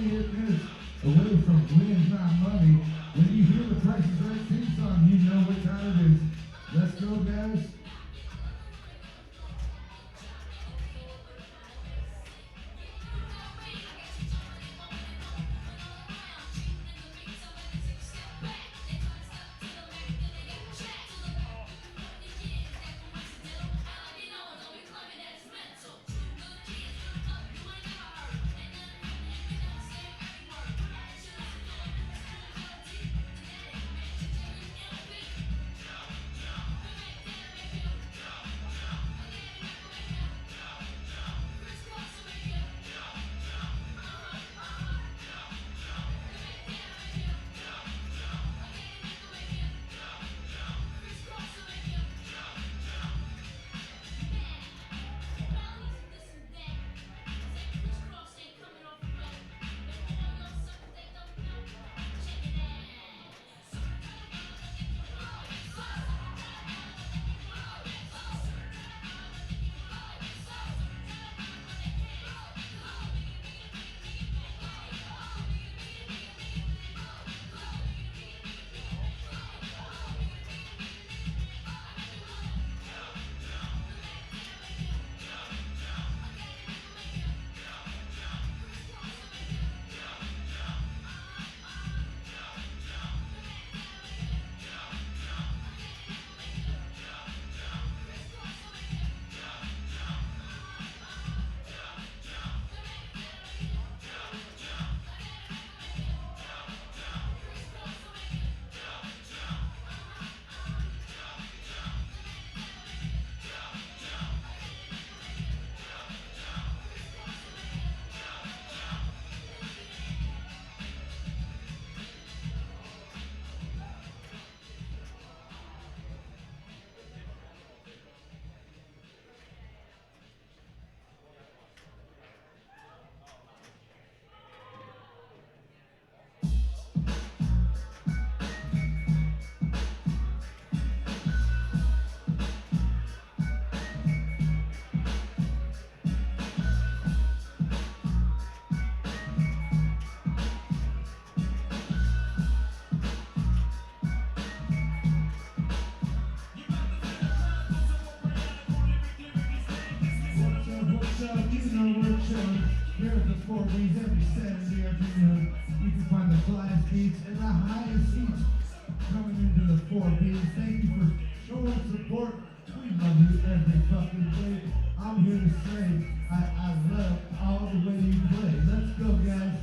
28 minutes away from Win My Money. When you hear the Price is Right theme song, you know what time it is. Let's go, guys. Here at the 4Bs every Saturday afternoon. You can find the flyest beats and the highest seats coming into the 4Bs. Thank you for showing support. We love you every fucking day. I'm here to say I love all the way you play. Let's go, guys.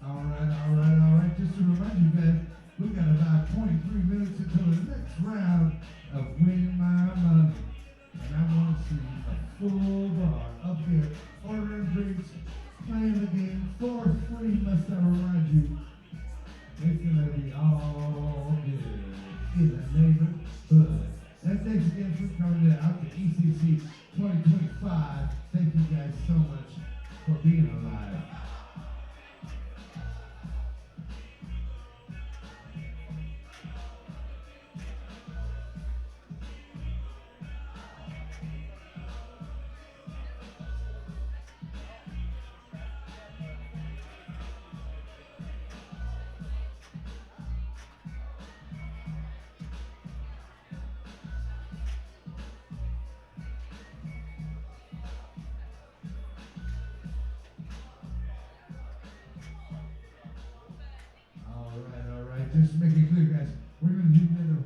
All right. Just to remind you guys, we got about 23 minutes until the next round of Win My Money. And I want to see a full bar up here, ordering drinks, playing the game for free, must I remind you. It's going to be all good in the neighborhood. And thanks again for coming out to ECC 2025. Thank you guys so much for being alive. just to make it clear, guys, we're going to do another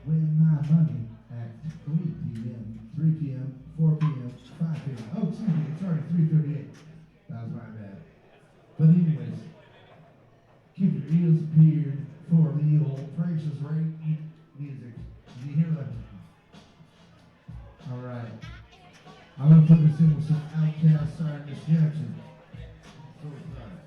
Win My Money at 3 p.m., 3 p.m., 4 p.m., 5 p.m. Oh, excuse me, it's already 3:38. That was my bad. But anyways, keep your ears peeled for the old Price is Right music. Did you hear that? All right. I'm going to put this in with some Outkast starring Miss Jackson. So excited.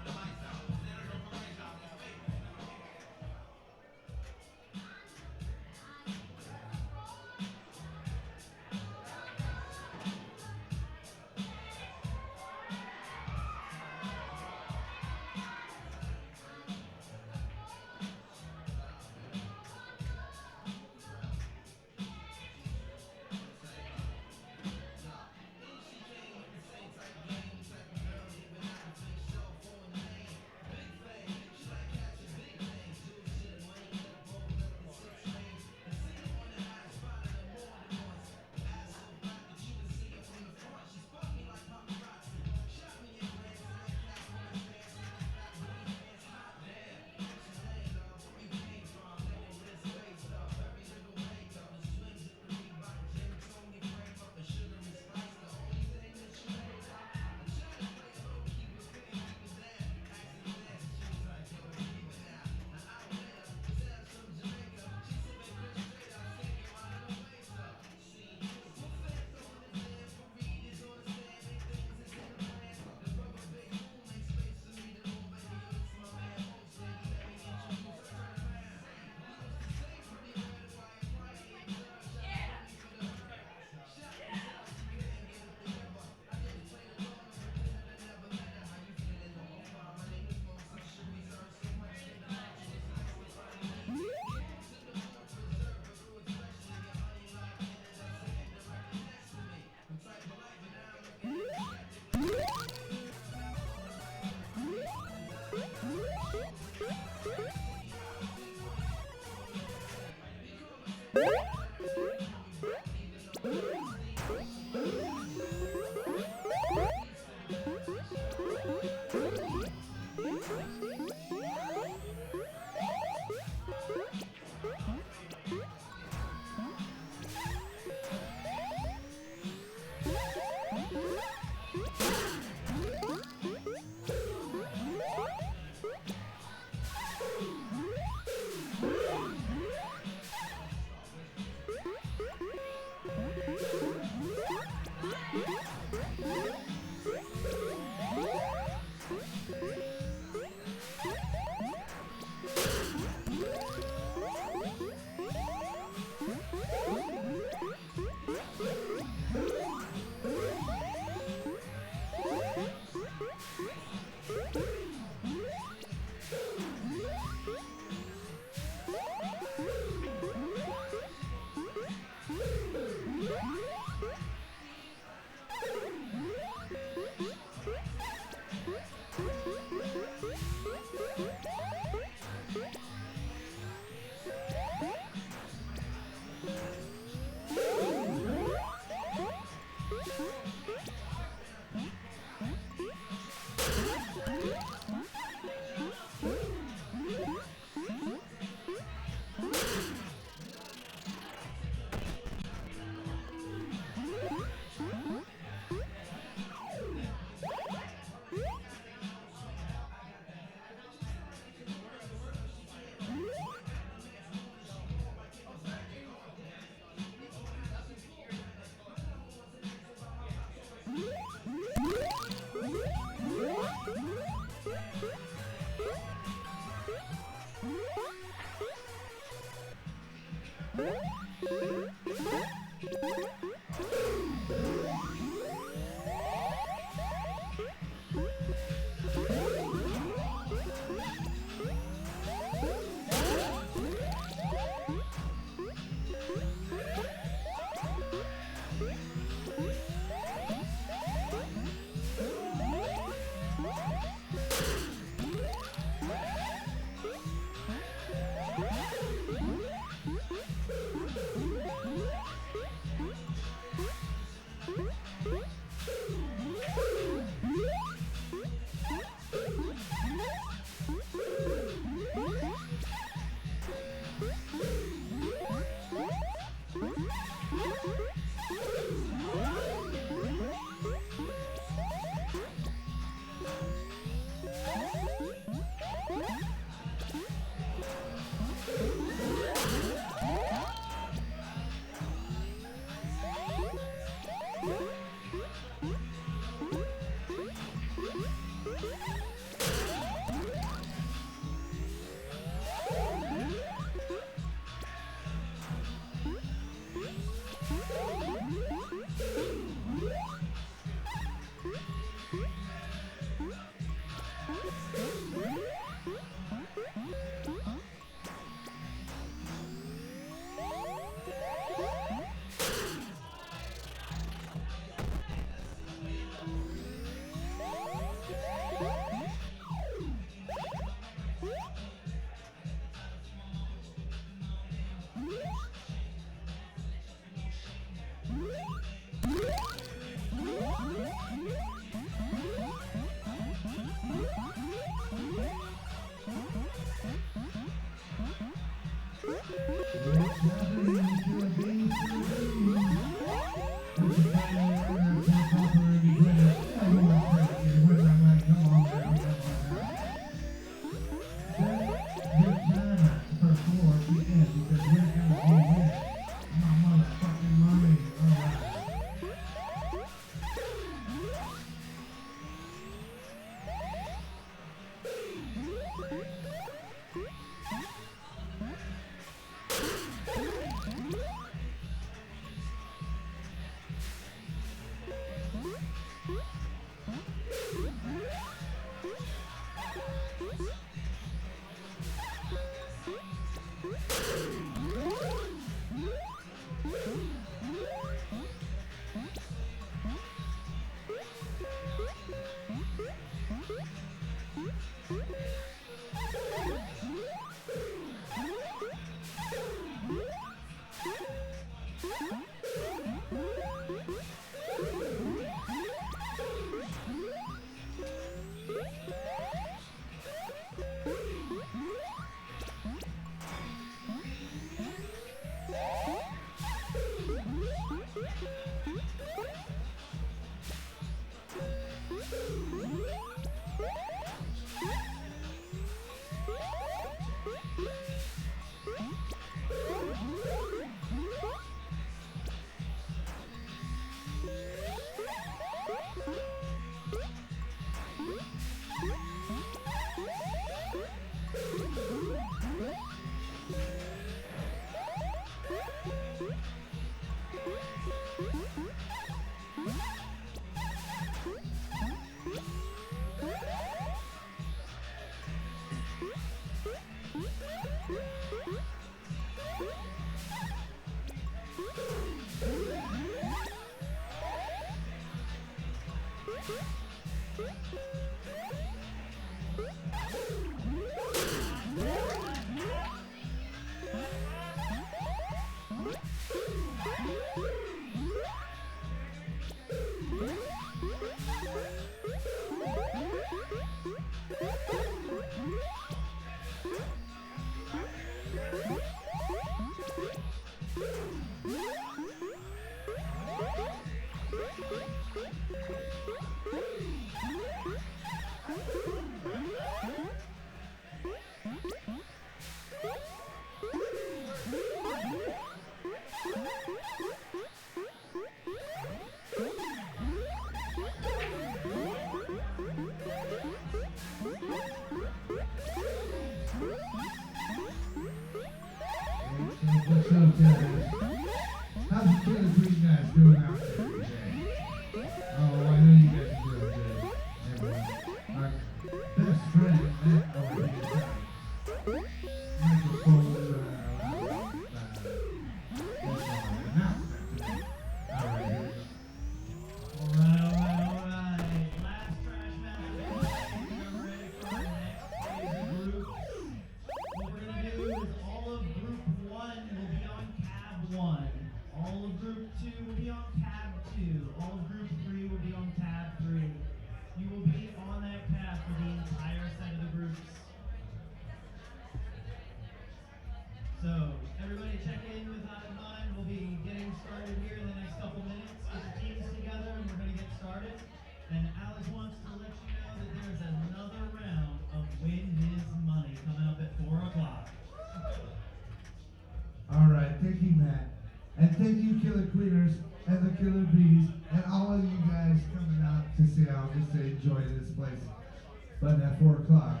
But at 4 o'clock,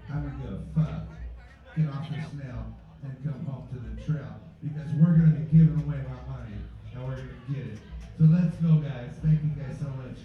I don't give a fuck. Get off the snail and come home to the trail because we're going to be giving away my money and we're going to get it. So let's go, guys. Thank you guys so much.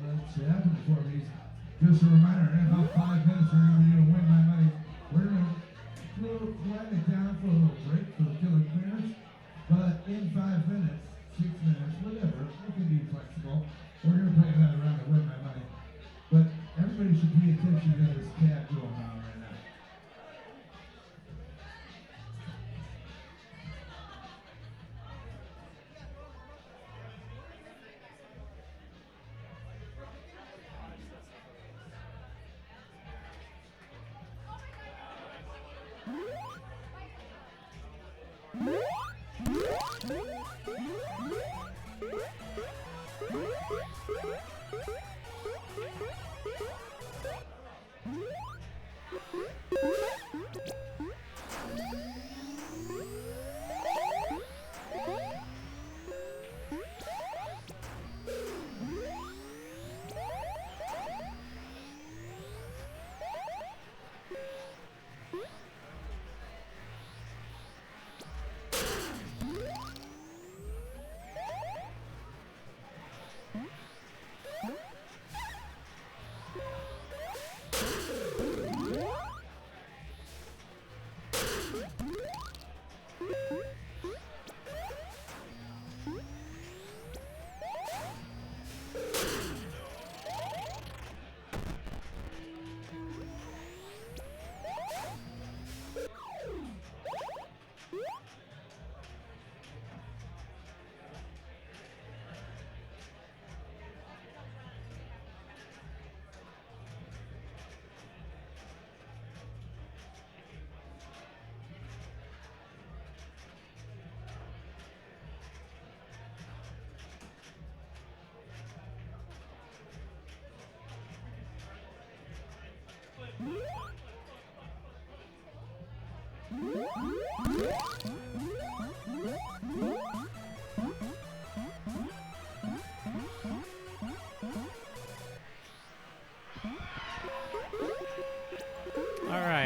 What's happening for me? Just a reminder, in about 5 minutes, we're going to be Win My Money. We're going to quieten it down for a little break for the killer clearance. But in 5 minutes, 6 minutes, whatever, we can be flexible. We're going to play another round of Win My Money. But everybody should pay attention to this cab going on right now.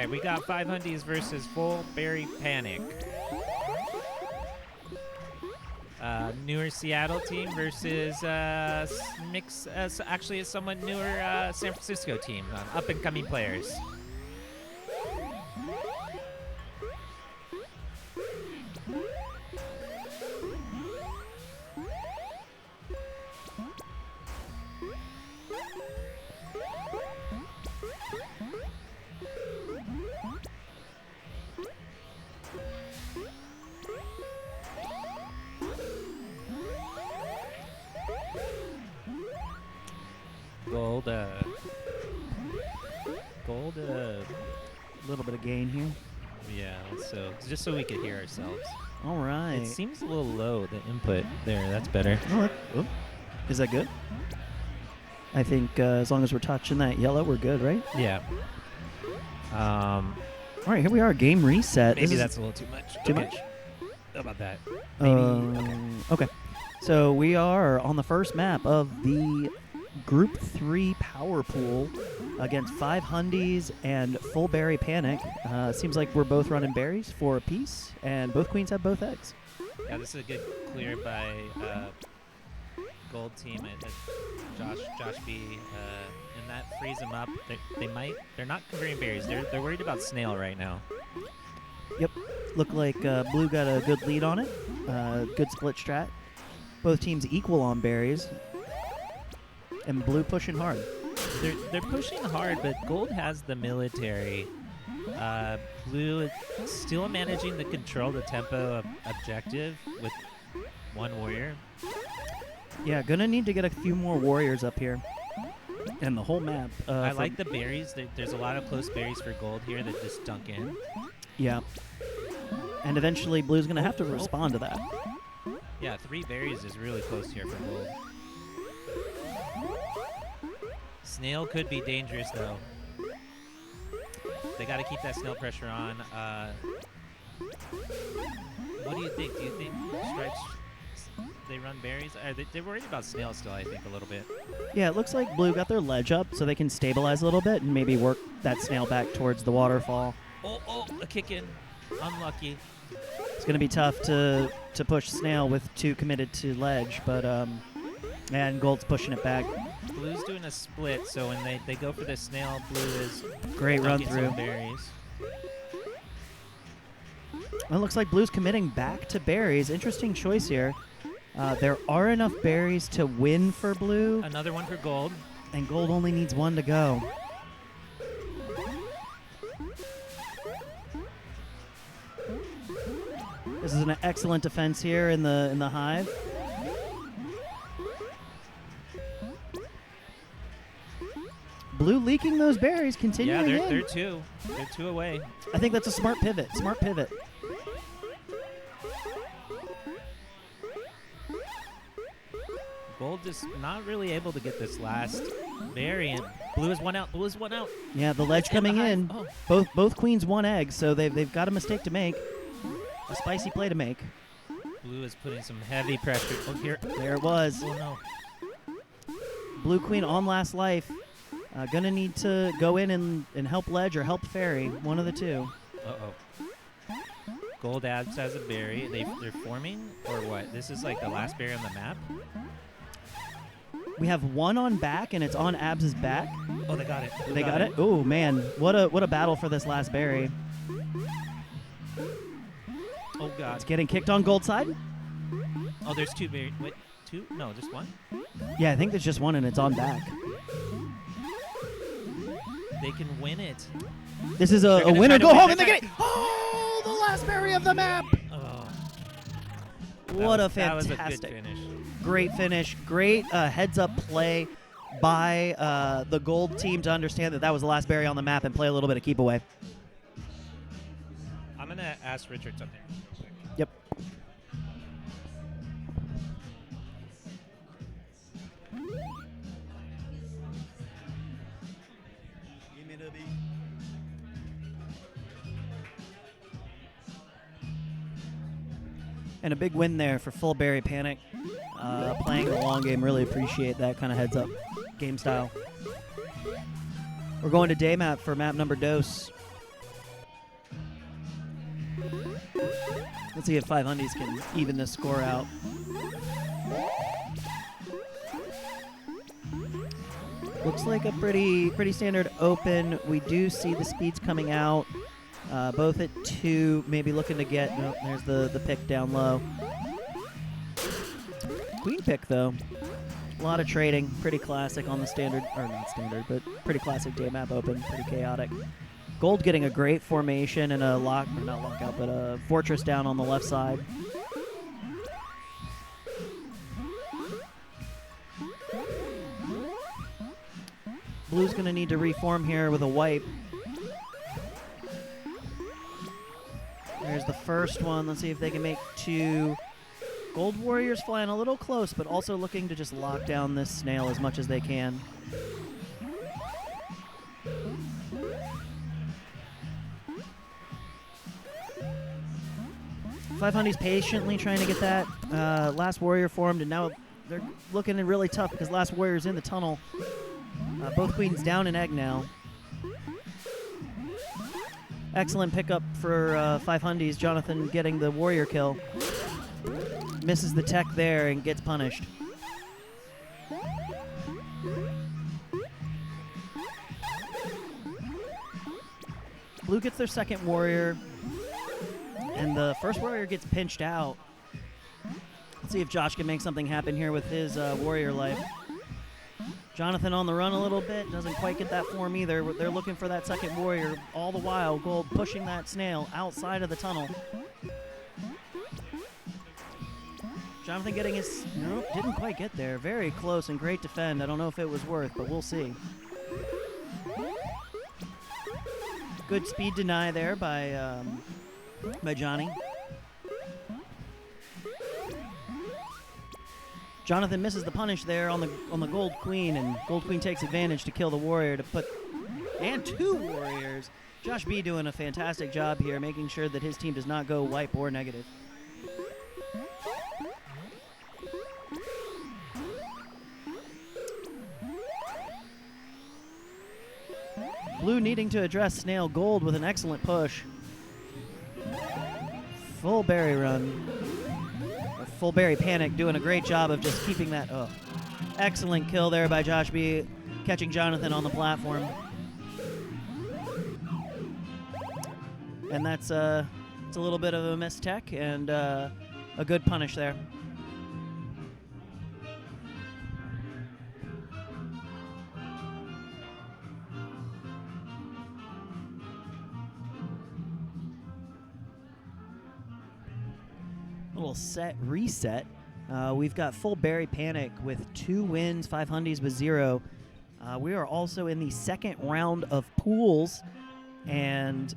right, we got 5 Hundies versus Full Berry Panic. Newer Seattle team versus actually a somewhat newer San Francisco team, up-and-coming players. Gold, a little bit of gain here. Yeah, so just so we could hear ourselves. All right. It seems a little low, the input there. That's better. Oh, is that good? I think as long as we're touching that yellow, we're good, right? Yeah. All right, here we are. Game reset. Maybe that's a little too much. Too much? How about that? Maybe. Okay. So we are on the first map of the Group 3 Power Pool against 5 Hundies and Full Berry Panic. Seems like we're both running berries for a piece, and both queens have both eggs. Yeah, this is a good clear by Gold team. Josh B. And that frees them up. They're not converting berries. They're worried about snail right now. Yep. Look like Blue got a good lead on it. Good split strat. Both teams equal on berries. And Blue pushing hard. They're pushing hard, but Gold has the military. Blue is still managing to control the tempo of objective with one warrior. Yeah, gonna need to get a few more warriors up here. And the whole map. I like the berries. There's a lot of close berries for Gold here that just dunk in. Yeah. And eventually Blue's gonna have to respond to that. Yeah, 3 berries is really close here for Gold. Snail could be dangerous, though. They got to keep that snail pressure on. What do you think? Do you think Stripes, they run berries? They're worried about snail still, I think, a little bit. Yeah, it looks like Blue got their ledge up so they can stabilize a little bit and maybe work that snail back towards the waterfall. Oh, a kick in. Unlucky. It's going to be tough to push snail with 2 committed to ledge, but and Gold's pushing it back. Blue's doing a split, so when they go for the snail, Blue is great run through berries. It looks like Blue's committing back to berries. Interesting choice here. There are enough berries to win for Blue. Another one for Gold. And Gold only needs 1 to go. This is an excellent defense here in the hive. Blue leaking those berries, continuing in. They're 2. They're 2 away. I think that's a smart pivot. Smart pivot. Gold is not really able to get this last berry, and Blue is 1 out. Blue is 1 out. Yeah, the ledge coming in. Oh. Both queens 1 egg, so they've got a mistake to make. A spicy play to make. Blue is putting some heavy pressure. Oh, here. There it was. Oh, no. Blue queen on last life. Gonna need to go in and help ledge or help fairy. One of the 2. Uh-oh. Gold adds as a berry. They're forming, or what? This is like the last berry on the map? We have 1 on back, and it's on Abs' back. Oh, they got it. They got it? Oh, man. What a battle for this last berry. Oh, God. It's getting kicked on Gold side. Oh, there's 2 berries. Wait, 2? No, just 1? Yeah, I think there's just 1, and it's on back. They can win it. This is a winner. Go home, and they get it. Oh, the last berry of the map. Oh. What a fantastic. That was a good finish. Great finish. Great heads-up play by the Gold team to understand that was the last berry on the map and play a little bit of keep away. I'm going to ask Richard something. Yep. And a big win there for Full Berry Panic. Playing the long game, really appreciate that kind of heads-up game style. We're going to day map for map number dose. Let's see if 5 Hundies can even this score out. Looks like a pretty standard open. We do see the speeds coming out, both at 2, maybe looking to get, no, there's the pick down low. Queen pick, though. A lot of trading, pretty classic on the standard, or not standard, but pretty classic day map open, pretty chaotic. Gold getting a great formation and a not lockout, but a fortress down on the left side. Blue's going to need to reform here with a wipe. There's the first one. Let's see if they can make 2. Gold Warriors flying a little close, but also looking to just lock down this snail as much as they can. Five Hundies patiently trying to get that last warrior formed, and now they're looking really tough because last warrior's in the tunnel. Both queens down an egg now. Excellent pickup for 5 Hundies. Jonathan getting the warrior kill. Misses the tech there and gets punished. Blue gets their second warrior, and the first warrior gets pinched out. Let's see if Josh can make something happen here with his warrior life. Jonathan on the run a little bit, doesn't quite get that form either. They're looking for that second warrior. All the while, Gold pushing that snail outside of the tunnel. Jonathan getting his, nope, didn't quite get there. Very close and great defend. I don't know if it was worth, but we'll see. Good speed deny there by Johnny. Jonathan misses the punish there on the Gold Queen, and Gold Queen takes advantage to kill the warrior to put, and 2 warriors. Josh B doing a fantastic job here, making sure that his team does not go wipe or negative. Blue needing to address Snail. Gold with an excellent push. Full berry run. Or full berry panic, doing a great job of just keeping that. Oh, excellent kill there by Josh B, catching Jonathan on the platform. And that's it's a little bit of a missed tech and a good punish there. Little set reset. We've got full berry panic with 2 wins, 5 Hundies with 0. We are also in the second round of pools, and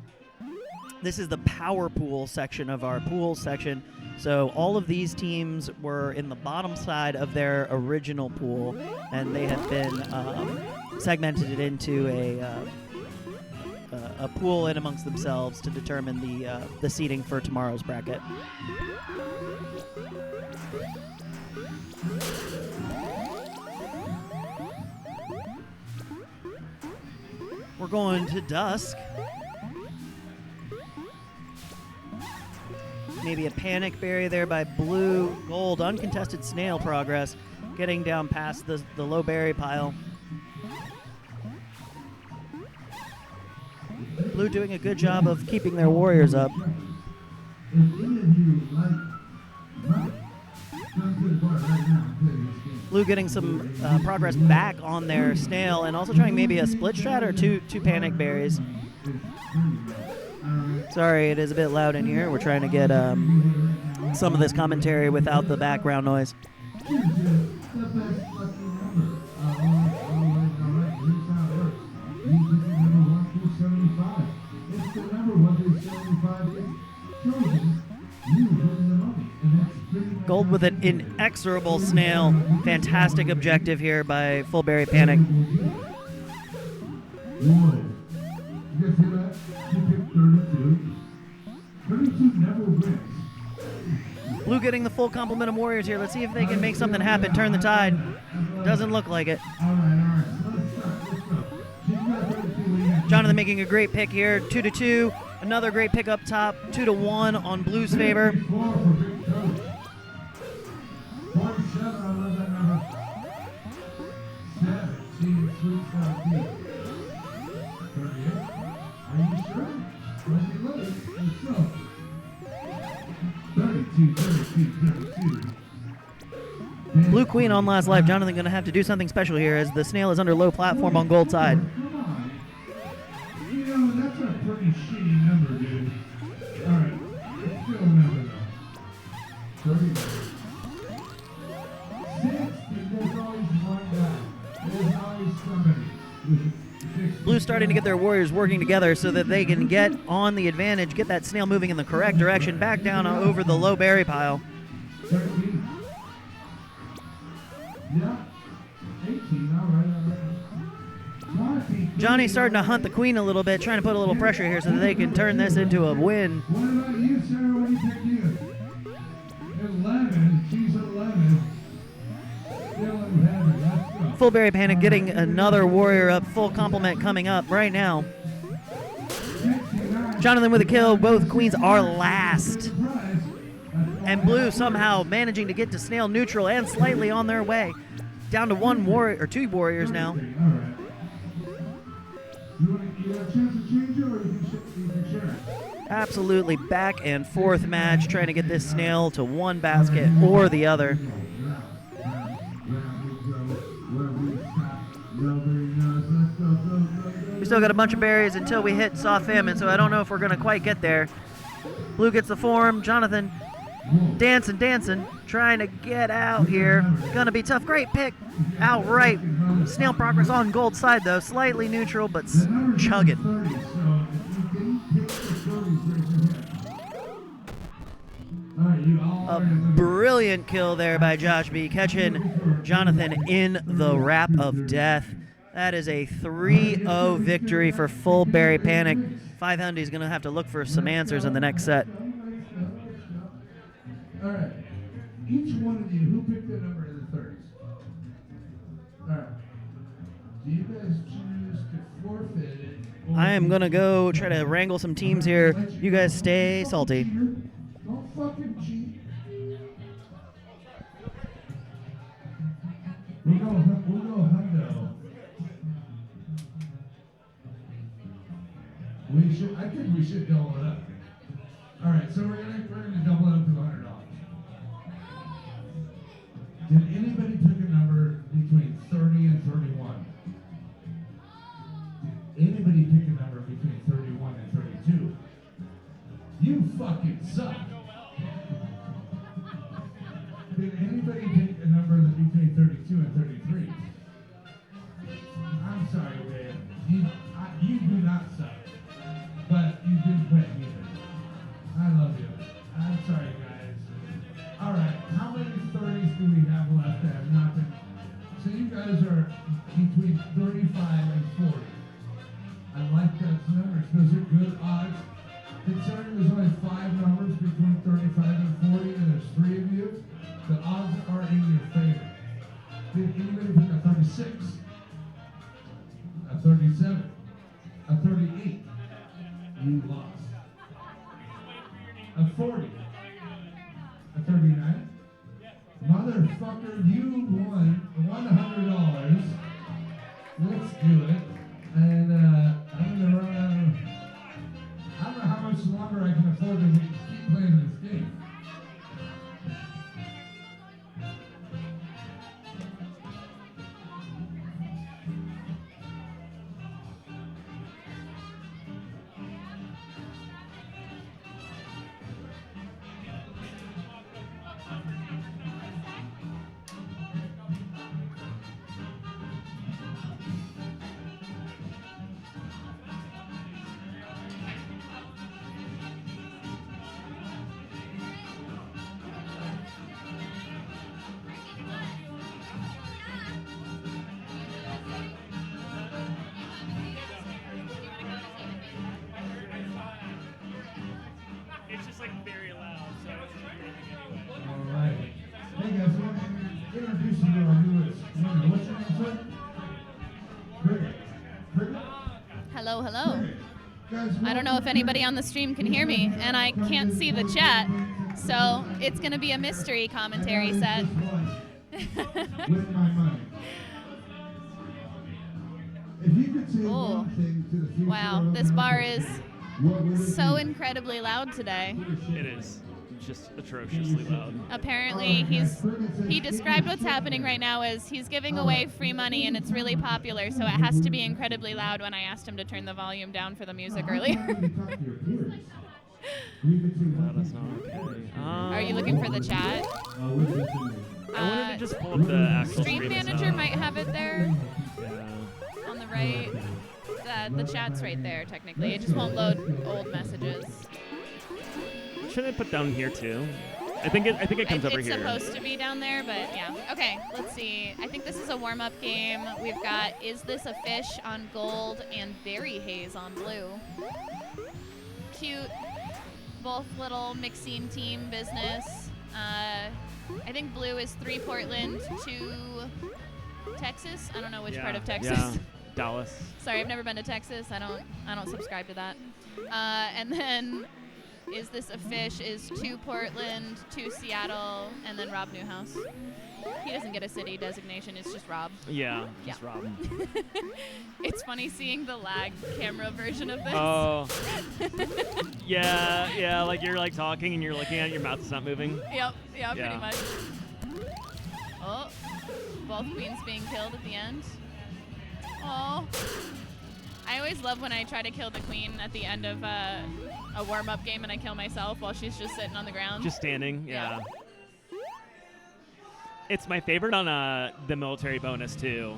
this is the power pool section of our pool section. So all of these teams were in the bottom side of their original pool, and they have been segmented it into a pool in amongst themselves to determine the seeding for tomorrow's bracket. We're going to dusk. Maybe a panic berry there by Blue. Gold, uncontested snail progress, getting down past the low berry pile. Blue doing a good job of keeping their warriors up. Blue getting some progress back on their snail, and also trying maybe a split strat or two panic berries. Sorry, it is a bit loud in here. We're trying to get some of this commentary without the background noise. Gold with an inexorable snail. Fantastic objective here by Full Berry Panic. Blue getting the full complement of warriors here. Let's see if they can make something happen. Turn the tide. Doesn't look like it. Jonathan making a great pick here. 2-2. Another great pick up top, 2-1 on Blue's favor. 54 for Big Coach. 47, I love that number. 17, Sweet 17. 38. Are you sure? Don't be late. Let's go. 32, 32, 32. Blue Queen on last life. Jonathan going to have to do something special here as the snail is under low platform on gold side. Come on. You know, that's a pretty shitty number, dude. All right. It's still a number, though. 39. 60. There's always one guy. There's always somebody. Blue's starting to get their warriors working together so that they can get on the advantage, get that snail moving in the correct direction, back down over the low berry pile. 13. Yeah. 18. All right. Johnny's starting to hunt the queen a little bit, trying to put a little pressure here so that they can turn this into a win. What about you, Sarah? What do you pick you? 11. She's 11. Still in heaven. Let's go. Full berry panic getting another warrior up, full complement coming up right now. 69. Jonathan with a kill, both queens are last. And Blue somehow managing to get to snail neutral and slightly on their way. Down to one warrior or two warriors now. All right. You have a chance to change it, or you can share it? Absolutely back and forth match, trying to get this snail to one basket or the other. We still got a bunch of berries until we hit soft famine, so I don't know if we're going to quite get there. Blue gets the form. Jonathan dancing, trying to get out here. Gonna be tough. Great pick. Outright. Snail progress on gold side, though. Slightly neutral, but chugging. A brilliant kill there by Josh B, catching Jonathan in the wrap of death. That is a 3-0 victory for Full Berry Panic. 5 Hundies going to have to look for some answers in the next set. All right. Each one of you, who picked a number in the 30s? All right. Do you guys choose to forfeit it? I am going to go try to wrangle some teams here. You guys stay salty. Don't fucking cheat. We'll go Hundo. I think we should double it up. All right, so we're gonna double it up to $100. Did anybody pick a number between 30 and 31? Did anybody pick a number between 31 and 32? You fucking suck. Did anybody pick a number between 32 and 33? I'm sorry, Dave. You do not suck. But you didn't win either. I love you. I'm sorry, guys. All right, how many 30s do we have left that have not been? So you guys are between 35 and 40. I like those numbers. Those are good odds. Considering there's only 5 numbers between 35 and 40, and there's 3 of you, the odds are in your favor. Did anybody pick a 36? A 37? A 38? You lost. A 40? A 39? Motherfucker, you won $100. Let's do it. And I'm gonna run out of, I don't know how much longer I can afford to keep playing this game. It's just like very loud, so I wasn't hearing anything anyway. All right. Hey guys, I want to introduce you to our newest member. What's your name, sir? Cricket. Cricket? Hello, hello. Cricket. I don't know if anybody on the stream can hear me, and I can't see the chat, so it's going to be a mystery commentary set. With my money. If you could say Oh. one thing to the future Wow, of this bar is what would it so be? incredibly loud today. It is just atrociously loud. Apparently, he described what's happening right now as he's giving away free money and it's really popular, so it has to be incredibly loud when I asked him to turn the volume down for the music earlier. That's not okay. Are you looking for the chat? I wanted to just pull up the actual Stream stream Manager itself. might have it there Yeah. on the right. The chat's right there, technically. It just won't load old messages. Should I put down here too? I think it comes over It's here. supposed to be down there, but yeah. Okay, let's see. I think this is a warm-up game. We've got Is This a Fish on gold and Berry Haze on blue. Cute. Both little mixing team business. I think blue is 3 Portland, 2 Texas. I don't know which part of Texas. Yeah, Dallas. Sorry, I've never been to Texas. I don't subscribe to that. And then Is This a Fish is 2 Portland, 2 Seattle, and then Rob Newhouse. He doesn't get a city designation. It's just Rob. Yeah, Yeah. just Rob. It's funny seeing the lag camera version of this. Oh. yeah, like you're like talking and you're looking at it, your mouth is not moving. Yep, Yeah. pretty much. Oh, both queens being killed at the end. Oh. I always love when I try to kill the queen at the end of a warm-up game and I kill myself while she's just sitting on the ground. Just standing, Yeah. yeah. It's my favorite on the military bonus too.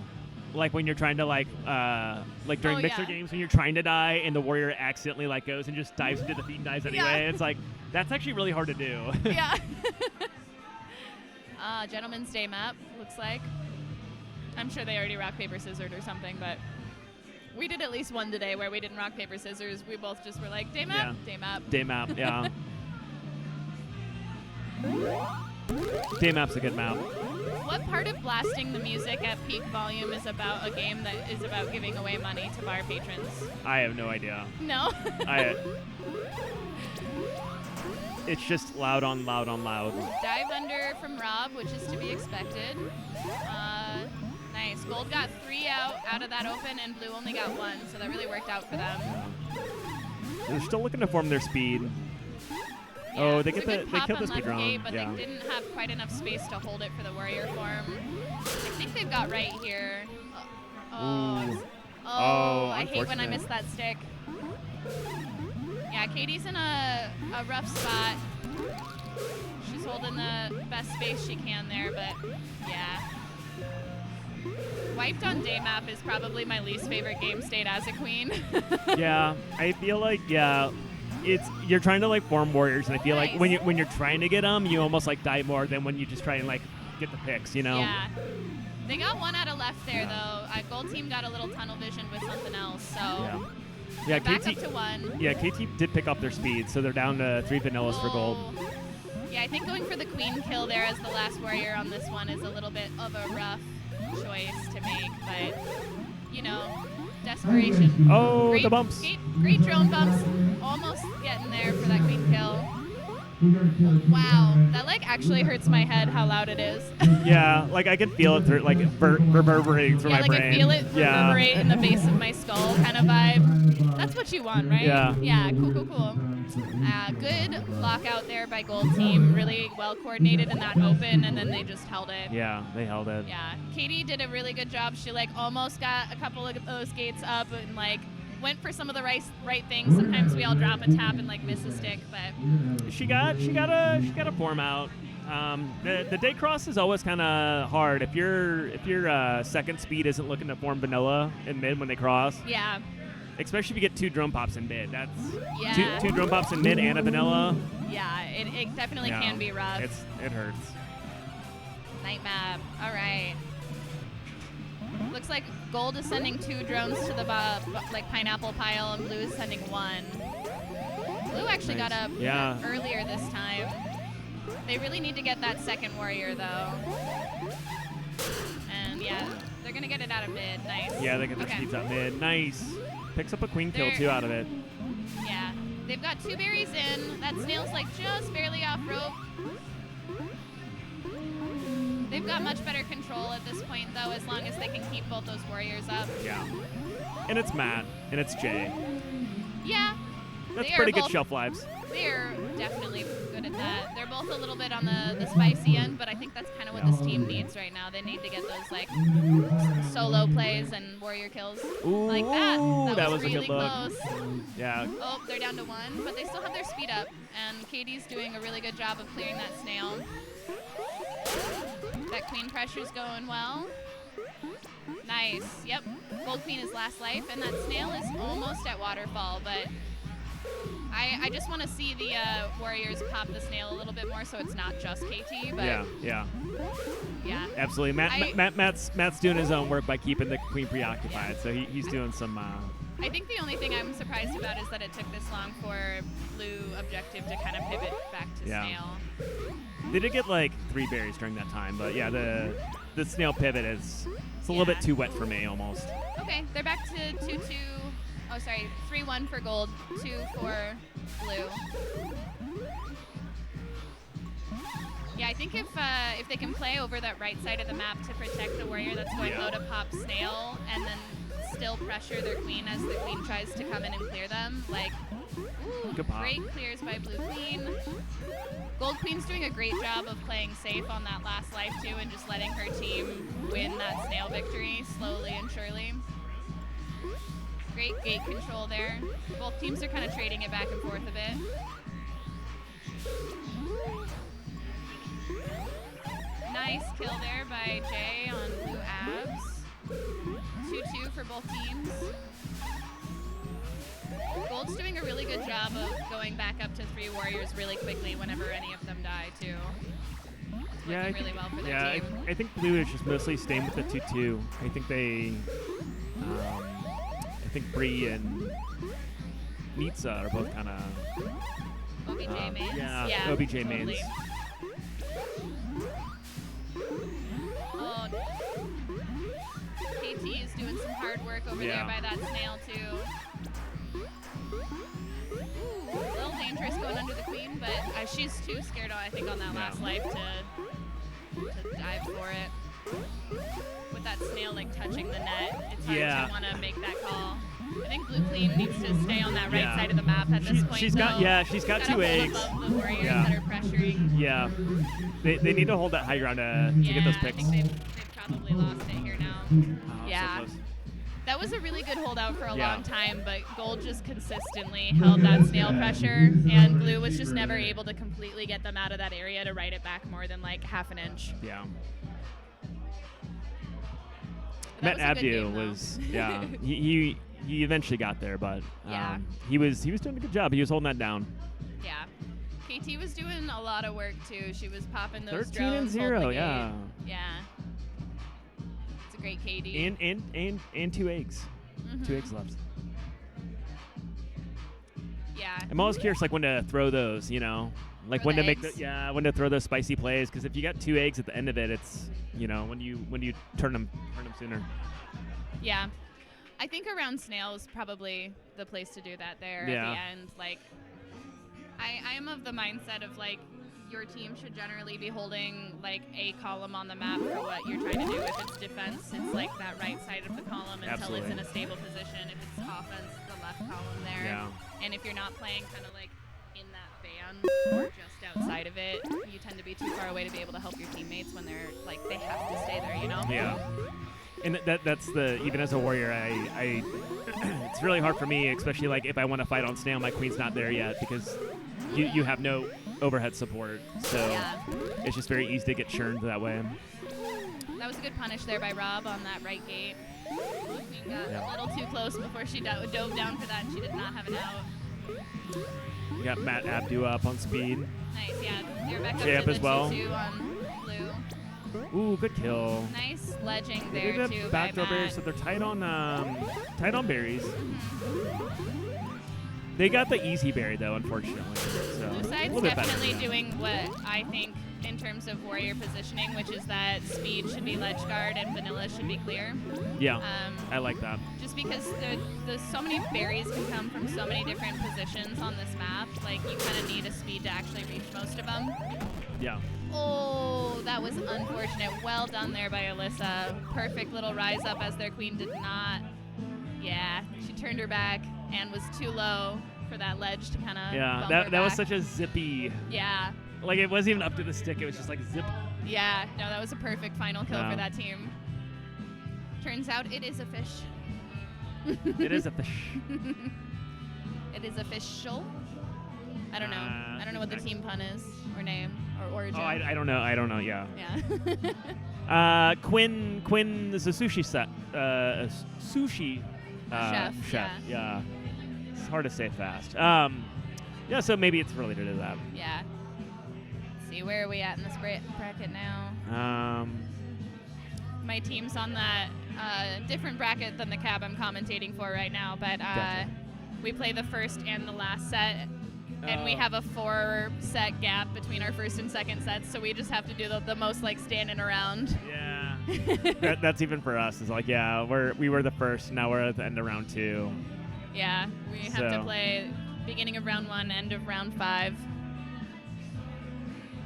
Like when you're trying to like during Oh, mixer yeah. games when you're trying to die and the warrior accidentally like goes and just dives into the feet and dies anyway. Yeah. It's like that's actually really hard to do. Yeah. Gentleman's Day map, looks like. I'm sure they already rock, paper, scissors or something, but we did at least one today where we didn't rock, paper, scissors. We both just were like, day map, Yeah. day map. Day map, yeah. Day map's a good map. What part of blasting the music at peak volume is about a game that is about giving away money to bar patrons? I have no idea. No? It's just loud on loud on loud. Dive under from Rob, which is to be expected. Nice. Gold got 3 out of that open, and blue only got 1, so that really worked out for them. They're still looking to form their speed. Yeah, Oh, they it's get a good they pop killed on the speed left round. gate, but Yeah. they didn't have quite enough space to hold it for the warrior form. I think they've got right here. Ooh. I hate when I unfortunate. miss that stick. Yeah, Katie's in a rough spot. She's holding the best space she can there, but yeah. Wiped on day map is probably my least favorite game state as a queen. Yeah, I feel like you're trying to like form warriors, and I feel like Nice. when you're trying to get them, you almost like die more than when you just try and like get the picks, you know? Yeah. They got 1 out of left there, though. Gold team got a little tunnel vision with something else, so Yeah, back KT. up to 1. Yeah, KT did pick up their speed, so they're down to 3 vanillas for gold. Oh. Yeah, I think going for the queen kill there as the last warrior on this one is a little bit of a rough choice to make, but, you know, desperation. Oh, Great, the bumps. Great drone bumps. Almost getting there for that queen kill. Wow, that like actually hurts my head how loud it is. Yeah, like I can feel it through, like reverberating through Yeah, my like brain. I feel it Yeah. reverberate in the base of my skull kind of vibe. That's what you want, right? Yeah. Yeah, cool. Good lockout there by gold team. Really well coordinated in that open, and then they just held it. Yeah, they held it. Yeah, Katie did a really good job. She like almost got a couple of those gates up and like went for some of the right things. Sometimes we all drop a tap and like miss a stick, but She got a form out. The day cross is always kind of hard if your second speed isn't looking to form vanilla in mid when they cross. yeah. Especially if you get 2 drone pops in mid. That's Yeah. two drone pops in mid and a vanilla. Yeah, it definitely Yeah, can be rough. It hurts. Night map. All right. Looks like gold is sending 2 drones to the like pineapple pile, and blue is sending 1. Blue actually Nice. got up Yeah. earlier this time. They really need to get that second warrior though. And yeah, they're gonna get it out of mid. Nice. Yeah, they get their Okay. speeds up mid. Nice. Picks up a queen kill They're- too out of it. They've got 2 berries in. That snail's like just barely off rope. They've got much better control at this point, though, as long as they can keep both those warriors up. Yeah. And it's Matt, and it's Jay. Yeah. That's They are pretty good both- shelf lives. They're definitely good at that. They're both a little bit on the spicy end, but I think that's kind of what this team needs right now. They need to get those like solo plays and warrior kills Ooh, like that. That was a really good look. close. Yeah. Oh, they're down to 1, but they still have their speed up, and Katie's doing a really good job of clearing that snail. That queen pressure's going well. Nice. Yep. Gold queen is last life, and that snail is almost at waterfall, but I just want to see the warriors pop the snail a little bit more so it's not just KT, but Yeah. I- Absolutely. Matt's doing his own work by keeping the queen preoccupied, so he's doing some. I think the only thing I'm surprised about is that it took this long for blue objective to kind of pivot back to Yeah. snail. They did get like 3 berries during that time, but yeah, the snail pivot is a little bit Yeah. too wet for me almost. Okay, they're back to 2-2. Oh, sorry, 3-1 for gold, 2 for blue. Yeah, I think if they can play over that right side of the map to protect the warrior that's going low to pop snail, and then still pressure their queen as the queen tries to come in and clear them, like, ooh, Good pop. great clears by blue queen. Gold queen's doing a great job of playing safe on that last life too, and just letting her team win that snail victory slowly and surely. Great gate control there. Both teams are kind of trading it back and forth a bit. Nice kill there by Jay on blue abs. 2-2 for both teams. Gold's doing a really good job of going back up to 3 warriors really quickly whenever any of them die too. It's Yeah, working really well for their yeah. team. I think blue is just mostly staying with the 2-2. I think they, I think Bree and Nitsa are both kind of. OBJ mains. Yeah, OBJ mains. Oh, KT is doing some hard work over Yeah. there by that snail too. Ooh, a little dangerous going under the queen, but she's too scared, I think, on that last life to dive for it. With that snail like touching the net, it's hard to want to make that call. I think blue queen needs to stay on that right side of the map at this point. She's got though. she's got Gotta 2 hold eggs. above the warriors Yeah. that are pressuring. Yeah, they need to hold that high ground to get those I picks. think they've probably lost it here now. Oh, Yeah. so close. That was a really good holdout for a Yeah. long time, but gold just consistently held that snail pressure, and blue was just never able to completely get them out of that area to ride it back more than like half an inch. Yeah. But Matt that was a good Abdu game, though. was he eventually got there, but Yeah. he was doing a good job. He was holding that down. Yeah. KT was doing a lot of work too. She was popping those 13 and drones, holding 0, the yeah. gate. Yeah. It's a great KD. And 2 eggs. 2 eggs left. Yeah. I'm always curious, like when to throw those, like Throw when the to make eggs? when to throw those spicy plays. Because if you got 2 eggs at the end of it, it's when you turn them sooner. Yeah. I think around snail is probably the place to do that there Yeah. at the end. Like, I am of the mindset of like your team should generally be holding like a column on the map for what you're trying to do. If it's defense, it's like that right side of the column until Absolutely. it's in a stable position. If it's offense, the left column there. Yeah. And if you're not playing kind of like in that band or just outside of it, you tend to be too far away to be able to help your teammates when they're like they have to stay there, Yeah. And that's even as a warrior, I it's really hard for me, especially like if I want to fight on snail, my queen's not there yet because you have no overhead support, so Yeah. it's just very easy to get churned that way. That was a good punish there by Rob on that right gate. Queen got Yeah. a little too close before she dove down for that, and she did not have an out. You got Matt Abdu up on speed. Nice, yeah. They're back up Jay to up the as well. 2-2 on blue. Ooh, good kill. Nice ledging They there, did too, have by backdoor berries, Matt. so they're tight on berries. They got the easy berry though, unfortunately. So Blue a side's little bit better definitely than that. doing what I think in terms of warrior positioning, which is that speed should be ledge guard and vanilla should be clear. Yeah, I like that. Just because there's so many berries can come from so many different positions on this map, like you kind of need a speed to actually reach most of them. Yeah. Oh, that was unfortunate. Well done there by Alyssa. Perfect little rise up as their queen did not. Yeah, she turned her back and was too low for that ledge to kind of Yeah, bump her that was back. such a zippy. Yeah. Like it wasn't even up to the stick. It was just like zip. Yeah, no, that was a perfect final kill Yeah. for that team. Turns out it is a fish. It is a fish. It is official. I don't know. I don't know what the nice. team pun is, or name, or origin. Oh, I don't know. I don't know. Yeah. Yeah. Quinn is a sushi set. Sushi Chef, Yeah. It's hard to say fast. Yeah. So maybe it's related to that. Yeah. Let's see, where are we at in this bracket now? My team's on that different bracket than the Cab I'm commentating for right now, but Gotcha. we play the first and the last set, and we have a 4-set gap between our first and second sets, so we just have to do the most like standing around. Yeah. That's even for us. It's like, yeah, we were the first. Now we're at the end of round 2. Yeah, we have to So- play beginning of round 1, end of round 5.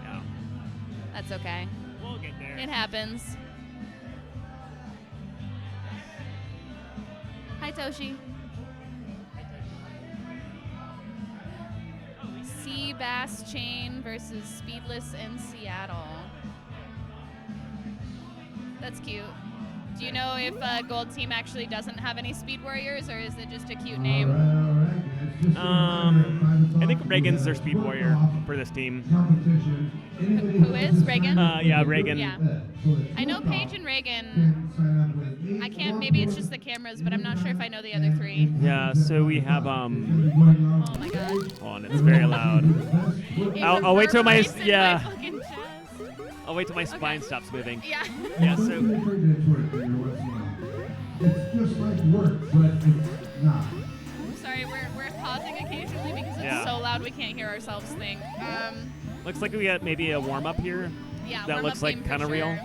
Yeah. That's okay. We'll get there. It happens. Hi, Toshi. Sea Bass Chain versus Speedless in Seattle. That's cute. Do you know if Gold Team actually doesn't have any Speed Warriors, or is it just a cute name? I think Reagan's their speed warrior for this team. Who is? Reagan? Yeah, Reagan. Yeah. I know Paige and Reagan. I can't, maybe it's just the cameras, but I'm not sure if I know the other 3. Yeah, so we have Oh my god. hold on, it's very loud. It I'll wait till my reverberates in yeah. fucking chest. I'll wait till my spine stops moving. Yeah. Yeah, so It's just like work, but it's not. Sorry, we're pausing occasionally because it's Yeah. so loud we can't hear ourselves think. looks like we got maybe a warm up here. Yeah, That warm-up looks like game for kinda sure. real.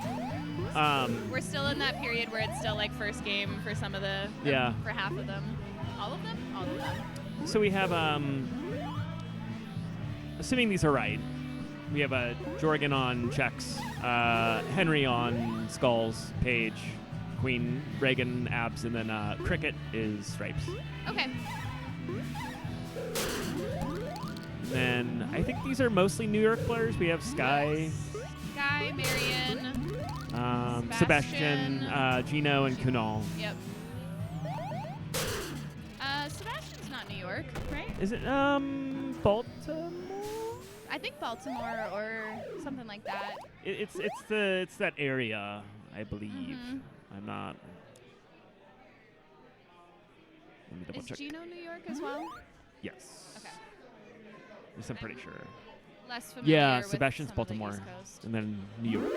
We're still in that period where it's still like first game for some of the Yeah. for half of them. All of them? All of them. So we have assuming these are right, we have Jorgen on checks, Henry on skulls, Paige, Queen, Reagan, abs, and then Cricket is stripes. Okay. And then I think these are mostly New York players. We have Sky, Guy, Marion. Sebastian, Sebastian. Gino, and Kunal. Yep. Sebastian's not New York, right? Is it Baltimore? I think Baltimore or something like that. It's that area, I believe. Mhm. I'm not. Let me double Is check. Gino New York as well? Yes. Okay. Yes, I'm pretty sure. Less familiar Yeah, with Sebastian's some of the Baltimore, East Coast. and then New York.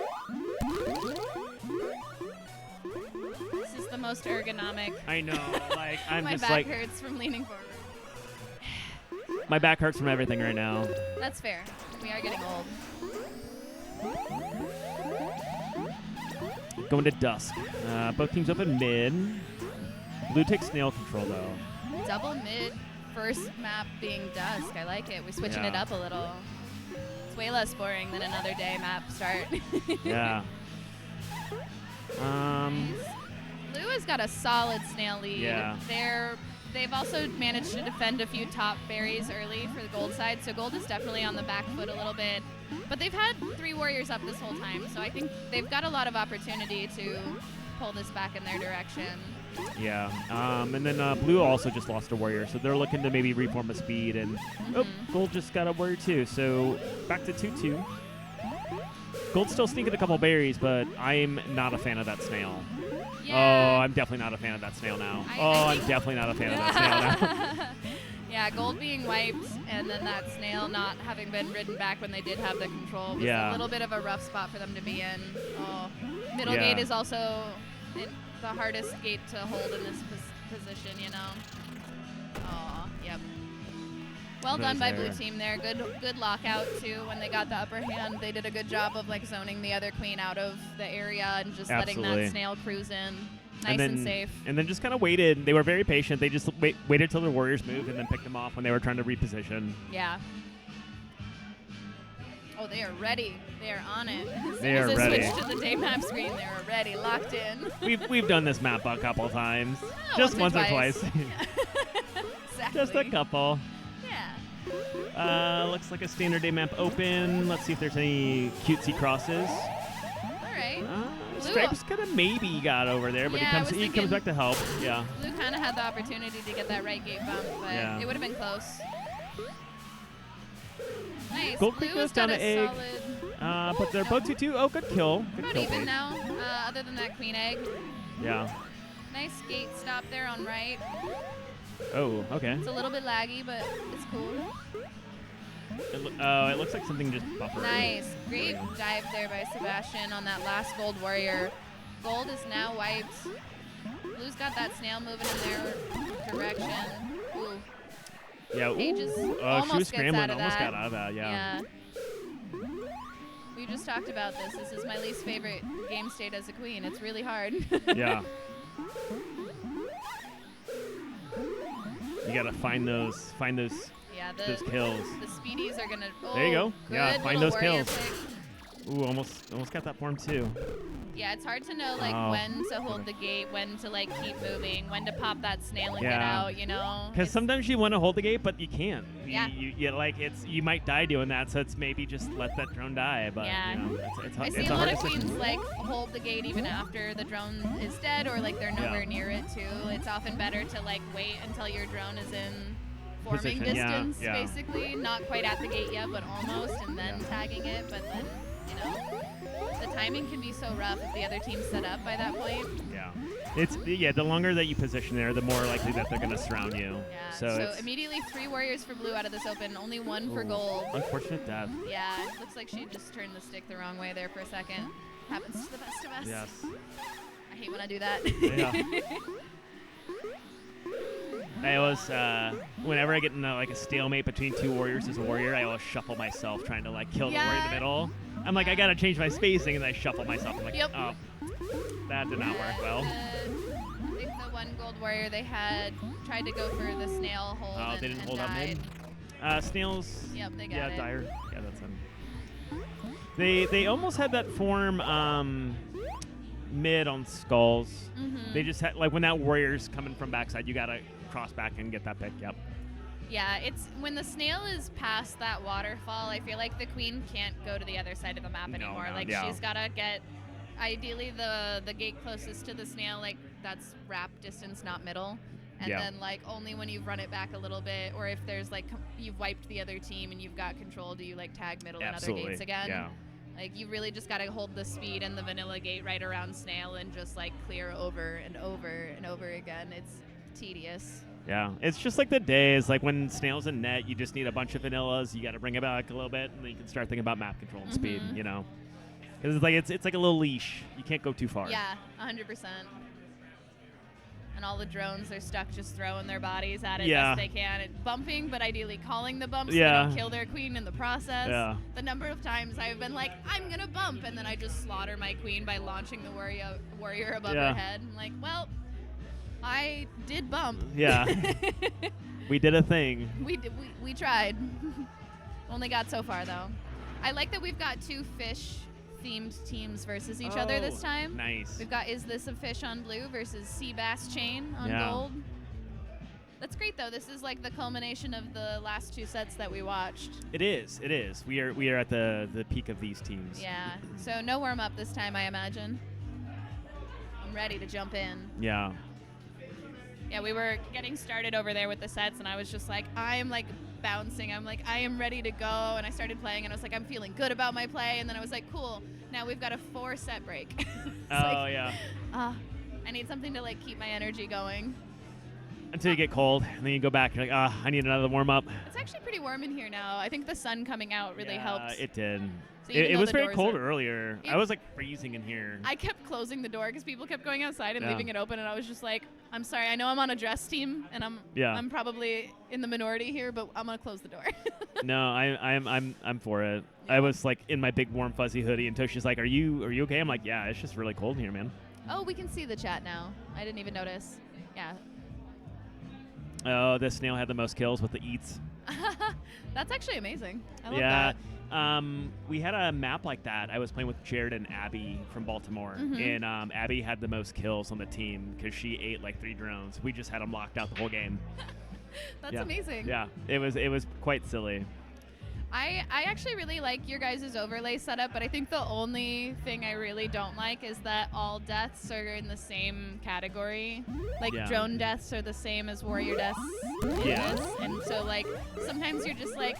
This is the most ergonomic. I know, like I'm My just back like hurts from leaning forward. my back hurts from everything right now. That's fair. We are getting old. Going to dusk. Both teams up in mid. Blue takes snail control though. Double mid, first map being dusk. I like it. We're switching it Yeah. up a little. It's way less boring than another day map start. Yeah. Blue has got a solid snail lead. Yeah. They've also managed to defend a few top berries early for the gold side, so gold is definitely on the back foot a little bit. But they've had 3 warriors up this whole time, so I think they've got a lot of opportunity to pull this back in their direction. Yeah. And then blue also just lost a warrior, so they're looking to maybe reform a speed. And oh, gold just got a warrior too. So back to 2-2. Gold's still sneaking a couple berries, but I'm not a fan of that snail. Yeah. Oh, I'm definitely not a fan of that snail now. I'm definitely not a fan of that snail now. Yeah, gold being wiped and then that snail not having been ridden back when they did have the control was Yeah. a little bit of a rough spot for them to be in. Oh, middle Yeah. gate is also the hardest gate to hold in this position, you know. Oh, yep. Well done by blue there. team there. Good lockout too. When they got the upper hand, they did a good job of like zoning the other queen out of the area and just letting Absolutely. that snail cruise in, nice and safe. And then just kind of waited. They were very patient. They just waited till the warriors moved and then picked them off when they were trying to reposition. Yeah. Oh, they are ready. They are on it. As They soon are as ready. switched to the day map screen, they are ready, locked in. We've done this map a couple times. Oh, Just once once or or twice. Exactly. Just a couple. Yeah. Looks like a standard day map open. Let's see if there's any cutesy crosses. All right. Blue- Stripes could have maybe got over there, but Yeah, I he was comes thinking- back to help. Yeah. Blue kind of had the opportunity to get that right gate bump, but Yeah. it would have been close. Nice. Gold Blue Creek goes has down got to a egg. solid. But they're both 2-2. Oh, good kill. Good About kill. even Blue. now, other than that queen egg. Yeah. Nice gate stop there on right. Oh, okay. It's a little bit laggy, but it's cool. It looks like something just buffered. Nice. Great dive there by Sebastian on that last gold warrior. Gold is now wiped. Blue's got that snail moving in their direction. Ooh. Yeah. Pages Ooh. She almost was gets scrambling. out of Almost that. got out of that. Yeah. We just talked about this. This is my least favorite game state as a queen. It's really hard. Yeah. You gotta find those Yeah, those kills. the speedies are gonna. Oh, There you go. Yeah, good find little those warrior kills. pick. Ooh, almost got that form too. Yeah, it's hard to know like Oh. when to hold the gate, when to like keep moving, when to pop that snail and get Yeah. out. You know. Because It's- sometimes you want to hold the gate, but you can't. Yeah. You might die doing that, so it's maybe just let that drone die. But Yeah. you know, it's I it's see a a hard lot of decision. queens like hold the gate even after the drone is dead, or like they're nowhere near it too. It's often better to like wait until your drone is in forming Position, yeah, distance, yeah. basically, not quite at the gate yet, but almost, and then Yeah. tagging it. But then, you know, the timing can be so rough if the other team's set up by that point. Yeah. The longer that you position there, the more likely that they're gonna surround you. Yeah. So, So it's immediately 3 warriors for blue out of this open, only 1 for Ooh, gold. Unfortunate death. Yeah, looks like she just turned the stick the wrong way there for a second. Happens to the best of us. Yes. I hate when I do that. Yeah. I always, whenever I get in like a stalemate between 2 warriors as a warrior, I always shuffle myself trying to like kill the warrior in the Yeah. middle. I'm like, I gotta change my spacing, and I shuffle myself. I'm like, Yep. oh, that did not work well. I think the 1 gold warrior they had tried to go for the snail hold Oh, and, they didn't and hold up died. mid. Snails. Yep, they got Yeah, it. dire. Yeah, that's him. They almost had that form mid on skulls. Mhm. They just had like when that warrior's coming from backside, you gotta cross back and get that pick. Yep. Yeah, it's when the snail is past that waterfall, I feel like the queen can't go to the other side of the map No, anymore. no, Like yeah. she's gotta get ideally the gate closest to the snail, like that's wrap distance, not middle. And Yeah. then like only when you've run it back a little bit, or if there's like you've wiped the other team and you've got control, do you like tag middle and other Absolutely. gates again? Yeah. Like you really just gotta hold the speed and the vanilla gate right around snail and just like clear over and over and over again. It's tedious. Yeah, it's just like the days, like when snails in net, you just need a bunch of vanillas. You got to bring it back a little bit, and then you can start thinking about map control and speed. Mhm. You know, because it's like a little leash. You can't go too far. Yeah, 100%. And all the drones are stuck just throwing their bodies at it Yeah. best they can. It's bumping, but ideally calling the bump so Yeah. they don't kill their queen in the process. Yeah. The number of times I've been like, I'm going to bump, and then I just slaughter my queen by launching the warrior above Yeah. her head. I'm like, well, I did bump. Yeah. We did a thing. We tried. Only got so far, though. I like that we've got 2 fish-themed teams versus each other this Oh, time. Nice. We've got Is This a Fish on blue versus Sea Bass Chain on Yeah. gold. That's great, though. This is like the culmination of the last 2 sets that we watched. It is. It is. We are at the peak of these teams. Yeah. So no warm-up this time, I imagine. I'm ready to jump in. Yeah. Yeah, we were getting started over there with the sets, and I was just like, I am like bouncing. I'm like, I am ready to go. And I started playing, and I was like, I'm feeling good about my play. And then I was like, cool. Now we've got a 4-set break. It's Oh like, yeah. I need something to like keep my energy going. Until you get cold, and then you go back. You're like, I need another warm up. It's actually pretty warm in here now. I think the sun coming out really helps. It did. So even It though was the very doors cold are- earlier. I was like freezing in here. I kept closing the door because people kept going outside and Yeah. leaving it open, and I was just like, I'm sorry, I know I'm on a dress team, and I'm probably in the minority here, but I'm gonna close the door. No, I'm for it. Yeah. I was like in my big warm fuzzy hoodie, and Toshi's like, "Are you okay?" I'm like, "Yeah, it's just really cold in here, man." Oh, we can see the chat now. I didn't even notice. Yeah. Oh, the snail had the most kills with the eats. That's actually amazing. I love Yeah. that. We had a map like that. I was playing with Jared and Abby from Baltimore, Mhm. and Abby had the most kills on the team because she ate like 3 drones. We just had them locked out the whole game. That's Yeah. amazing. Yeah, it was quite silly. I actually really like your guys' overlay setup, but I think the only thing I really don't like is that all deaths are in the same category. Like Yeah. drone deaths are the same as warrior deaths in Yeah. this. And so like sometimes you're just like,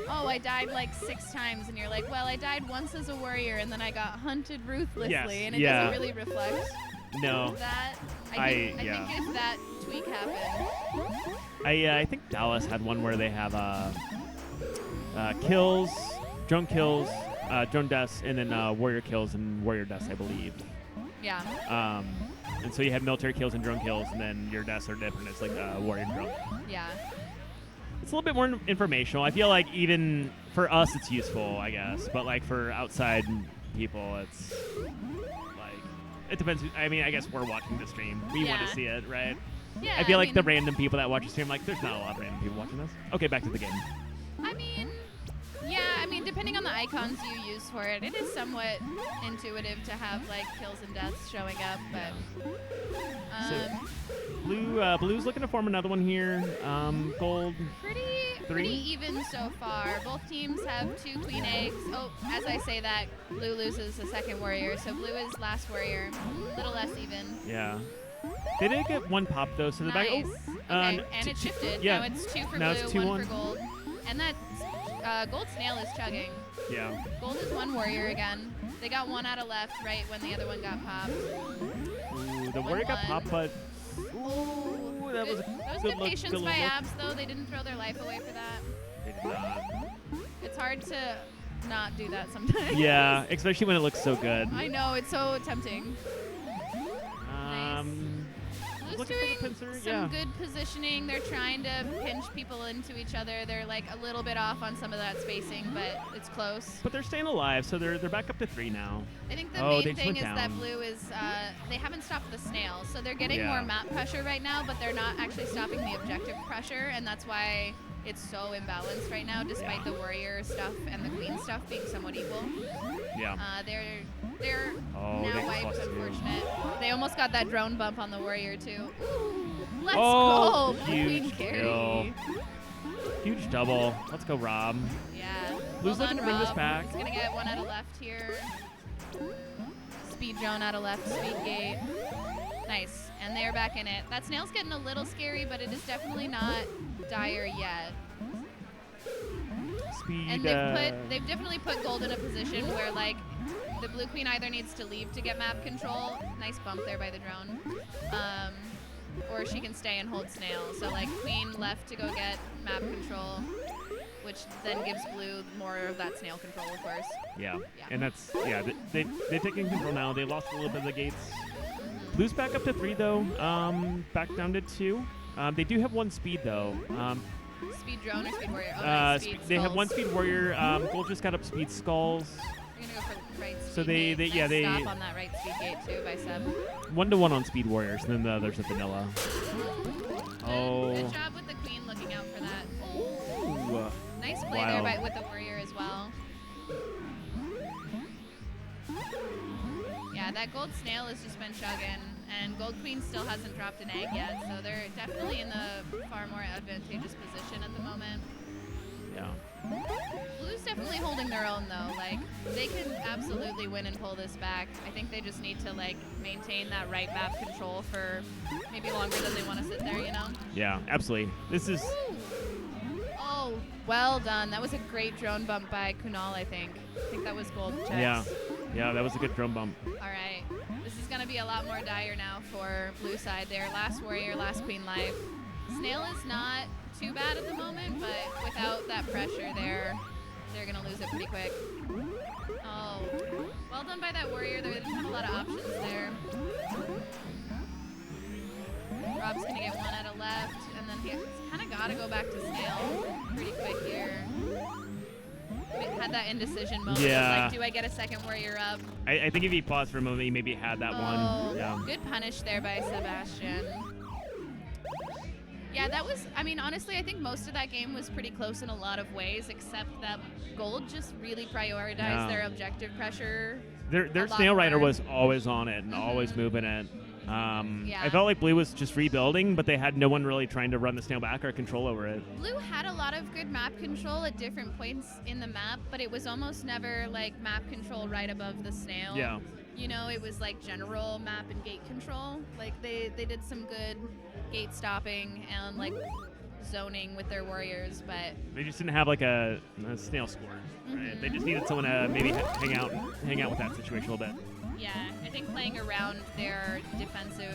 oh, I died like 6 times, and you're like, well, I died once as a warrior and then I got hunted ruthlessly, Yes, and it yeah. doesn't really reflect No, that. I- I yeah. think if that tweak happened, I think Dallas had one where they have kills, drone deaths, and then warrior kills and warrior deaths, I believe. yeah, And so you have military kills and drone kills, and then your deaths are different. It's like warrior and drone. yeah. It's a little bit more informational. I feel like even for us, it's useful, I guess. But like for outside people, it's like it depends. I mean, I guess we're watching the stream. We want Yeah. to see it, right? Yeah, I feel like the mean, random people that watch the stream, like, there's not a lot of random people watching this. Okay, back to the game. I mean, yeah, I mean, depending on the icons you use for it, it is somewhat intuitive to have like kills and deaths showing up, but Blue's looking to form another one here. Gold. pretty even so far. Both teams have 2 queen eggs. Oh, as I say that, blue loses a second warrior, so blue is last warrior. A little less even. Yeah. They did get 1 pop though, so the back. Nice. Oh, Okay, and it shifted. yeah. Now it's 2 for Now blue, it's 1 2-1. for gold. And that gold snail is chugging. Yeah. Gold is 1 warrior again. They got 1 out of left right when the other one got popped. Ooh, the warrior got 1-1. popped, but ooh, that was a That was good good look. patience Good by look. Abs, though. They didn't throw their life away for that. They did not. It's hard to not do that sometimes. Yeah, especially when it looks so good. I know, it's so tempting. Blue's looking for the doing pincer, some yeah. good positioning. They're trying to pinch people into each other. They're like a little bit off on some of that spacing, but it's close. But they're staying alive, so they're back up to 3 now. I think the Oh, they main just thing went is that down. blue is they haven't stopped the snail, so they're getting Yeah. more map pressure right now, but they're not actually stopping the objective pressure, and that's why it's so imbalanced right now, despite Yeah. the warrior stuff and the queen stuff being somewhat equal. Yeah. They're Oh, now they wiped. lost 2. Unfortunate. They almost got that drone bump on the warrior too. Let's Oh, go, queen huge carry. kill. Huge double. Let's go, Rob. Yeah. Blue's Well looking done, to bring this Rob. back. He's gonna get 1 out of left here. Speed drone out of left, speed gate. Nice, and they're back in it. That snail's getting a little scary, but it is definitely not dire yet. Speed. And they've definitely put gold in a position where like the blue queen either needs to leave to get map control. Nice bump there by the drone. Or she can stay and hold snail. So like queen left to go get map control, which then gives blue more of that snail control, of course. Yeah. Yeah. And that's they've taken control now. They lost a little bit of the gates. Blue's back up to 3 though. Back down to 2. They do have 1 speed though. Speed drone or speed warrior? Oh, nice. Speed They have skulls. 1 speed warrior. Gold just got up speed skulls. They're gonna go for right speed So gate. they- Nice yeah, they- stop on that right speed gate too by Seb. 1-to-1 on speed warriors, and then the others are vanilla. Oh. Good job with the queen looking out for that. Ooh. Nice play Wow. there with the warrior as well. Yeah, that gold snail has just been chugging, and gold queen still hasn't dropped an egg yet, so they're definitely in the far more advantageous position at the moment. Yeah. Blue's definitely holding their own though. Like they can absolutely win and pull this back. I think they just need to like maintain that right map control for maybe longer than they want to sit there, you know? Yeah, absolutely. This is Oh, well done. That was a great drone bump by Kunal, I think. I think that was gold checks. yeah, that was a good drum bump. All right. This is going to be a lot more dire now for blue side there. Last warrior, last queen life. Snail is not too bad at the moment, but without that pressure there, they're going to lose it pretty quick. Oh, well done by that warrior. They didn't have a lot of options there. Rob's going to get one out of left, and then he's kind of got to go back to snail pretty quick here. Had that indecision moment. Yeah. Like, do I get a second warrior up? I think if he paused for a moment, he maybe had that one. Yeah. Good punish there by Sebastian. Yeah, that was, I mean, honestly, I think most of that game was pretty close in a lot of ways, except that Gold just really prioritized their objective pressure. Their snail rider was always on it and always moving it. I felt like Blue was just rebuilding, but they had no one really trying to run the snail back or control over it. Blue had a lot of good map control at different points in the map, but it was almost never like map control right above the snail. Yeah. You know, it was like general map and gate control. Like they did some good gate stopping and like zoning with their warriors, but they just didn't have like a snail score. Right? They just needed someone to maybe hang out with that situation a little bit. Yeah, I think playing around their defensive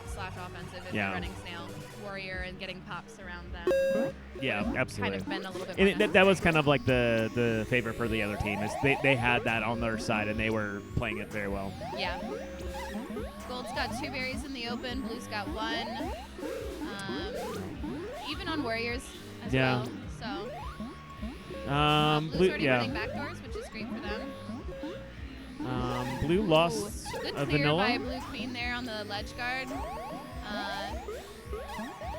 slash offensive if they're running snail warrior and getting pops around them. Yeah, absolutely. Kind of been a little bit and more that was kind of like the favor for the other team is they had that on their side and they were playing it very well. Yeah. Gold's got 2 berries in the open. Blue's got 1. Even on warriors as well. So. Blue's already running backdoors, which is great for them. Blue lost good a clear vanilla. by Blue Queen there on the ledge guard.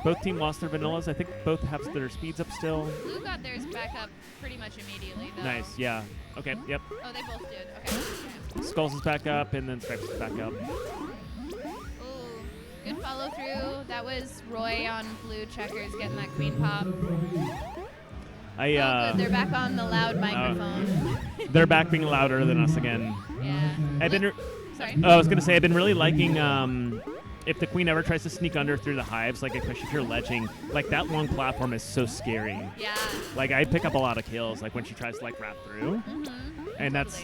Both teams lost their vanillas. I think both have their speeds up still. Blue got theirs back up pretty much immediately, though. Nice, yeah. Okay, yep. Oh, they both did. Okay. Skulls is back up, and then Stripes is back up. Ooh, good follow through. That was Roy on Blue checkers getting that queen pop. Good. They're back on the loud microphone. They're back being louder than us again. Yeah. Sorry. I was gonna say I've been really liking if the queen ever tries to sneak under through the hives, like especially if you're ledging, like that long platform is so scary. Yeah. Like I pick up a lot of kills, like when she tries to like wrap through, and that's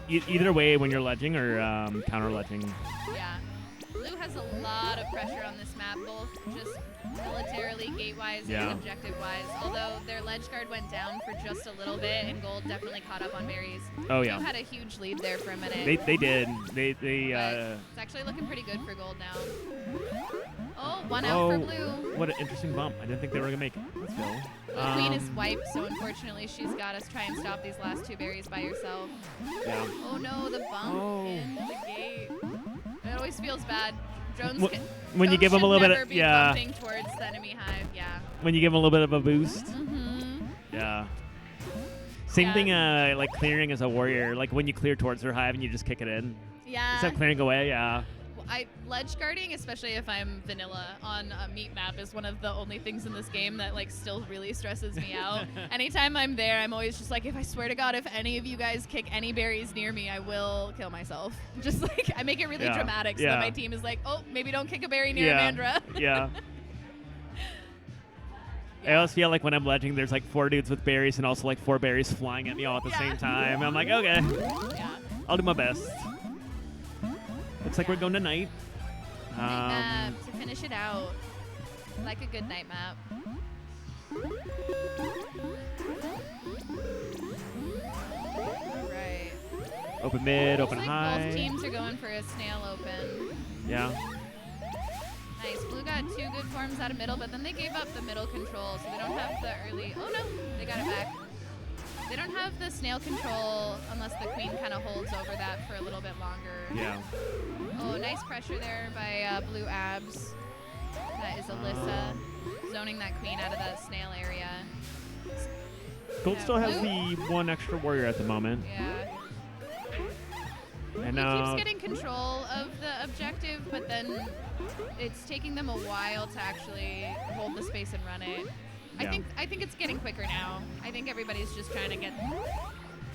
either way when you're ledging or counter ledging. Yeah. Blue has a lot of pressure on this map, both just militarily, gate-wise, and objective-wise. Although their ledge guard went down for just a little bit, and Gold definitely caught up on berries. Oh yeah. Blue had a huge lead there for a minute. They did. They it's actually looking pretty good for Gold now. Oh, one out for Blue. What an interesting bump. I didn't think they were gonna make it. Let's go. Blue Queen is wiped, so unfortunately she's got to try and stop these last 2 berries by herself. Yeah. Oh no, the bump in the gate. It always feels bad. Drones when you give them a little bit of bumping towards the enemy hive, when you give them a little bit of a boost. Yeah. Same thing like clearing as a warrior, like when you clear towards their hive and you just kick it in. Yeah. Instead of clearing away, ledge guarding, especially if I'm vanilla on a meat map, is one of the only things in this game that like still really stresses me out. Anytime I'm there, I'm always just like, if I swear to God, if any of you guys kick any berries near me, I will kill myself. Just like I make it really dramatic so that my team is like, oh, maybe don't kick a berry near Amandra. Yeah. I always feel like when I'm ledging, there's like 4 dudes with berries and also like 4 berries flying at me all at the same time. I'm like, okay, I'll do my best. Looks like we're going to night. Night map to finish it out. Like a good night map. Right. Open mid, open like high. Both teams are going for a snail open. Yeah. Nice. Blue got 2 good forms out of middle, but then they gave up the middle control, so they don't have the early. Oh no, they got it back. They don't have the snail control unless the queen kind of holds over that for a little bit longer. Yeah. Oh, nice pressure there by Blue Abs. That is Alyssa zoning that queen out of the snail area. Gold still has the 1 extra warrior at the moment. Yeah. And Blue keeps getting control of the objective, but then it's taking them a while to actually hold the space and run it. Yeah. I think it's getting quicker now. I think everybody's just trying to get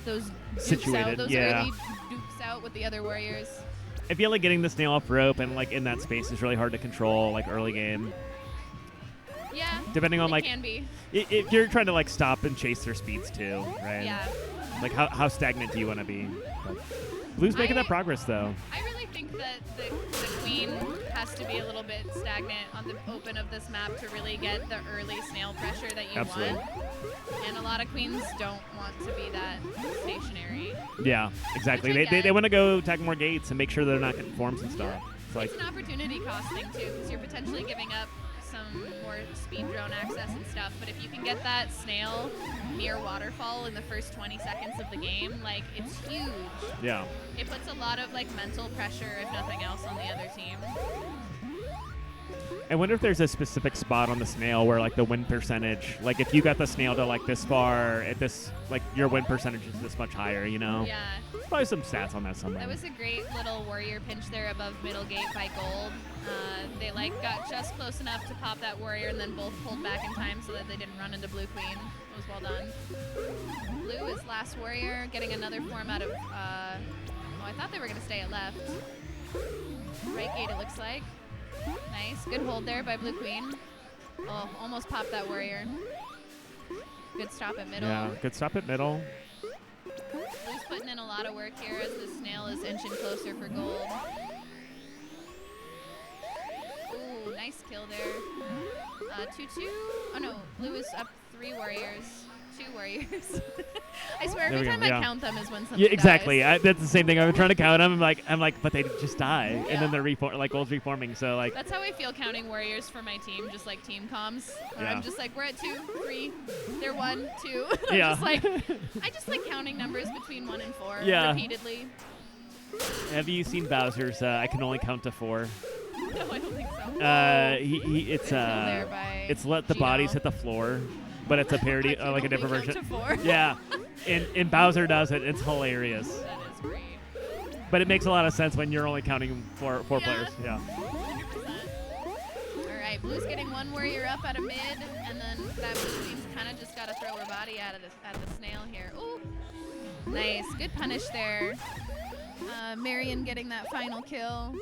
those dupes situated. out, those early dupes out with the other warriors. I feel like getting the snail off rope and like in that space is really hard to control, like early game. Yeah. Depending on it like can be. If you're trying to like stop and chase their speeds too, right? Yeah. Like how stagnant do you want to be? But Blue's making that progress, though. I really think that the queen has to be a little bit stagnant on the open of this map to really get the early snail pressure that you Absolutely. want. And a lot of queens don't want to be that stationary. Yeah, exactly. Which I They get. want to go tag more gates and make sure they're not getting forms and stuff. It's like, It's an opportunity cost thing too, because you're potentially giving up some more speed drone access and stuff. But if you can get that snail near waterfall in the first 20 seconds of the game, like, it's huge. yeah. It puts a lot of like mental pressure, if nothing else, on the other team. I wonder if there's a specific spot on the snail where like the win percentage, like if you got the snail to like this far at this, like your win percentage is this much higher, you know? Yeah. Probably some stats on that somewhere. That was a great little warrior pinch there above middle gate by gold. They like got just close enough to pop that warrior and then both pulled back in time so that they didn't run into blue queen. It was well done. Blue is last warrior, getting another form out of, I thought they were gonna stay at left. Right gate it looks like. Nice, good hold there by blue queen. Oh, almost popped that warrior. Good stop at middle. Yeah, good stop at middle. Blue's putting in a lot of work here as the snail is inching closer for gold. Ooh, nice kill there. 2-2. Oh no, blue is up 3 warriors. 2 warriors. I swear There every we time go, I yeah. count them is when something Yeah, exactly. dies. That's the same thing. I've been trying to count them. I'm like, but they just die, Yeah. and then they're like gold's reforming. So like, That's how I feel counting warriors for my team, just like team comms. Where Yeah. I'm just like, we're at 2, 3, they're 1, 2. Yeah. I just like counting numbers between 1 and 4 Yeah. repeatedly. have you seen Bowser's? I can only count to 4. No, I don't think so. It's Kill there by it's let the Gino. bodies hit the floor, but it's a parody, I can like a only different count version. to 4. Yeah, and Bowser does it. It's hilarious, That is great. but it makes a lot of sense when you're only counting four Yeah. players. Yeah. 100%. All right, Blue's getting 1 warrior up out of mid, and then that blue queen's kind of just got to throw her body out of the snail here. Ooh, nice, good punish there. Marion getting that final kill.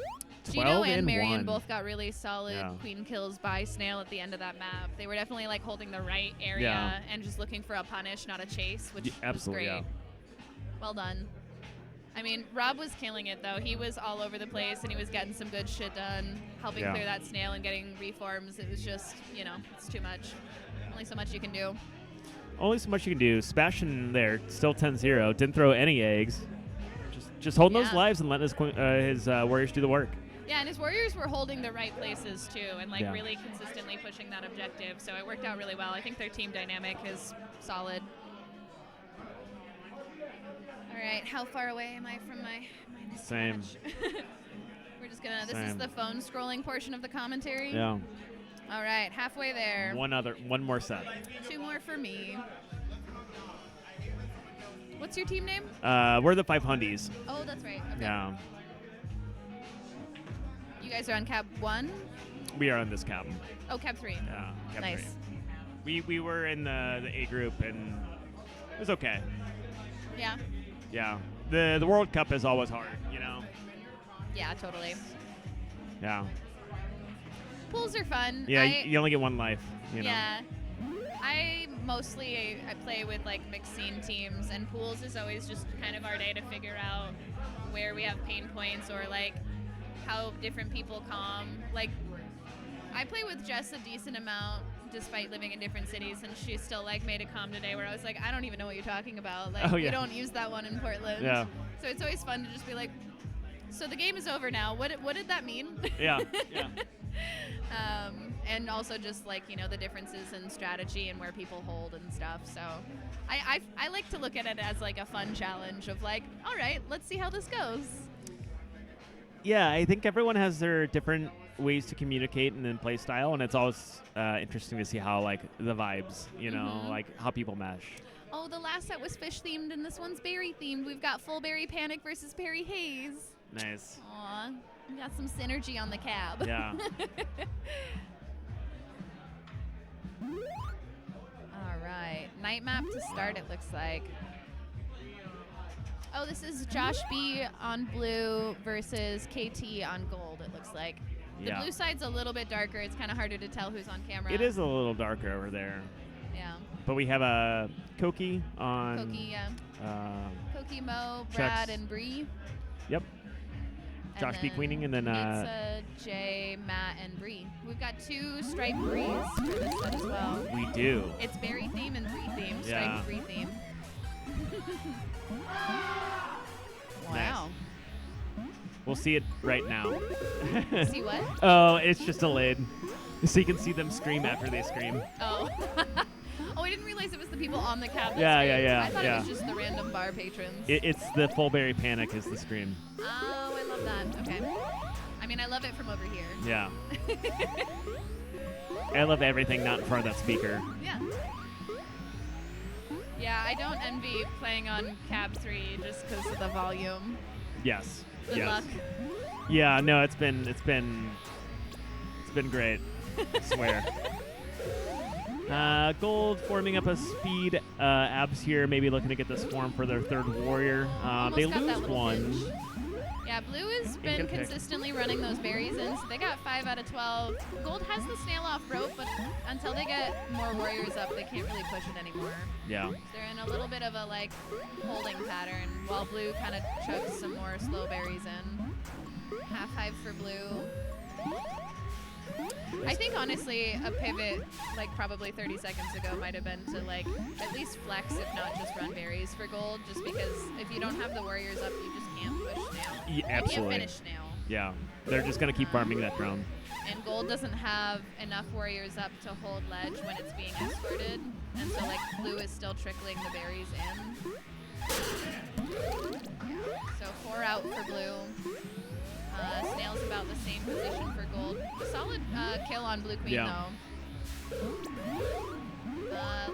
Gino 12 and and Marion 1. both got really solid Yeah. queen kills by snail at the end of that map. They were definitely like holding the right area Yeah. and just looking for a punish, not a chase, which Absolutely. was Yeah. great. Well done. I mean, Rob was killing it though. He was all over the place and he was getting some good shit done, helping Yeah. clear that snail and getting reforms. It was just, it's too much. Only so much you can do. Only so much you can do. Sebastian there, still 10-0. Didn't throw any eggs. Just holding those Yeah. lives and letting his warriors do the work. Yeah, and his warriors were holding the right places too, and like Yeah. really consistently pushing that objective. So it worked out really well. I think their team dynamic is solid. All right, how far away am I from my next Same. match? We're just gonna. This is Same. the phone scrolling portion of the commentary. Yeah. All right, halfway there. One more set. 2 more for me. What's your team name? We're the 5 Hundies. Oh, that's right. Okay. Yeah. You guys are on Cab 1? We are on this Cab. Oh, Cab 3. Yeah. Cab Nice. 3. We were in the A group and it was okay. Yeah. Yeah. The World Cup is always hard, you know. Yeah, totally. Yeah. Pools are fun. Yeah. You only get one life. You know. Yeah. I play with like mixed scene teams, and pools is always just kind of our day to figure out where we have pain points or like how different people calm. Like I play with Jess a decent amount despite living in different cities, and she still like made a calm today where I was like, I don't even know what you're talking about. Like Oh, we yeah. don't use that one in Portland. Yeah. So it's always fun to just be like, so the game is over now. What did that mean? Yeah. Yeah. And also just like, the differences in strategy and where people hold and stuff. So I like to look at it as like a fun challenge of like, all right, let's see how this goes. Yeah, I think everyone has their different ways to communicate and then play style, and it's always interesting to see how like the vibes, Mhm. like how people mesh. Oh, the last set was fish themed and this one's berry themed. We've got full berry panic versus berry haze. Nice. Aw, we got some synergy on the cab. Yeah. All right, night map to start, it looks like. Oh, this is Josh B on blue versus KT on gold, it looks like. The Yeah. blue side's a little bit darker. It's kind of harder to tell who's on camera. It is a little darker over there, Yeah. but we have a Koki on. Koki, yeah. Uh, Koki, Mo, Chucks. Brad, and Bree. Yep. And Josh B. then queening, and then Nitsa, Jay, Matt, and Bree. We've got 2 striped Brees for this set as well. we do. It's berry theme and Bree theme, Yeah. striped Bree theme. Wow. We'll see it right now. See what? Oh, it's just delayed. So you can see them scream after they scream. Oh. Oh, I didn't realize it was the people on the cab. Yeah, screamed. yeah, I thought yeah. it was just the random bar patrons. It's the full berry panic is the scream. Oh, I love that. Okay. I mean, I love it from over here. Yeah. I love everything not in front of that speaker. Yeah. Yeah, I don't envy playing on Cab3 just because of the volume. Yes. Good yes. luck. Yeah, no, it's been great. I swear. Gold forming up a speed. Abs here, maybe looking to get this form for their 3rd warrior. Almost They got that lose little one. pinch. Yeah, Blue has been Good pick. consistently running those berries in, so they got 5 out of 12. Gold has the snail off rope, but until they get more warriors up, they can't really push it anymore. Yeah. They're in a little bit of a like holding pattern, while Blue kind of chugs some more slow berries in. Half hive for Blue. I think honestly a pivot like probably 30 seconds ago might have been to like at least flex, if not just run berries for Gold, just because if you don't have the warriors up, you just can't push Snail. Yeah, You can't absolutely. finish Snail. Yeah. They're just going to keep farming that drone. And Gold doesn't have enough warriors up to hold ledge when it's being escorted, and so like Blue is still trickling the berries in. So 4 out for Blue. Snail's about the same position for Gold. A solid kill on Blue Queen though.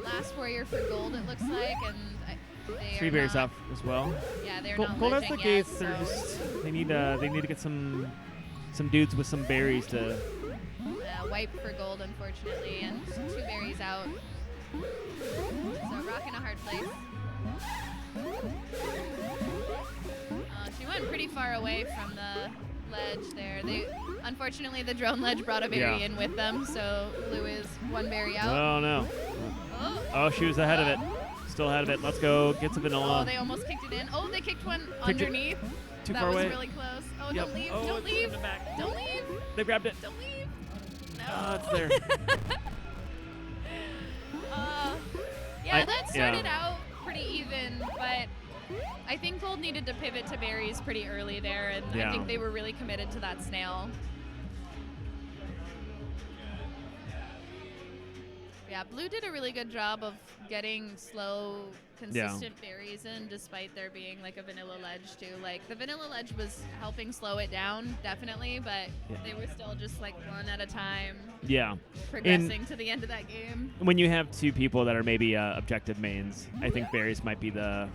Last warrior for Gold it looks like, and they 3 are berries not, up as well. Yeah, they're Gold, not Gold has ledging the yet, gates. They're so just they need to get some dudes with some berries to. wipe for Gold unfortunately, and 2 berries out. So Rock in a hard place. She went pretty far away from the ledge there. Unfortunately, the drone ledge brought a berry in with them, so Blue is 1 berry out. Oh no! Oh, she was ahead of it. Still ahead of it. Let's go get some vanilla. Oh, they almost kicked it in. Oh, they kicked one Kicked it underneath. Too That far was away. really close. Oh, Yep. don't leave! Oh, Don't it's leave! coming back. Don't leave! They grabbed it. Don't leave! No. Oh, it's there. Yeah, that started out pretty even, but I think Gold needed to pivot to berries pretty early there, and I think they were really committed to that snail. Yeah, Blue did a really good job of getting slow, consistent berries in, despite there being like a vanilla ledge too. Like the vanilla ledge was helping slow it down, definitely, but they were still just like 1 at a time. Yeah. Progressing to the end of that game. When you have 2 people that are maybe objective mains, I think berries might be the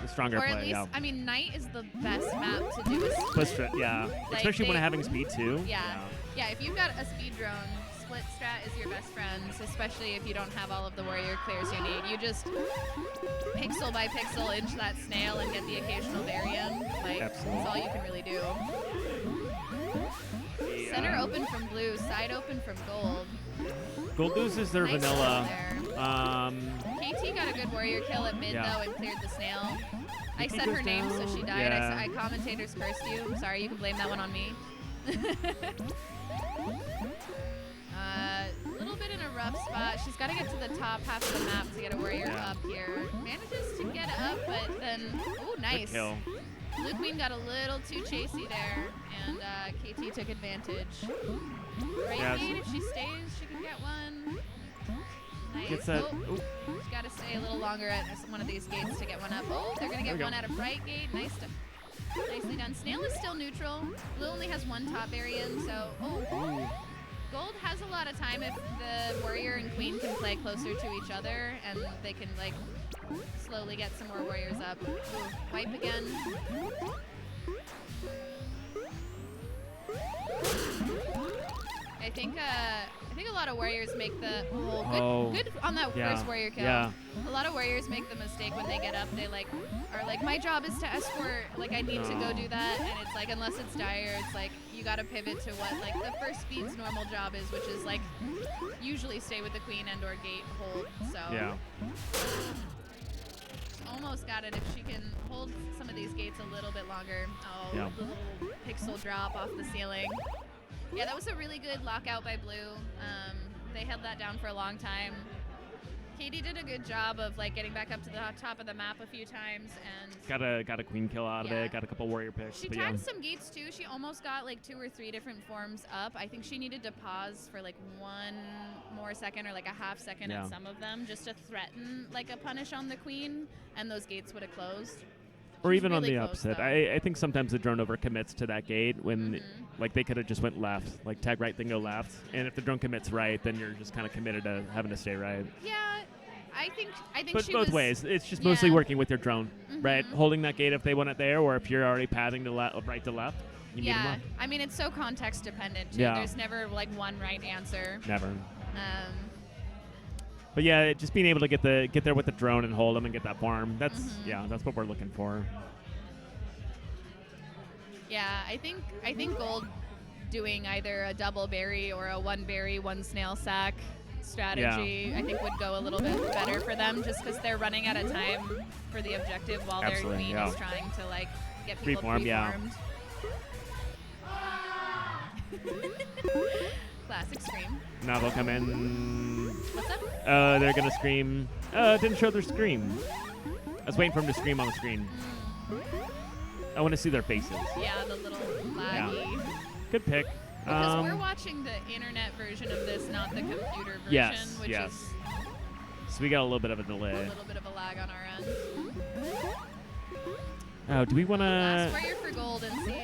stronger Or play. at least, Yeah. I mean, Night is the best map to do a But split. yeah. Like, Especially when having speed too. Yeah, if you've got a speed drone, split strat is your best friend, especially if you don't have all of the warrior clears you need. You just pixel by pixel inch that snail and get the occasional berry in. Like, that's all you can really do. Center open from Blue, side open from Gold. Gold loses their Nice vanilla. KT got a good warrior kill at mid though and cleared the snail. I said her name so she died. Yeah. I commentators cursed you. I'm sorry, you can blame that one on me. A little bit in a rough spot. She's got to get to the top half of the map to get a warrior up here. Manages to get up, but then, oh, nice. Good kill. Blue Queen got a little too chasey there, and KT took advantage. Right gate, if she stays, she can get one. Nice. Gets that. She's got to stay a little longer at one of these gates to get one up. Oh, they're going to get one at a bright gate. Nicely done. Snail is still neutral. Blue only has 1 top berry in, so Gold has a lot of time if the warrior and queen can play closer to each other, and they can like slowly get some more warriors up. Ooh, wipe again. I think a lot of warriors make the good on that first warrior kill. Yeah. A lot of warriors make the mistake when they get up. They like are like, my job is to escort. Like I need to go do that, and it's like unless it's dire, it's like you got to pivot to what like the first speed's normal job is, which is like usually stay with the queen and or gate hold. So almost got it if she can hold some of these gates a little bit longer. Oh, Yeah. the little pixel drop off the ceiling. Yeah, that was a really good lockout by Blue. They held that down for a long time. Katie did a good job of like getting back up to the top of the map a few times and Got a queen kill out of Yeah. it. Got a couple warrior picks. she but tagged yeah. some gates too. She almost got like 2 or 3 different forms up. I think she needed to pause for like 1 more second or like a half second Yeah. at some of them just to threaten like a punish on the queen, and those gates would have closed. Or She's even on really the close, upset. though. I think sometimes the drone overcommits to that gate when like they could have just went left, like tag right, then go left. And if the drone commits right, then you're just kind of committed to having to stay right. Yeah, I think But she both was, ways, it's just mostly yeah. working with your drone, right? Mhm. Holding that gate if they want it there, or if you're already pathing to right to left, you meet them Yeah, up. I mean it's so context dependent too. Yeah. There's never like one right answer. Never. Um, But yeah, just being able to get there with the drone and hold them and get that farm. That's Mhm. that's what we're looking for. yeah, I think Gold doing either a double berry or a 1 berry, 1 snail sack strategy, I think would go a little bit better for them just because they're running out of time for the objective while their Absolutely, queen yeah. is trying to like get people Reformed, yeah. Classic scream. Now they'll come in. What's up? They're gonna scream. Didn't show their scream. I was waiting for them to scream on the screen. I want to see their faces. Yeah, the little laggy. Good pick. Because we're watching the internet version of this, not the computer version, Yes, which yes. is So we got a little bit of a a delay. little bit of a lag on our end. Oh, do we want Last to? warrior for gold, and see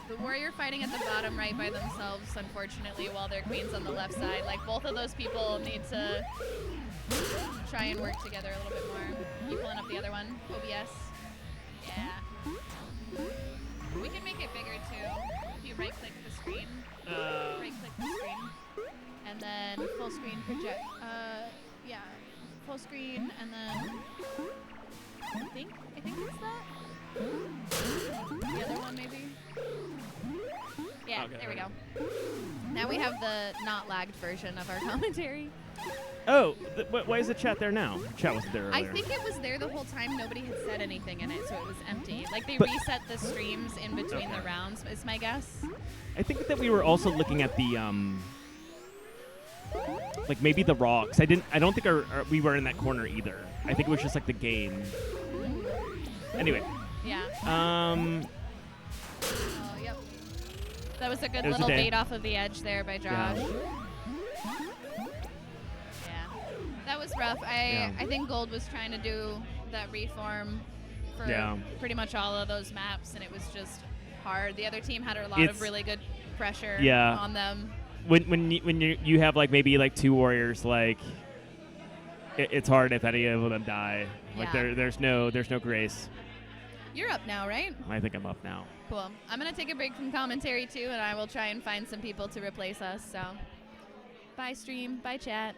the warrior fighting at the bottom right by themselves, unfortunately, while their queen's on the left side. Like, both of those people need to try and work together a little bit more. You pulling up the other one? OBS? Yeah. We can make it bigger, too. If you right-click the screen. Right-click the screen. And then full screen project. Yeah. Full screen, and then I think it's that. The other one, maybe? Yeah, Okay, there we there go. Now we have the not lagged version of our commentary. Oh, why is the chat there now? Chat wasn't there I earlier. think it was there the whole time. Nobody had said anything in it, so it was empty. Like, they But- reset the streams in between the Okay. rounds, is my guess. I think that we were also looking at the like maybe the raw. 'Cause I don't think we were in that corner either. I think it was just like the game. Anyway, Yeah. um, Oh, yep. That was a good It was a little day. bait off of the edge there by Josh. Yeah. That was rough. I think Gold was trying to do that reform for Yeah. pretty much all of those maps, and it was just hard. The other team had a lot It's- of really good pressure Yeah. on them. when you have like maybe like 2 warriors, like it's hard if any of them die. Like Yeah. there's no grace. You're up now, right? I think I'm up now. Cool. I'm going to take a break from commentary, too, and I will try and find some people to replace us. So, bye, stream. Bye, chat.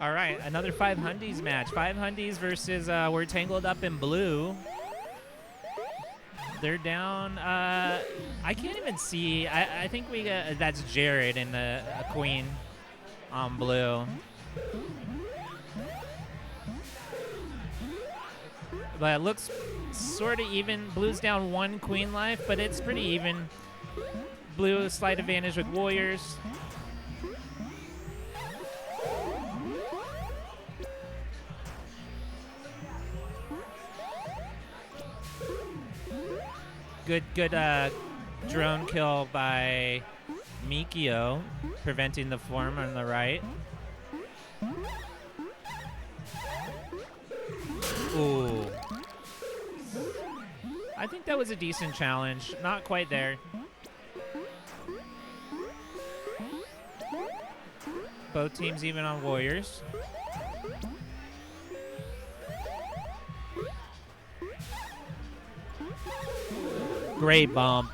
All right, another 5 Hundies match. 5 Hundies versus we're Tangled Up in blue. They're down. I can't even see. I think we got that's Jared and a queen on blue. But it looks sort of even. Blue's down 1 queen life, but it's pretty even. Blue slight advantage with warriors. Good drone kill by Mikio, preventing the form on the right. Ooh. I think that was a decent challenge. Not quite there. Both teams even on warriors. Great bump.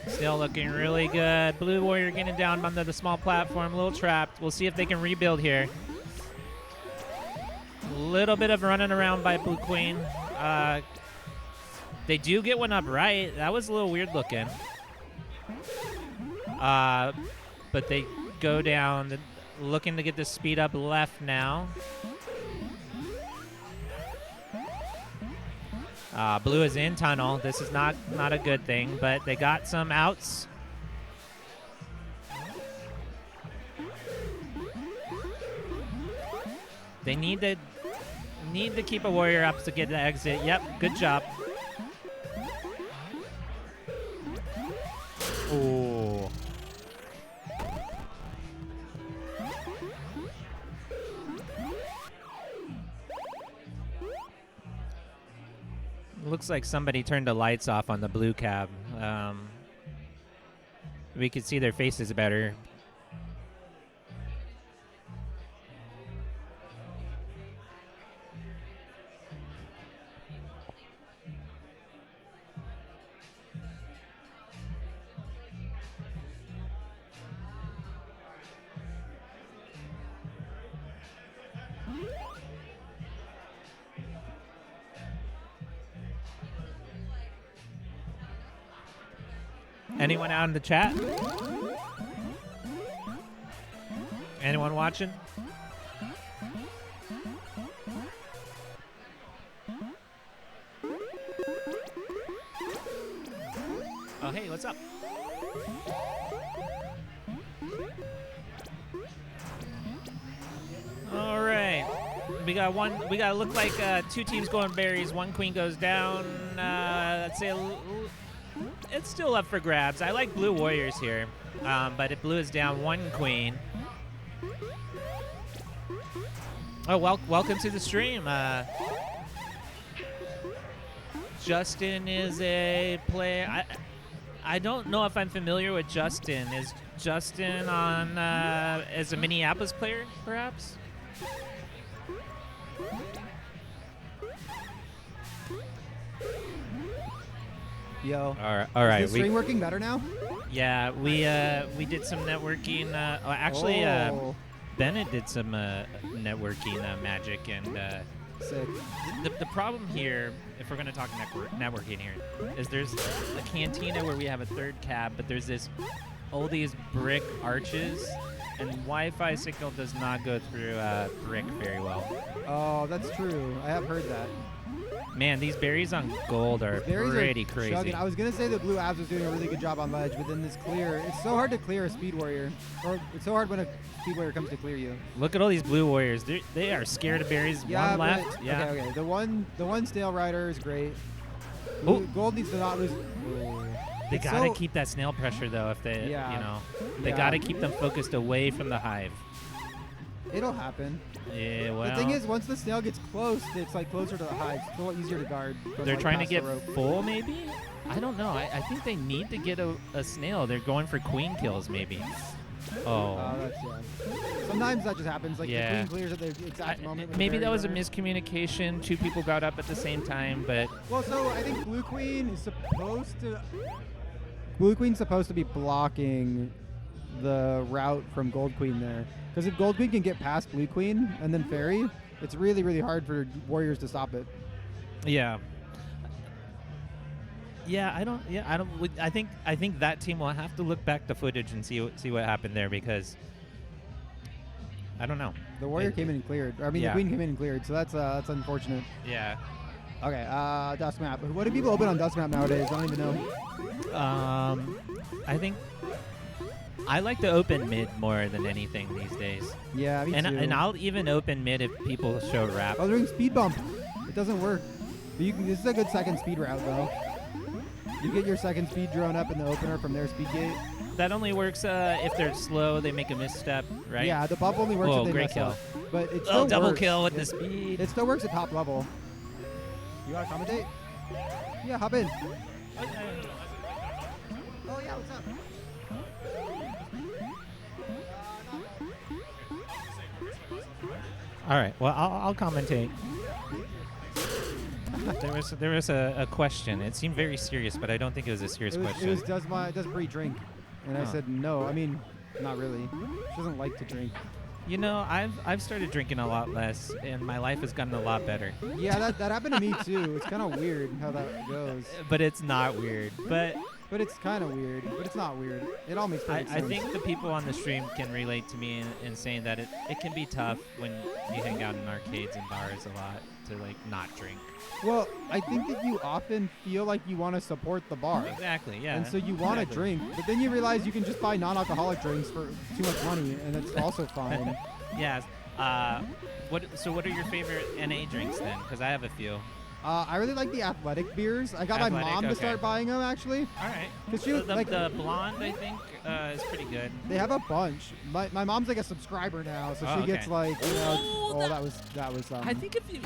Still looking really good. Blue warrior getting down under the small platform, a little trapped. We'll see if they can rebuild here. A little bit of running around by blue queen. They do get one up right. That was a little weird looking. But they go down, looking to get the speed up left now. Blue is in tunnel. This is not a good thing, but they got some outs. They need to keep a warrior up to get the exit. Yep, good job. Oh. Looks like somebody turned the lights off on the blue cab. We could see their faces better. Anyone out in the chat? Anyone watching? Oh, hey, what's up? All right. We got look like two teams going berries. One queen goes down. Let's say it's still up for grabs. I like blue warriors here, but if blue is down one queen. Oh, welcome to the stream. Justin is a player. I don't know if I'm familiar with Justin. Is Justin on as a Minneapolis player, perhaps? Yo. All right. Is the string working better now? Yeah, we did some networking. Bennett did some networking magic, and Sick. the problem here, if we're going to talk networking here, is there's a cantina where we have a third cab, but there's all these brick arches, and Wi-Fi signal does not go through brick very well. Oh, that's true. I have heard that. Man, these berries on gold are pretty crazy. Chugging. I was going to say the blue abs was doing a really good job on ledge, but then this clear, it's so hard to clear a speed warrior. Or it's so hard when a speed warrior comes to clear you. Look at all these blue warriors. They are scared of berries. Yeah, one left. Yeah. Okay. The one snail rider is great. Oh. Gold needs to not lose. Ooh. They It's gotta so- keep that snail pressure though. If they, Yeah. they Yeah. gotta keep them focused away from the hive. It'll happen. Yeah, well. The thing is, once the snail gets close, it's like closer to the hive. It's a little easier to guard. But they're like trying to past the get rope. full, maybe. I don't know. I think they need to get a snail. They're going for queen kills, maybe. Oh. That's, yeah. Sometimes that just happens. Like Yeah. the queen clears at the exact moment. when the Maybe berry that was a runner- miscommunication. Two people got up at the same time, but Well, so I think blue queen is supposed to. Blue queen's supposed to be blocking the route from gold queen there, because if gold queen can get past blue queen and then fairy, it's really really hard for warriors to stop it. yeah. I don't. I think that team will have to look back the footage and see what happened there, because I don't know. The warrior came in and cleared. Or, I mean, Yeah. the queen came in and cleared, so that's unfortunate. Yeah. Okay, dusk map. What do people open on dusk map nowadays? I don't even know. I think I like to open mid more than anything these days. Yeah, me too. And I'll even open mid if people show rap. I was doing speed bump. It doesn't work. But this is a good second speed route though. You get your second speed drone up in the opener from their speed gate. That only works if they're slow, they make a misstep, right? Yeah, the bump only works Whoa, if they great mess kill. up. But it still Double works. kill with the It- speed. It still works at top level. You want to commentate? Yeah, hop in. Oh yeah, what's up? All right. Well, I'll commentate. There was a question. It seemed very serious, but I don't think it was a serious question. It was does Bree drink? And I Huh. said no. I mean, not really. She doesn't like to drink. You know, I've started drinking a lot less, and my life has gotten a lot better. Yeah, that happened to me too. It's kind of weird how that goes. But it's not weird. But But it's kind of weird. But it's not weird. It all makes perfect I sense. think the people on the stream can relate to me in saying that it can be tough when you hang out in arcades and bars a lot to like not drink. Well, I think that you often feel like you want to support the bar. Exactly. Yeah. And so you want to Exactly. drink, but then you realize you can just buy non-alcoholic drinks for too much money, and it's also fine. Yeah, What are your favorite NA drinks then? Because I have a few. I really like the athletic beers. I got my Athletic, mom to okay. start buying them actually. All right. 'Cause she the, was, like- the blonde, I think, is pretty good. They have a bunch. My mom's like a subscriber now, so Oh, she gets okay. like, you know, Oh, that was. I think if you,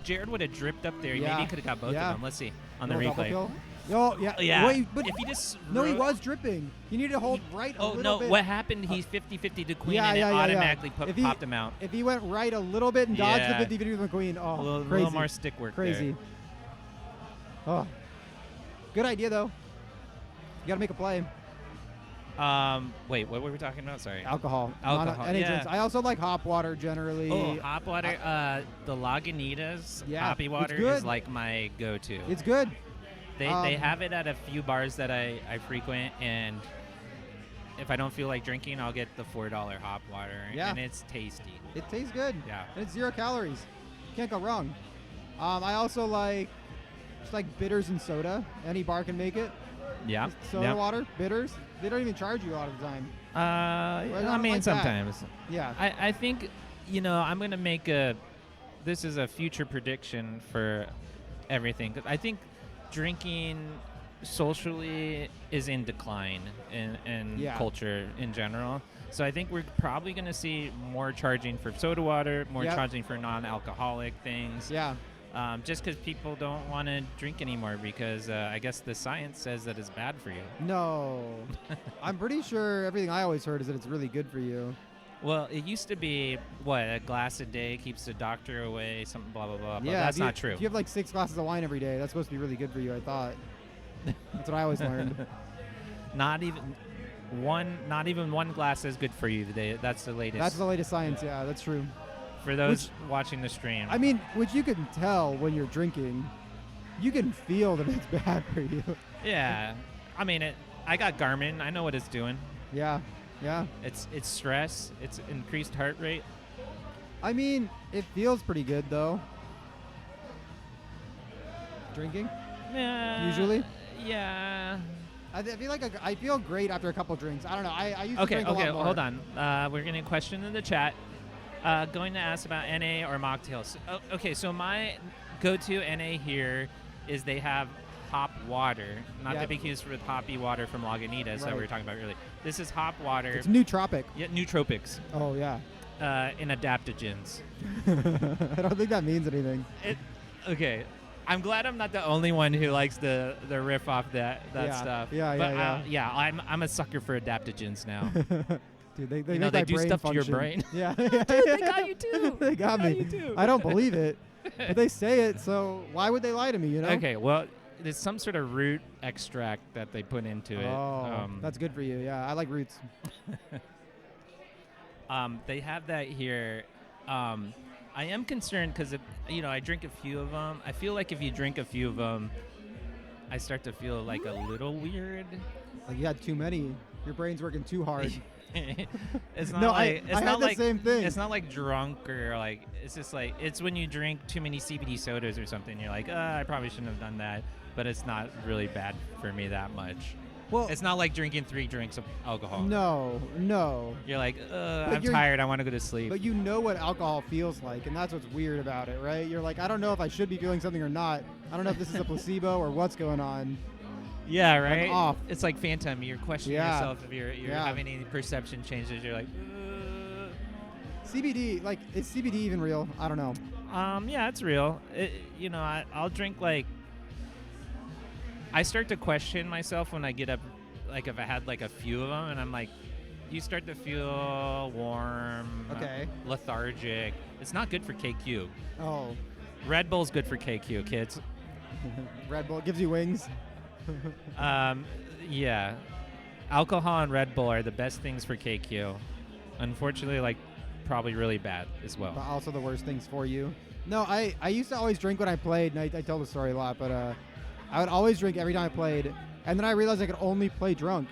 Jared would have dripped up there, Yeah. maybe he could have got both Yeah. of them. Let's see on the little double replay. kill. Oh yeah. Yeah. Wait, but if he just no, he ro- was dripping. You need to hold right a Oh little no! bit. What happened? He's 50-50 to queen, Yeah, and yeah, it yeah, yeah. automatically If he- popped him out. If he went right a little bit and dodged Yeah. the 50-50 with the queen, A oh, little, crazy. more stick work Crazy. there. Oh, good idea though. You gotta make a play. Wait, what were we talking about? Sorry. Alcohol. Alcohol, Any yeah. drinks. I also like hop water generally. Oh, hop water. The Lagunitas Yeah, hoppy it's water good. is like my go-to. It's good. They have it at a few bars that I frequent, and if I don't feel like drinking, I'll get the $4 hop water, Yeah. and it's tasty. It tastes good. Yeah. And it's 0 calories. Can't go wrong. I also like just like bitters and soda. Any bar can make it. Yeah. Just soda water, bitters. They don't even charge you a lot of the time. I don't mean, like that. sometimes. Yeah. I think, I'm going to make this is a future prediction for everything. 'Cause I think drinking socially is in decline in Yeah. culture in general. So I think we're probably going to see more charging for soda water, more Yep. charging for non-alcoholic things. Yeah. Just because people don't want to drink anymore because I guess the science says that it's bad for you. No. I'm pretty sure everything I always heard is that it's really good for you. Well, it used to be, a glass a day keeps the doctor away, something blah, blah, blah. But Yeah. that's if you- not true. If you have like 6 glasses of wine every day, that's supposed to be really good for you, I thought. That's what I always learned. Not even one glass is good for you today. That's the latest. That's the latest science, yeah, that's true. for those watching the stream. I mean, which you can tell when you're drinking. You can feel that it's bad for you. yeah. I mean, I got Garmin. I know what it's doing. Yeah, yeah. It's stress. It's increased heart rate. I mean, it feels pretty good though. Drinking? Usually? Yeah. I feel like I feel great after a couple drinks. I don't know. I used to Okay, drink a lot more. hold on. We're getting a question in the chat. Going to ask about NA or mocktails. Okay, so my go-to NA here is they have hop water, not to Yep. be confused with hoppy water from Lagunitas that we Right. were talking about earlier. This is hop water, It's nootropic. nootropics, Oh yeah. and adaptogens. I don't think that means anything. Okay, I'm glad I'm not the only one who likes the riff off that Yeah. stuff. Yeah, but yeah. I'm a sucker for adaptogens now. Dude, they You know, make they my do brain stuff to your function. brain. Yeah. they got you too. They got me. you too. I don't believe it, but they say it, so why would they lie to me? You know? Okay, well, there's some sort of root extract that they put into it. Oh, that's good for you. Yeah, I like roots. They have that here. I am concerned because I drink a few of them. I feel like if you drink a few of them, I start to feel like a little weird. Like you had too many. Your brain's working too hard. It's not No, like I had the same thing. It's not like drunk or like it's just like it's when you drink too many CBD sodas or something. You're like, I probably shouldn't have done that, but it's not really bad for me that much. Well, It's not like drinking 3 drinks of alcohol. no. You're like, I'm you're- tired. I want to go to sleep. But you know what alcohol feels like, and that's what's weird about it, right? You're like, I don't know if I should be feeling something or not. I don't know if this is a placebo or what's going on. Yeah, right. off. It's like Phantom. You're questioning Yeah. yourself if you're Yeah. having any perception changes. You're like, CBD, like, is CBD even real? I don't know. yeah, it's real. I'll drink like. I start to question myself when I get up, like if I had like a few of them, and I'm like, you start to feel warm, Okay. lethargic. It's not good for KQ. Oh, Red Bull's good for KQ, kids. Red Bull gives you wings. Yeah. Alcohol and Red Bull are the best things for KQ. Unfortunately, like, probably really bad as well. But also the worst things for you. No, I used to always drink when I played, and I tell the story a lot, but I would always drink every time I played, and then I realized I could only play drunk.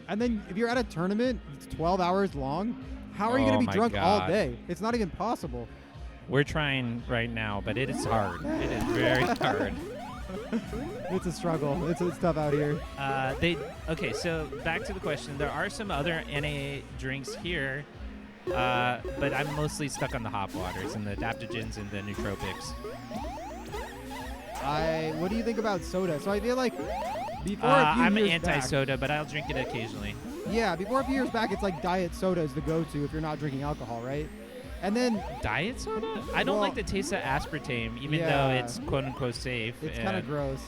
And then if you're at a tournament, it's 12 hours long, how are you going Oh to be my drunk all God. day? It's not even possible. We're trying right now, but it is hard. It is very hard. It's a struggle. It's tough out here. Okay, so back to the question. There are some other NA drinks here. but I'm mostly stuck on the hop waters and the adaptogens and the nootropics. What do you think about soda? So I feel like before a few I'm years anti-soda, but I'll drink it occasionally. back, yeah, before a few years back, it's like diet soda is the go-to if you're not drinking alcohol, right? And then Diet soda? I don't Well, like the taste of aspartame, even though yeah. it's quote-unquote safe. it's kind of gross.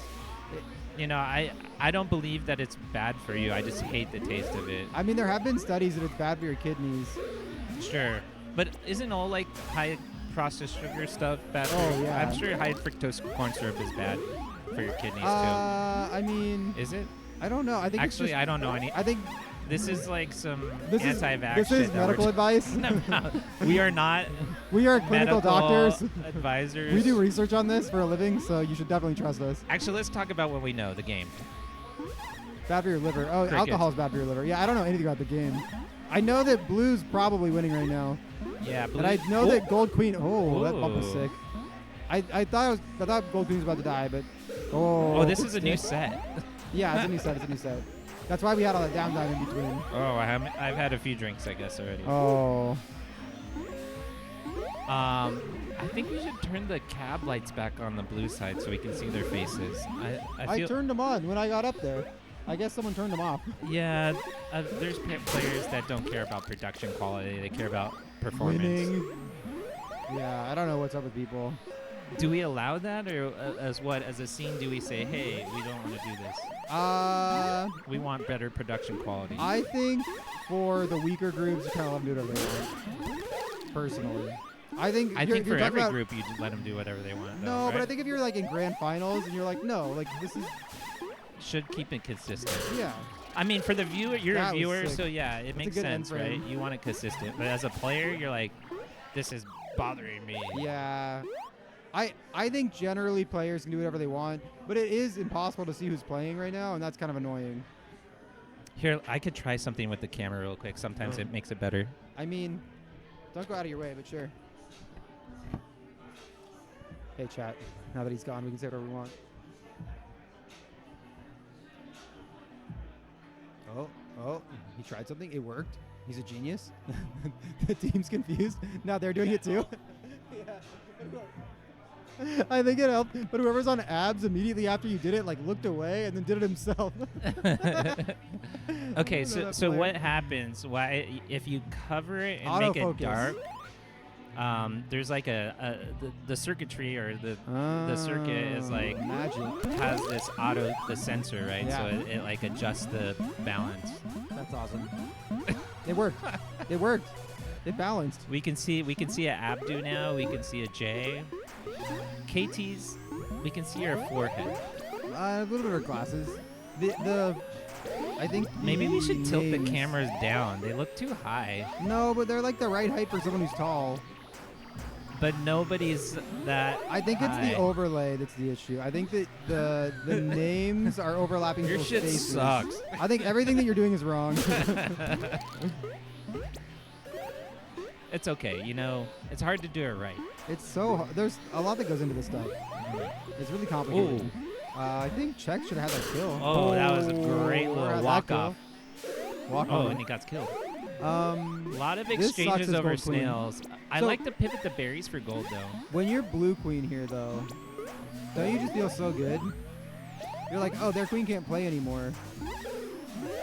You know, I don't believe that it's bad for you. I just hate the taste of it. I mean, there have been studies that it's bad for your kidneys. Sure. But isn't all like high processed sugar stuff bad for Oh, you? yeah. I'm sure high fructose corn syrup is bad for your kidneys I mean, too. Is it? I don't know. I think Actually, it's just, I don't know any. I think This is like some this is anti-vax this shit is that we're medical advice. talking about. We are not We are clinical medical doctors. advisors. We do research on this for a living, so you should definitely trust us. Actually, let's talk about what we know, the game. Bad for your liver. Oh, Cricket. alcohol is bad for your liver. Yeah, I don't know anything about the game. I know that Blue's probably winning right now, Yeah, and I know that Gold Queen. Oh, that bump was Ooh. sick. I thought Gold Queen was about to die, but Oh, this is a new set. Yeah, it's a new set. It's a new set. That's why we had all that downtime in between. Oh, I've had a few drinks, I guess, already. Oh, I think we should turn the cab lights back on the blue side so we can see their faces. I I feel turned them on when I got up there. I guess someone turned them off. yeah. There's players that don't care about production quality; they care about performance. Winning. Yeah, I don't know what's up with people. Do we allow that, or as a scene do we say, hey, we don't want to do this? We want better production quality. I think for the weaker groups, you kind of let them do whatever they want. Personally, I think. I if think you're for talking every about- group, you just let them do whatever they want. No, though, but I right? think if you're like in grand finals and you're like, no, like this is, should keep it consistent. yeah. I mean, for the viewer, you're That a was viewer, sick. so yeah, it That's a makes good end sense, right? frame. You want it consistent, but as a player, you're like, this is bothering me. Yeah. I think generally players can do whatever they want, but it is impossible to see who's playing right now, and that's kind of annoying. Here, I could try something with the camera real quick. Sometimes it makes it better. I mean, don't go out of your way, but sure. Hey, chat. Now that he's gone, we can say whatever we want. Oh, he tried something. It worked. He's a genius. The team's confused. Now they're doing it too. Yeah. I think it helped, but whoever's on abs immediately after you did it, like looked away and then did it himself. Okay, I don't know that so player. what happens? Why if you cover it and make it Autofocus. dark? There's like the circuitry or the circuit is like magic. has this the sensor, right? Yeah. So it like adjusts the balance. That's awesome. It worked. It worked. It balanced. We can see an Abdu now. We can see a J. KT's. We can see her forehead. A little bit of her glasses. I think Maybe we should tilt the names- cameras down. They look too high. No, but they're like the right height for someone who's tall. But nobody's that. I think it's high. the overlay that's the issue. I think that the names are overlapping. Your people's shit faces. sucks. I think everything that you're doing is wrong. It's okay. You know, it's hard to do it right. It's so there's a lot that goes into this stuff. It's really complicated. Ooh. I think Czech should have had that kill. Oh, that was a great or little had that walk kill. off. Walk Oh, on. and he got killed. Um, A lot of This sucks exchanges as over Gold Queen. snails. I So- like to pivot the berries for gold, though. when you're blue queen here, though, don't you just feel so good? You're like, oh, their queen can't play anymore.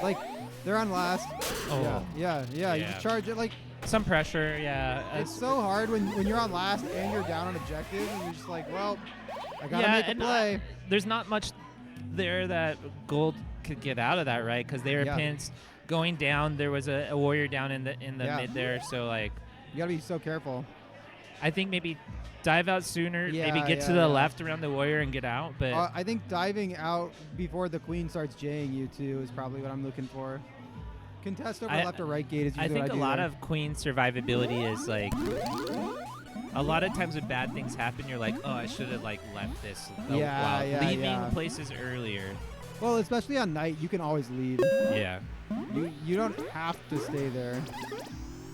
Like, they're on last. Oh. Yeah. You Yeah. just charge it. Like, Some pressure, yeah. it's so hard when you're on last and you're down on objective, and you're just like, well, I gotta yeah, make a and play. there's not much there that gold could get out of that, right? Because they were Yeah. pinched. Going down, there was a warrior down in the Yeah. mid there, so like You gotta be so careful. I think maybe dive out sooner, maybe Yeah, get to yeah, the yeah. left around the warrior and get out. But I think diving out before the queen starts J'ing you too is probably what I'm looking for. Contest over I- left or right gate is I usually think what a do lot there. of queen survivability is like a lot of times when bad things happen, you're like, oh, I should have like left this a Yeah, while. yeah, Leaving yeah. places earlier. Well, especially on night, you can always leave. Yeah, You don't have to stay there.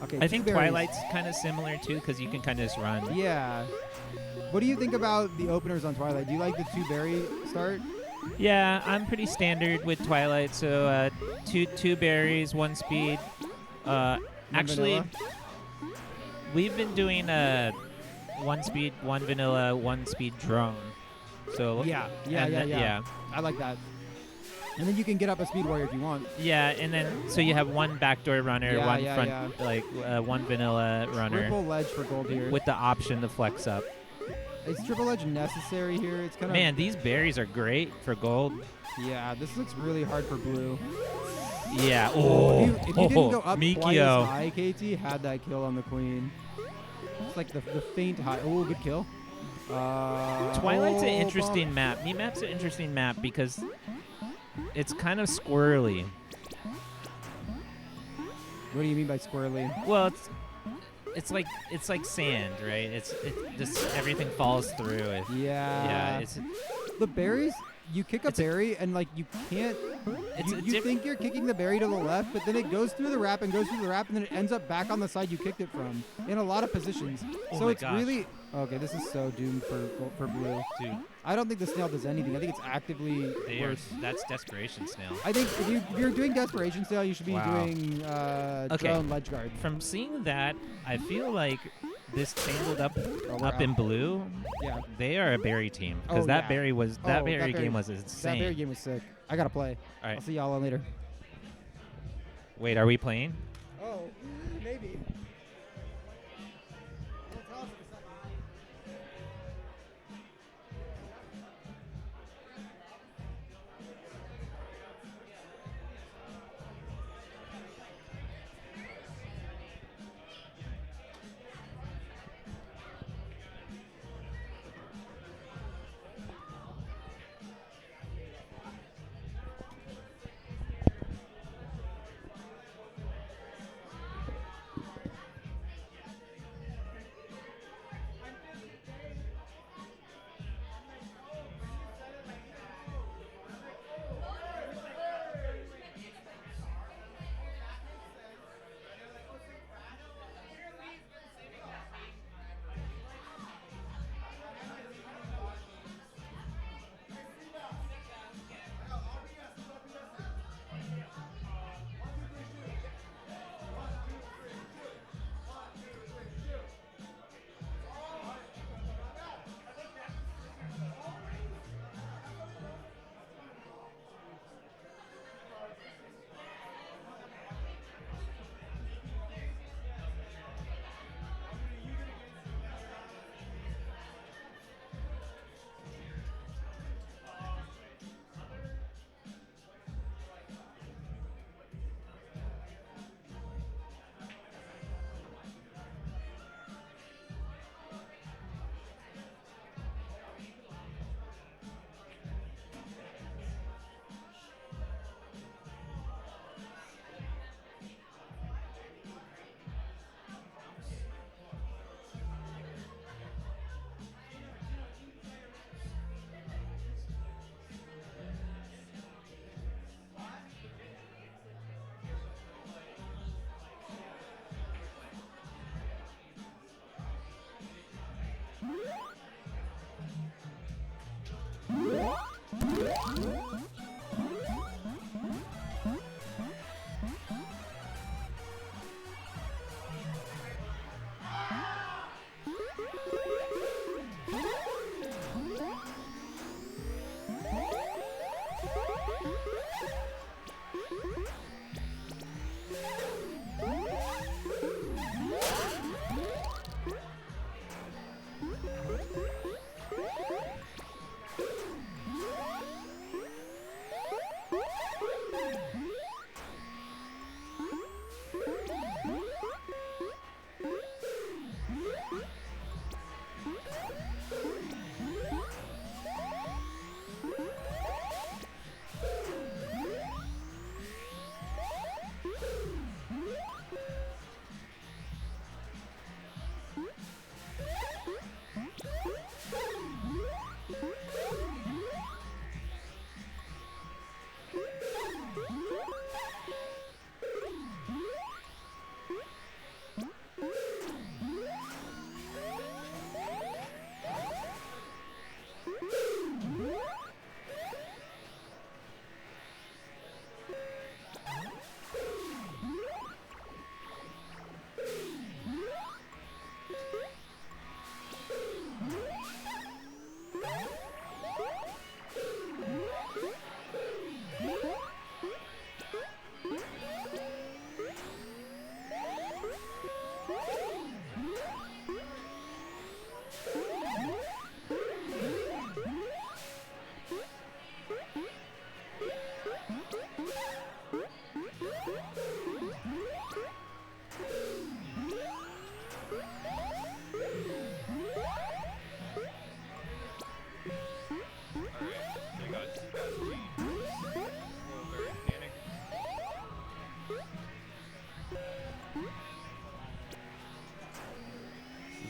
Okay. I two think berries. Twilight's kind of similar too, because you can kind of just run. Yeah. What do you think about the openers on Twilight? Do you like the 2-berry start? Yeah, I'm pretty standard with Twilight. So two berries, 1 speed. One Actually, vanilla? we've been doing one speed, one vanilla, one speed drone. So Yeah. I like that. And then you can get up a speed warrior if you want. Yeah, and then so you have one backdoor runner, Yeah, one yeah, front, yeah. like one vanilla runner Triple ledge for gold here. with the option to flex up. Is triple edge necessary here? It's kind of Man, these berries are great for gold. Yeah, this looks really hard for blue. Yeah. If Oh, you didn't go up quite as Mikio. high, KT had that kill on the queen. It's like the faint high. Oh, good kill. Twilight's an interesting map. Map's an interesting map because it's kind of squirrely. What do you mean by squirrely? Well, it's like sand, right? It just everything falls through it. Yeah. Yeah. It's The berries, you kick a It's a- berry and like you can't. It's a You diff- think you're kicking the berry to the left, but then it goes through the wrap and goes through the wrap, and then it ends up back on the side you kicked it from in a lot of positions. Oh So my it's gosh. really okay. This is so doomed for blue. dude. I don't think the snail does anything. I think it's actively worse. That's desperation snail. I think if you're doing desperation snail, you should be Wow. doing Okay. drone ledge guard. From seeing that, I feel like this Tangled Up we're up in out. blue, Yeah, they are a berry team because Oh, that yeah. berry was Oh, that that berry berry- game was that insane. berry game was sick. I gotta play. All right, I'll see y'all on later. wait, are we playing? Oh, maybe.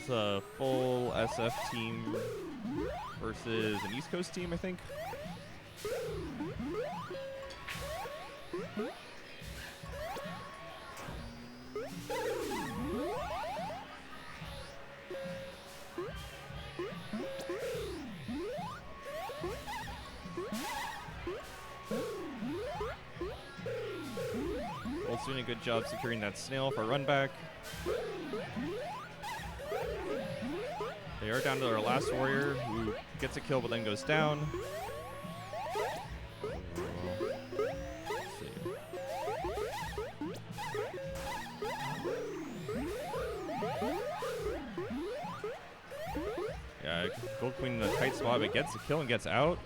It's a full SF team versus an East Coast team, I think. Gold's doing a good job securing that snail for run back. They are down to their last warrior, who gets a kill but then goes down. Let's see. Yeah, Gold Queen in a tight spot, but gets a kill and gets out.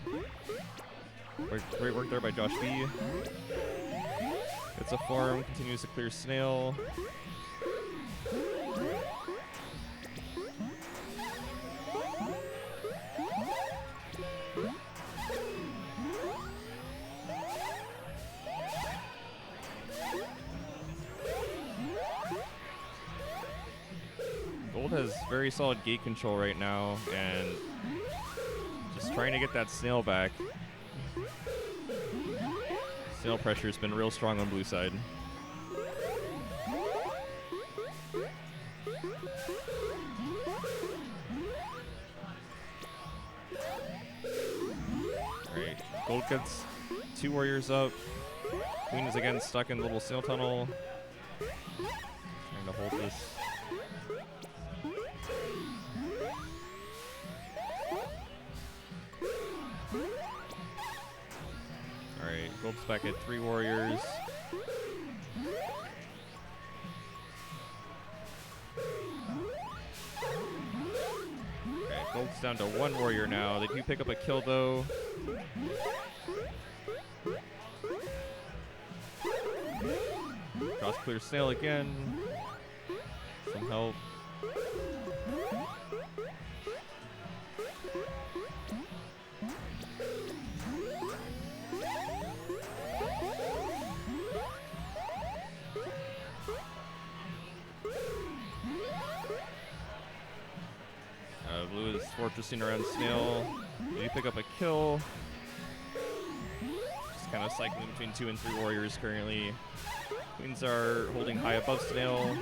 Great work there by Josh B. Gets a farm, continues to clear snail. Gold has very solid gate control right now, and just trying to get that snail back. Snail pressure has been real strong on blue side. Alright, Gold gets 2 warriors up. Queen is again stuck in the little snail tunnel. Trying to hold this. Alright, Gold's back at 3 warriors. Okay, Gold's down to 1 warrior now. They do pick up a kill though. Josh clears snail again. Some help. Blue is fortressing around snail. They pick up a kill. Just kind of cycling between 2 and 3 warriors currently. Queens are holding high above snail.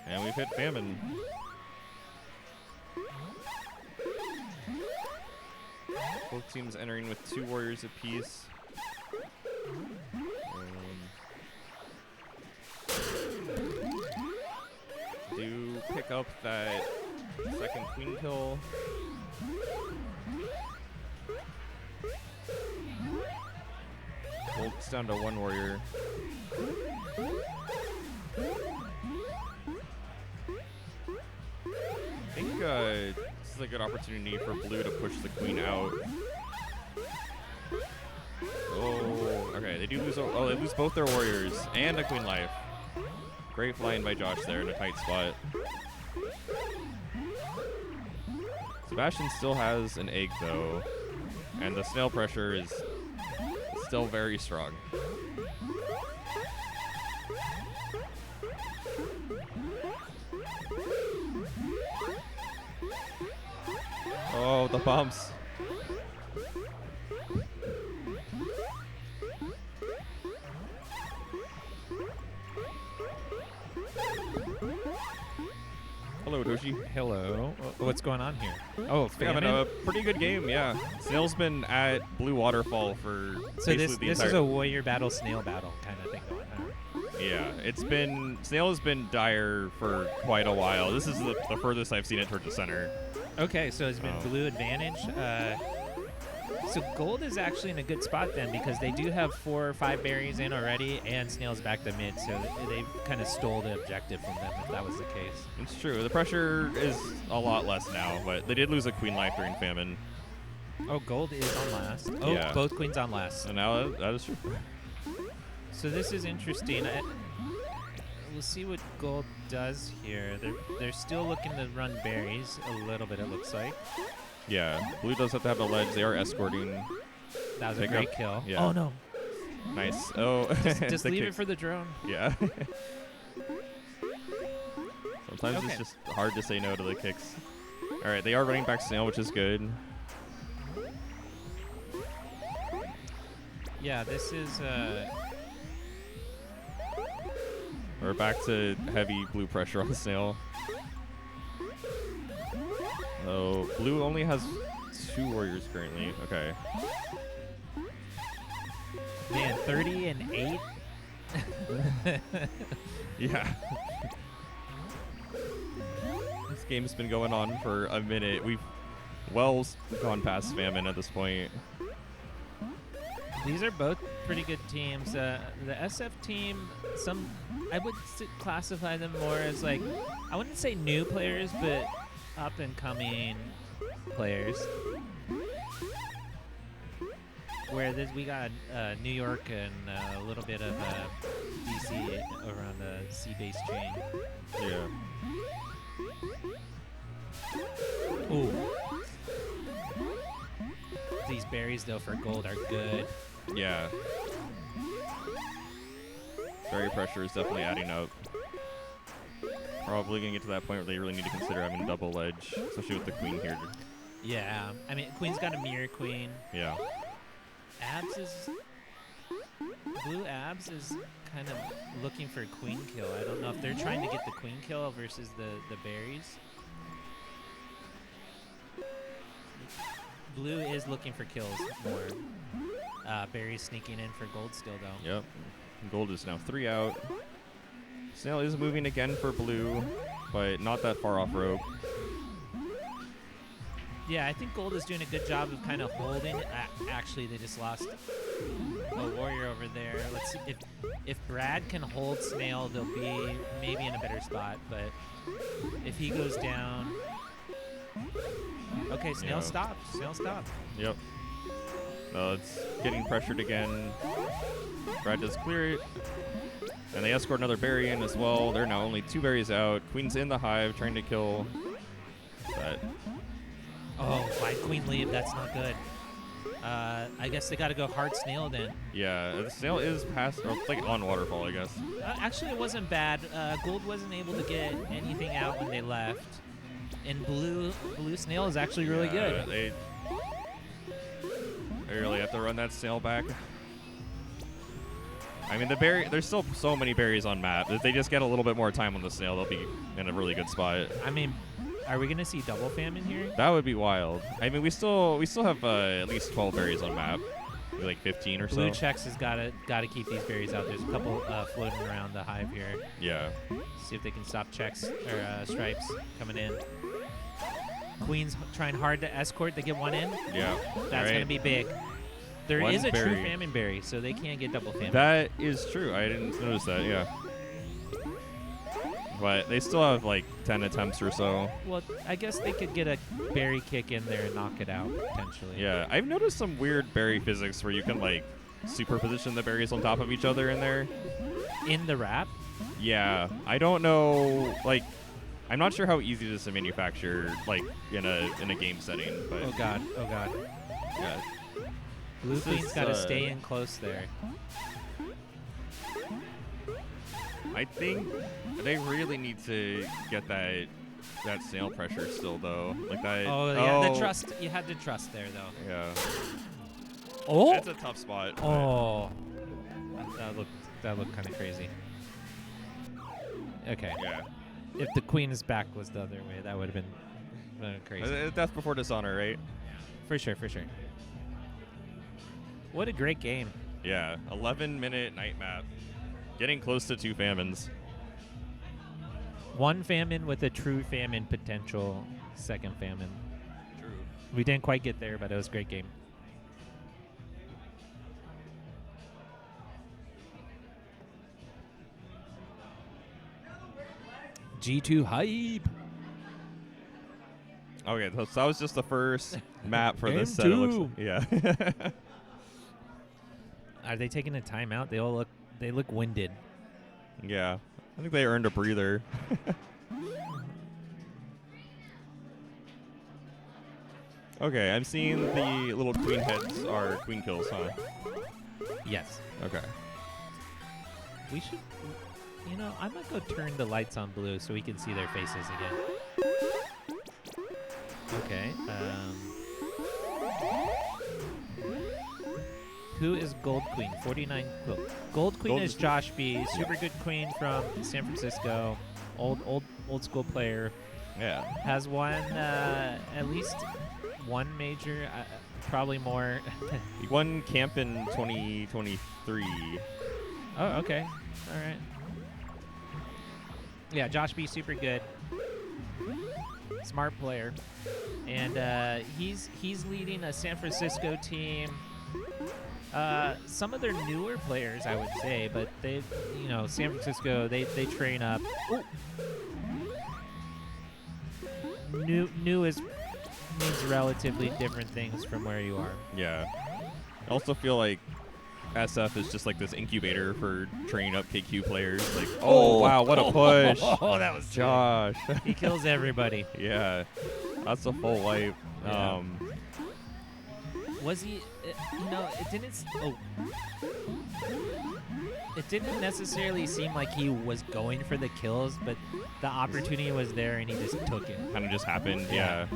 And we've hit famine. Both teams entering with 2 warriors apiece. Do pick up that second queen kill. Gold's down to 1 warrior. I think this is a good opportunity for blue to push the queen out. Oh, okay. They do lose. Oh, they lose both their warriors and a queen life. Great flying by Josh there in a tight spot. Sebastian still has an egg though, and the snail pressure is still very strong. Oh, the bumps. Hello, Doshi. Hello. What's going on here? Oh, We're having famine? a pretty good game, yeah. Snail's been at Blue Waterfall for So basically this the is entire a warrior battle, snail battle kind of thing going on. Yeah, Snail has been dire for quite a while. This is the furthest I've seen it towards the center. Okay, so it's been blue advantage. So gold is actually in a good spot then because they do have 4 or 5 berries in already, and snail's back to mid, so they've kind of stole the objective from them if that was the case. It's true. The pressure is a lot less now, but they did lose a queen life during famine. Oh, gold is on last. Oh, Yeah. both queens on last. So now that is true. So this is interesting. we'll see what Gold does here. They're still looking to run berries a little bit, it looks like. Yeah, Blue does have to have the ledge. They are escorting. That was a Pick great up. kill. Yeah. Oh, no. Nice. Oh, Just the leave it kicks. for the drone. Yeah. Sometimes Okay. it's just hard to say no to the kicks. All right, they are running back snail, which is good. Yeah, this is... We're back to heavy blue pressure on snail. Oh, blue only has 2 warriors currently. Okay. Man, 30 and 8? Yeah. This game's been going on for a minute. We've well gone past famine at this point. These are both pretty good teams. The SF team, I would classify them more as like, I wouldn't say new players, but up and coming players. Where we got New York and a little bit of DC around the C-base chain. Yeah. Ooh. These berries though for gold are good. Yeah. Berry pressure is definitely adding up. Probably gonna get to that point where they really need to consider having double ledge, especially with the queen here. Yeah, I mean Queen's got a mirror queen. Yeah. Blue Abs is kind of looking for a queen kill. I don't know if they're trying to get the queen kill versus the berries. Blue is looking for kills more. Berries sneaking in for gold still though. Yep. Gold is now 3 out. Snail is moving again for blue, but not that far off rope. Yeah, I think gold is doing a good job of kind of holding. Actually, they just lost a warrior over there. Let's see if Brad can hold Snail, they'll be maybe in a better spot. But if he goes down, okay, Snail Yeah. stopped. Snail stopped. Yep. No, it's getting pressured again. Brad does clear it. And they escort another berry in as well. They're now only 2 berries out. Queen's in the hive trying to kill that. Oh, why'd Queen leave? That's not good. I guess they got to go hard Snail then. Yeah, the snail is past, or it's like on waterfall, I guess. Actually, it wasn't bad. Gold wasn't able to get anything out when they left. And blue Snail is actually really good. They really have to run that snail back. I mean, there's still so many berries on map. If they just get a little bit more time on the snail, they'll be in a really good spot. I mean, are we gonna see double famine here? That would be wild. I mean, we still have at least 12 berries on map, maybe like 15 or so. Blue checks has gotta keep these berries out. There's a couple floating around the hive here. Yeah. See if they can stop checks or stripes coming in. Queen's trying hard to escort. They get one in. Yeah. That's gonna be big. There One is a true berry. famine berry, so they can't get double famine. That is true. I didn't notice that. Yeah. But they still have like 10 attempts or so. Well, I guess they could get a berry kick in there and knock it out potentially. Yeah, I've noticed some weird berry physics where you can like superposition the berries on top of each other in there. In the wrap. Yeah, I don't know. Like, I'm not sure how easy it is to manufacture like in a game setting. But Oh god. Oh god. yeah, Blue This Queen's is, got to stay in close there. I think they really need to get that snail pressure still though. Like that. Oh yeah, the trust. You had to trust there though. Yeah. Oh. It's a tough spot. but- Oh. That looked kind of crazy. Okay. Yeah. If the Queen's back was the other way, that would have been crazy. Death before dishonor, right? For sure. What a great game. Yeah. 11-minute night map. Getting close to 2 famines. One famine with a true famine potential. Second famine. True. We didn't quite get there, but it was a great game. G2 hype. Okay, so that was just the first map for this set. Game It looks two. yeah. Are they taking a timeout? They look winded. Yeah. I think they earned a breather. Okay, I'm seeing the little queen heads are queen kills, huh? Yes. Okay. We should, you know, I might go turn the lights on blue so we can see their faces again. Okay. Who is Gold Queen? 49. Well, Gold Queen is Josh B. Super good queen from San Francisco. Old school player. Yeah. Has won at least one major, probably more. He won camp in 2023. Oh, okay. All right. Yeah, Josh B. super good. Smart player. And he's leading a San Francisco team. Some of their newer players, I would say, but they, you know, San Francisco, they train up. Ooh. New is means relatively different things from where you are. Yeah. I also feel like SF is just like this incubator for training up KQ players. Like, oh wow, what a push! Oh, that was Josh. He kills everybody. Yeah, that's a full wipe. Yeah. Was he? You know, it didn't. It didn't necessarily seem like he was going for the kills, but the opportunity was there and he just took it. Kind of just happened. Yeah.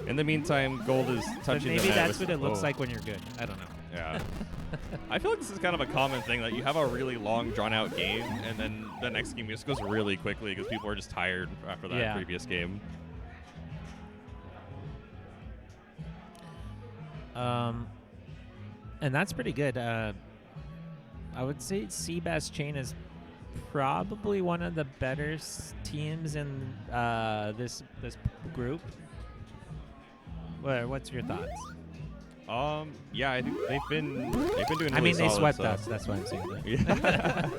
In the meantime, Gold is But touching. maybe the net that's with, what it looks like when you're good. I don't know. Yeah. I feel like this is kind of a common thing that you have a really long, drawn-out game, and then the next game just goes really quickly because people are just tired after that previous game. And that's pretty good. I would say Seabass Chain is probably one of the better teams in this group. What's your thoughts? Yeah, I think they've been doing really I mean, they solid, swept so. us. That's what I'm saying. Yeah.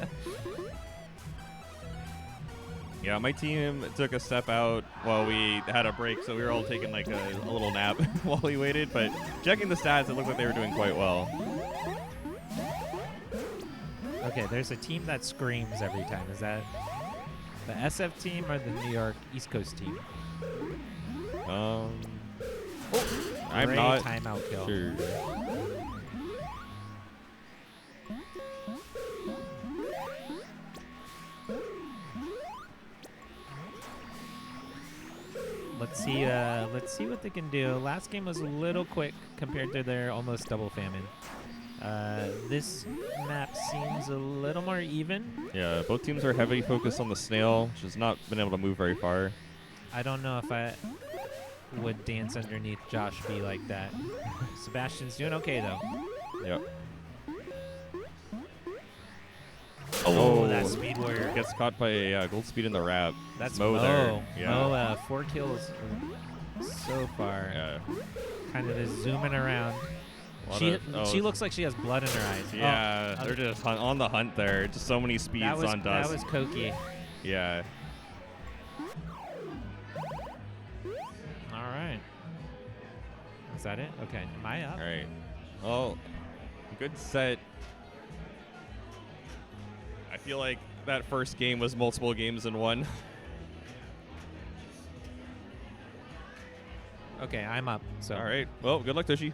Yeah, my team took a step out while we had a break, so we were all taking like a little nap while we waited. But checking the stats, it looked like they were doing quite well. Okay, there's a team that screams every time. Is that the SF team or the New York East Coast team? I'm Great not timeout kill. sure. Let's see what they can do. Last game was a little quick compared to their almost double famine. This map seems a little more even. Yeah, both teams are heavily focused on the snail, which has not been able to move very far. I don't know if I would dance underneath Josh B like that. Sebastian's doing okay though. Yep. Oh, that Speed Warrior. Gets caught by Gold Speed in the wrap. That's Mo there. Yeah. Mo, 4 kills so far. Yeah. Kind of just zooming around. She looks like she has blood in her eyes. Yeah, they're just on the hunt there. Just so many speeds on Dust. That was Koki. Yeah. All right. Is that it? Okay. Am I up? All right. Well, good set. I feel like that first game was multiple games in one. Okay, I'm up. So. All right. Well, good luck, Toshi.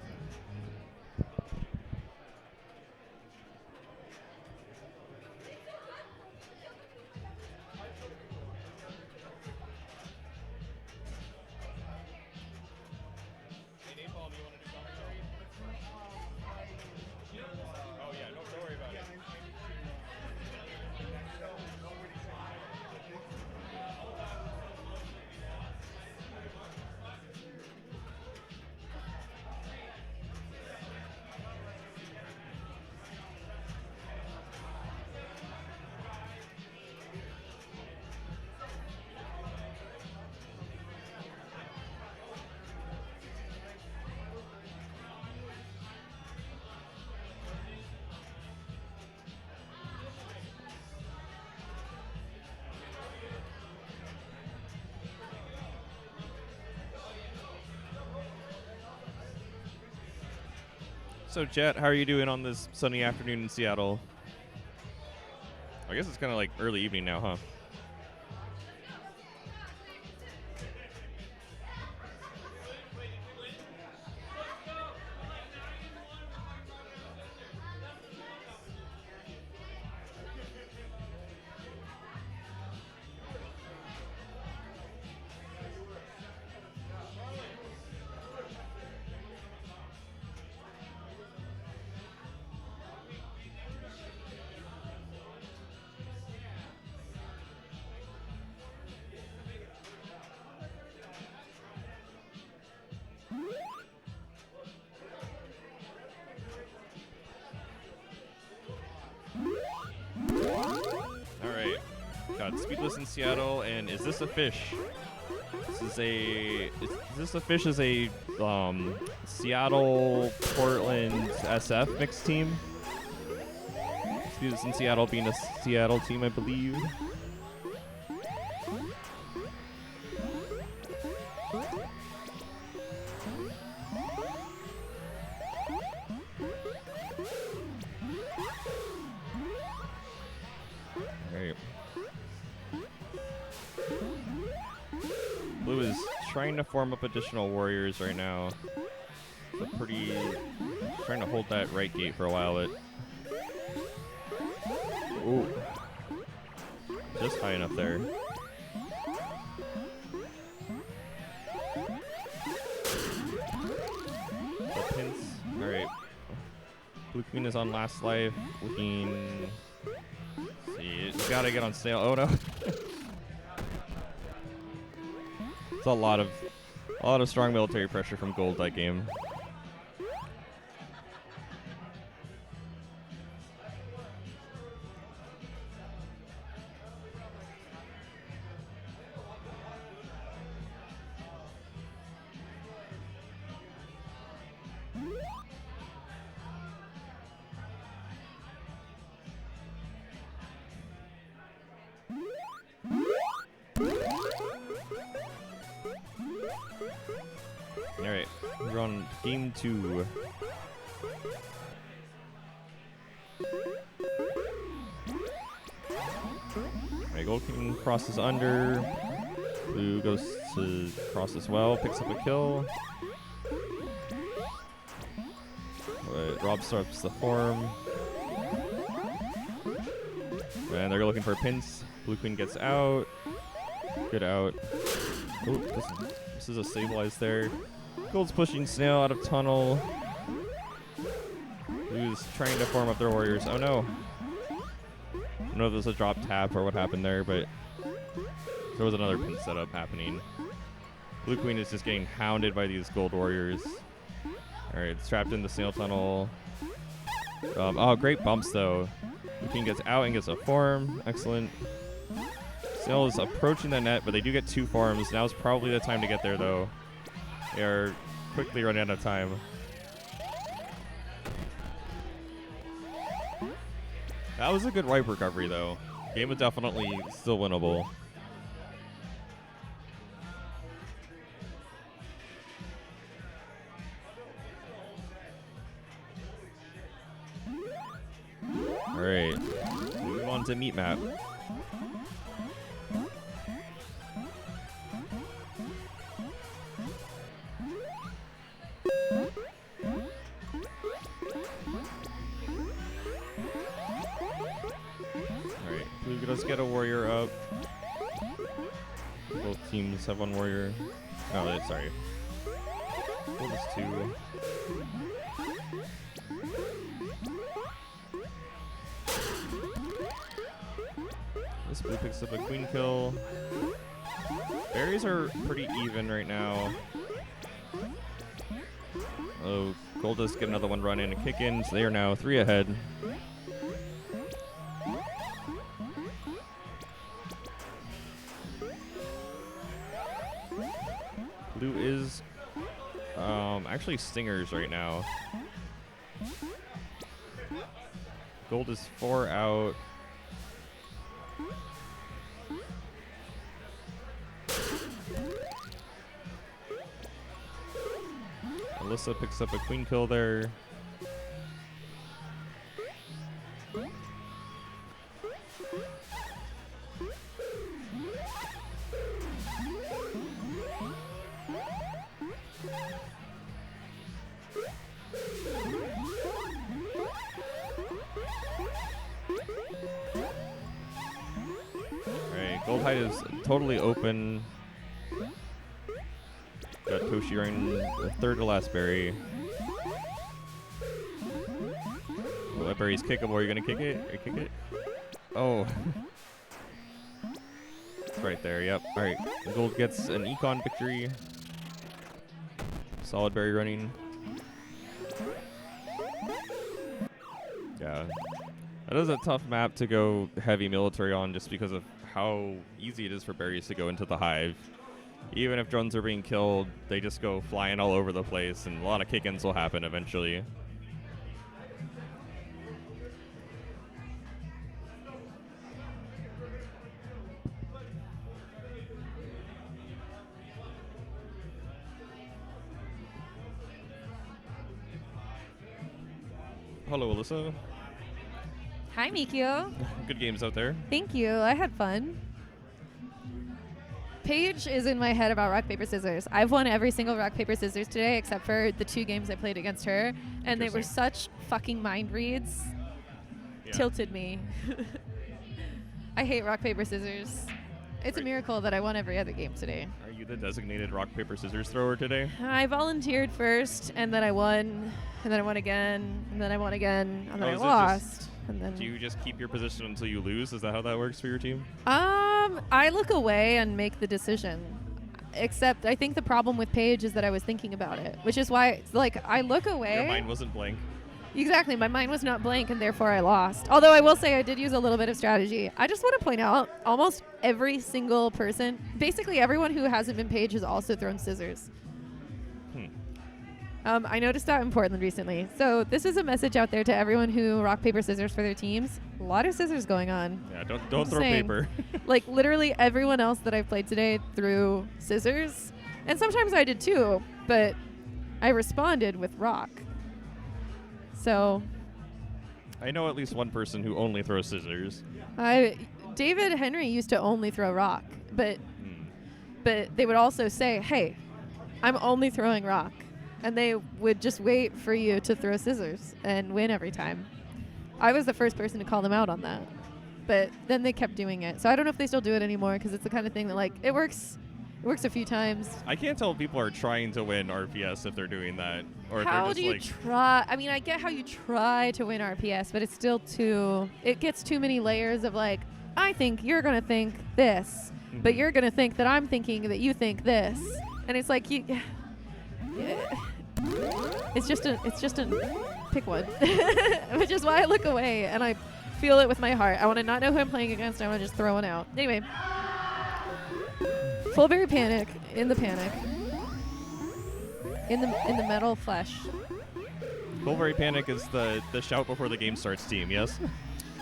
So, Jet, how are you doing on this sunny afternoon in Seattle? I guess it's kind of like early evening now, huh? Speedless in Seattle, and is this a fish? This a fish is a Seattle Portland SF mixed team. Speedless in Seattle being a Seattle team, I believe. Alright. Blue is trying to form up additional warriors right now. It's a pretty trying to hold that right gate for a while, but ooh. Just high enough there. The pins. Alright. Blue Queen is on last life. Looking. See, it's gotta get on sale. Oh no. It's a lot of strong military pressure from gold that game. Alright, we're on game 2. Alright, Gold King crosses under. Blue goes to cross as well, picks up a kill. But Rob starts the form. And they're looking for pins. Blue Queen gets out. Good out. Oh, this is a stabilize there. Gold's pushing Snail out of tunnel. Blue's trying to form up their warriors. Oh no. I don't know if there's a drop tap or what happened there, but there was another pin setup happening. Blue Queen is just getting hounded by these gold warriors. Alright, it's trapped in the Snail tunnel. Oh, great bumps though. Blue Queen gets out and gets a form. Excellent. Snail is approaching the net, but they do get 2 forms. Now's probably the time to get there though. They are quickly running out of time. That was a good wipe recovery though. Game was definitely still winnable. Alright, move on to meat map. Let's get a warrior up. Both teams have 1 warrior. Oh, sorry. Gold is 2. This blue picks up a queen kill. Berries are pretty even right now. Oh, gold does get another one run in and kick in, so they are now 3 ahead. Blue is actually stingers right now. Gold is 4 out. Alyssa picks up a queen kill there. Gold Hide is totally open. Got Toshi running the 3rd to last berry. Oh, that berry's kickable. Are you gonna kick it? Are you kick it? Oh. It's right there, yep. Alright. Gold gets an econ victory. Solid berry running. Yeah. That is a tough map to go heavy military on just because of how easy it is for berries to go into the hive. Even if drones are being killed, they just go flying all over the place, and a lot of kick-ins will happen eventually. Hello, Alyssa. Hi, Mikio. Good games out there. Thank you. I had fun. Paige is in my head about rock, paper, scissors. I've won every single rock, paper, scissors today except for the 2 games I played against her, and they were such fucking mind reads. Yeah. Tilted me. I hate rock, paper, scissors. It's a miracle that I won every other game today. Are you the designated rock, paper, scissors thrower today? I volunteered first, and then I won, and then I won again, and then I won again, and then I is it lost. And then Do you just keep your position until you lose? Is that how that works for your team? I look away and make the decision. Except I think the problem with Paige is that I was thinking about it, which is why it's like I look away. Your mind wasn't blank. Exactly, my mind was not blank, and therefore I lost. Although I will say I did use a little bit of strategy. I just want to point out almost every single person, basically everyone who hasn't been Paige has also thrown scissors. I noticed that in Portland recently. So this is a message out there to everyone who rock, paper, scissors for their teams. A lot of scissors going on. Yeah, don't throw saying. paper. Like literally everyone else that I've played today threw scissors. And sometimes I did too, but I responded with rock. So I know at least one person who only throws scissors. David Henry used to only throw rock, but they would also say, "Hey, I'm only throwing rock." And they would just wait for you to throw scissors and win every time. I was the first person to call them out on that. But then they kept doing it. So I don't know if they still do it anymore because it's the kind of thing that, like, it works a few times. I can't tell if people are trying to win RPS if they're doing that. Or if How they're do just you like try? I mean, I get how you try to win RPS, but it's still it gets too many layers of, like, I think you're going to think this, but you're going to think that I'm thinking that you think this. And it's like, it's just a pick one, which is why I look away and I feel it with my heart. I want to not know who I'm playing against. I want to just throw one out. Anyway, Fullberry Panic in the panic in the metal flesh. Bullberry Panic is the shout before the game starts team, yes?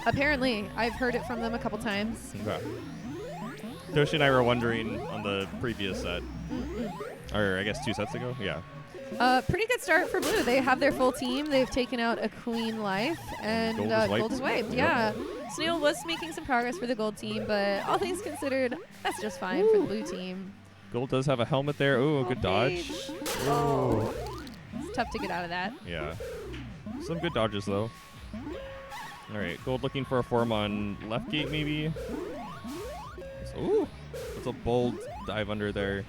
Apparently, I've heard it from them a couple times. Okay. Toshi and I were wondering on the previous set, or I guess 2 sets ago, yeah. Pretty good start for Blue. They have their full team. They've taken out a Queen Life, and Gold is wiped. Yeah. Snail was making some progress for the Gold team, but all things considered, that's just fine for the Blue team. Gold does have a helmet there. Ooh, good dodge. Oh. It's tough to get out of that. Yeah. Some good dodges, though. All right, Gold looking for a form on left gate, maybe. Ooh, that's a bold dive under there.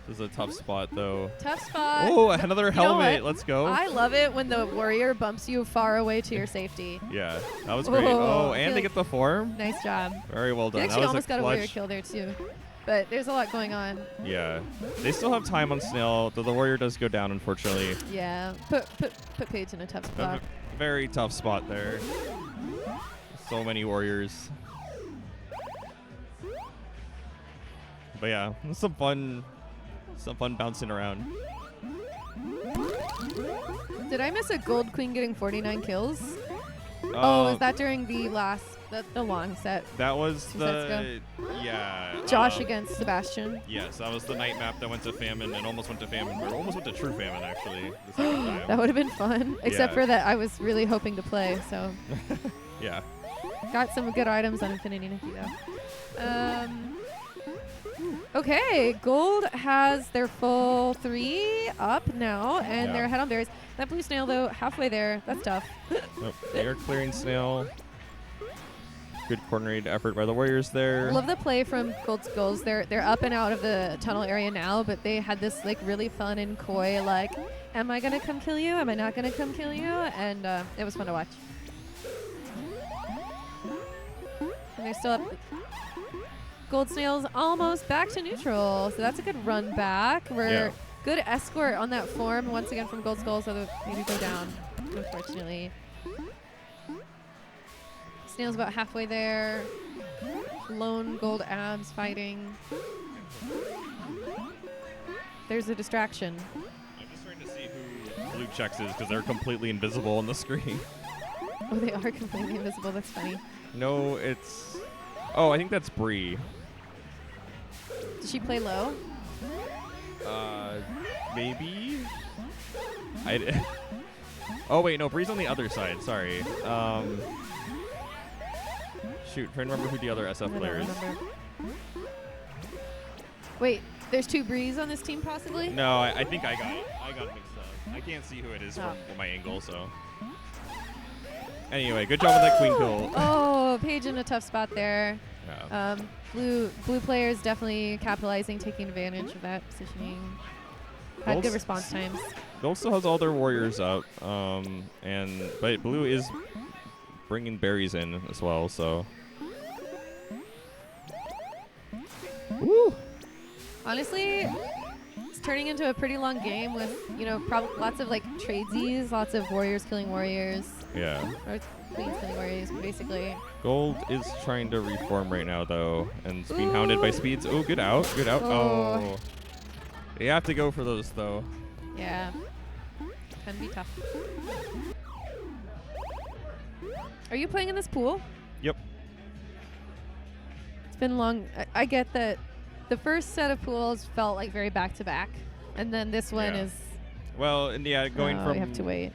This is a tough spot, though. Tough spot. Oh, another helmet. Let's go. I love it when the warrior bumps you far away to your safety. Yeah, that was great. Oh, and they get the form. Nice job. Very well done. They actually that was almost got a clutch. warrior kill there, too. But there's a lot going on. Yeah. They still have time on Snail, though the warrior does go down, unfortunately. Yeah. Put Paige in a tough spot. Very tough spot there. So many warriors. But yeah, some fun bouncing around. Did I miss a Gold Queen getting 49 kills? Was that during the long set? That was 2 sets ago? Yeah. Josh against Sebastian. Yes, that was the night map that went to Famine and almost went to Famine, or almost went to True Famine, actually. The second time. That would have been fun, except Yeah. for that I was really hoping to play, so. Yeah. Got some good items on Infinity Nikki, though. Okay, Gold has their full 3 up now, and they're ahead on berries. That Blue Snail, though, halfway there. That's tough. Nope. They are clearing Snail. Good coordinated effort by the Warriors there. Love the play from Gold's goals. They're up and out of the tunnel area now, but they had this like really fun and coy like, am I gonna come kill you? Am I not gonna come kill you? And it was fun to watch. And they're still up. Gold Snail's almost back to neutral, so that's a good run back. We're good escort on that form once again from Gold Skulls, although maybe go down, unfortunately. Snail's about halfway there. lone gold abs fighting. There's a distraction. I'm just trying to see who blue checks is because they're completely invisible on the screen. Oh, they are completely invisible. That's funny. No, it's... Oh, I think that's Bree. Does she play low? Maybe? Oh, wait, no, Bree's on the other side. Sorry. Shoot, trying to remember who the other SF player is. Wait, there's 2 Brees on this team possibly? No, I think I got it. I got it mixed up. I can't see who it is from my angle, so... Anyway, good job with that queen kill. Oh, Paige in a tough spot there. Yeah. Blue players definitely capitalizing, taking advantage of that positioning. Had good response times. Gold still has all their warriors up, but blue is bringing berries in as well, so... Woo! Honestly, it's turning into a pretty long game with, lots of like tradesies, lots of warriors killing warriors. Yeah. Or queens killing warriors, basically. Gold is trying to reform right now, though, and it's being hounded by speeds. Oh, good out. Good out. Oh. You have to go for those, though. Yeah. Can be tough. Are you playing in this pool? Yep. It's been long. I get that the first set of pools felt like very back-to-back, and then this one is... Well, and yeah, going from we have to wait.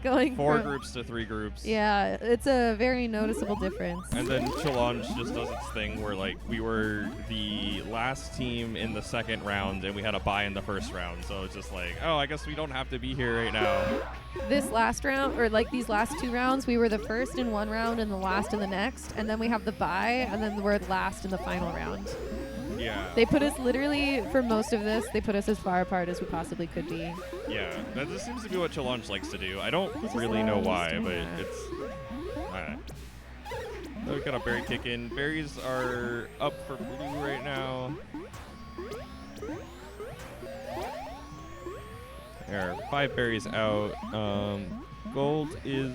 Going 4 from groups to 3 groups. Yeah, it's a very noticeable difference. And then Challenge just does its thing where, like, we were the last team in the second round, and we had a bye in the first round. So it's just like, oh, I guess we don't have to be here right now. This last round, or like these last 2 rounds, we were the first in one round and the last in the next. And then we have the bye, and then we're last in the final round. Yeah. They put us literally, for most of this, they put us as far apart as we possibly could be. Yeah, that just seems to be what Challenge likes to do. I don't really know why, but it's... So we got a berry kick in. Berries are up for blue right now. There are 5 berries out. Gold is...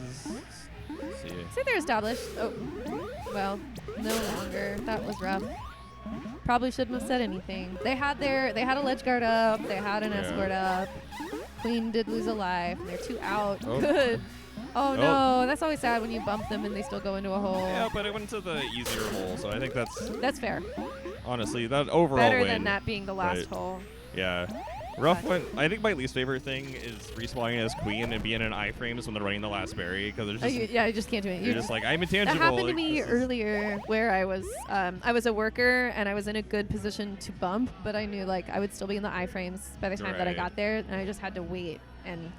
Let's see. Say they're established. Oh, well, no longer. That was rough. Probably shouldn't have said anything. They had a ledge guard up. They had an escort up. Queen did lose a life. And they're 2 out. Oh. Good. Oh no, that's always sad when you bump them and they still go into a hole. Yeah, but it went to the easier hole, so I think that's fair. Honestly, that overall better win, than that being the last hole. Yeah. Rough one. I think my least favorite thing is respawning as queen and being in iframes when they're running the last berry because there's just you just can't do it. You're just like, I'm intangible. That happened to me earlier where I was a worker and I was in a good position to bump, but I knew like I would still be in the iframes by the time that I got there, and I just had to wait. And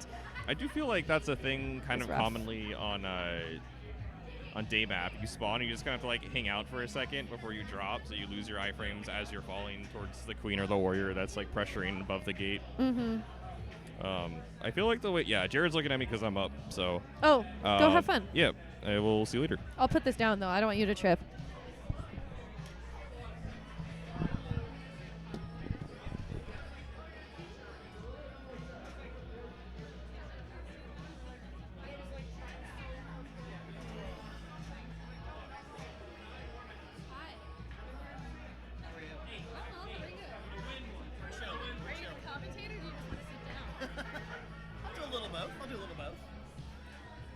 I do feel like that's a thing kind of commonly on day map. You spawn, you just kind of have to like hang out for a second before you drop, so you lose your iframes as you're falling towards the queen or the warrior that's like pressuring above the gate. Mm-hmm. I feel like Jared's looking at me because I'm up, so. Oh, go have fun. Yeah, we'll see you later. I'll put this down though. I don't want you to trip.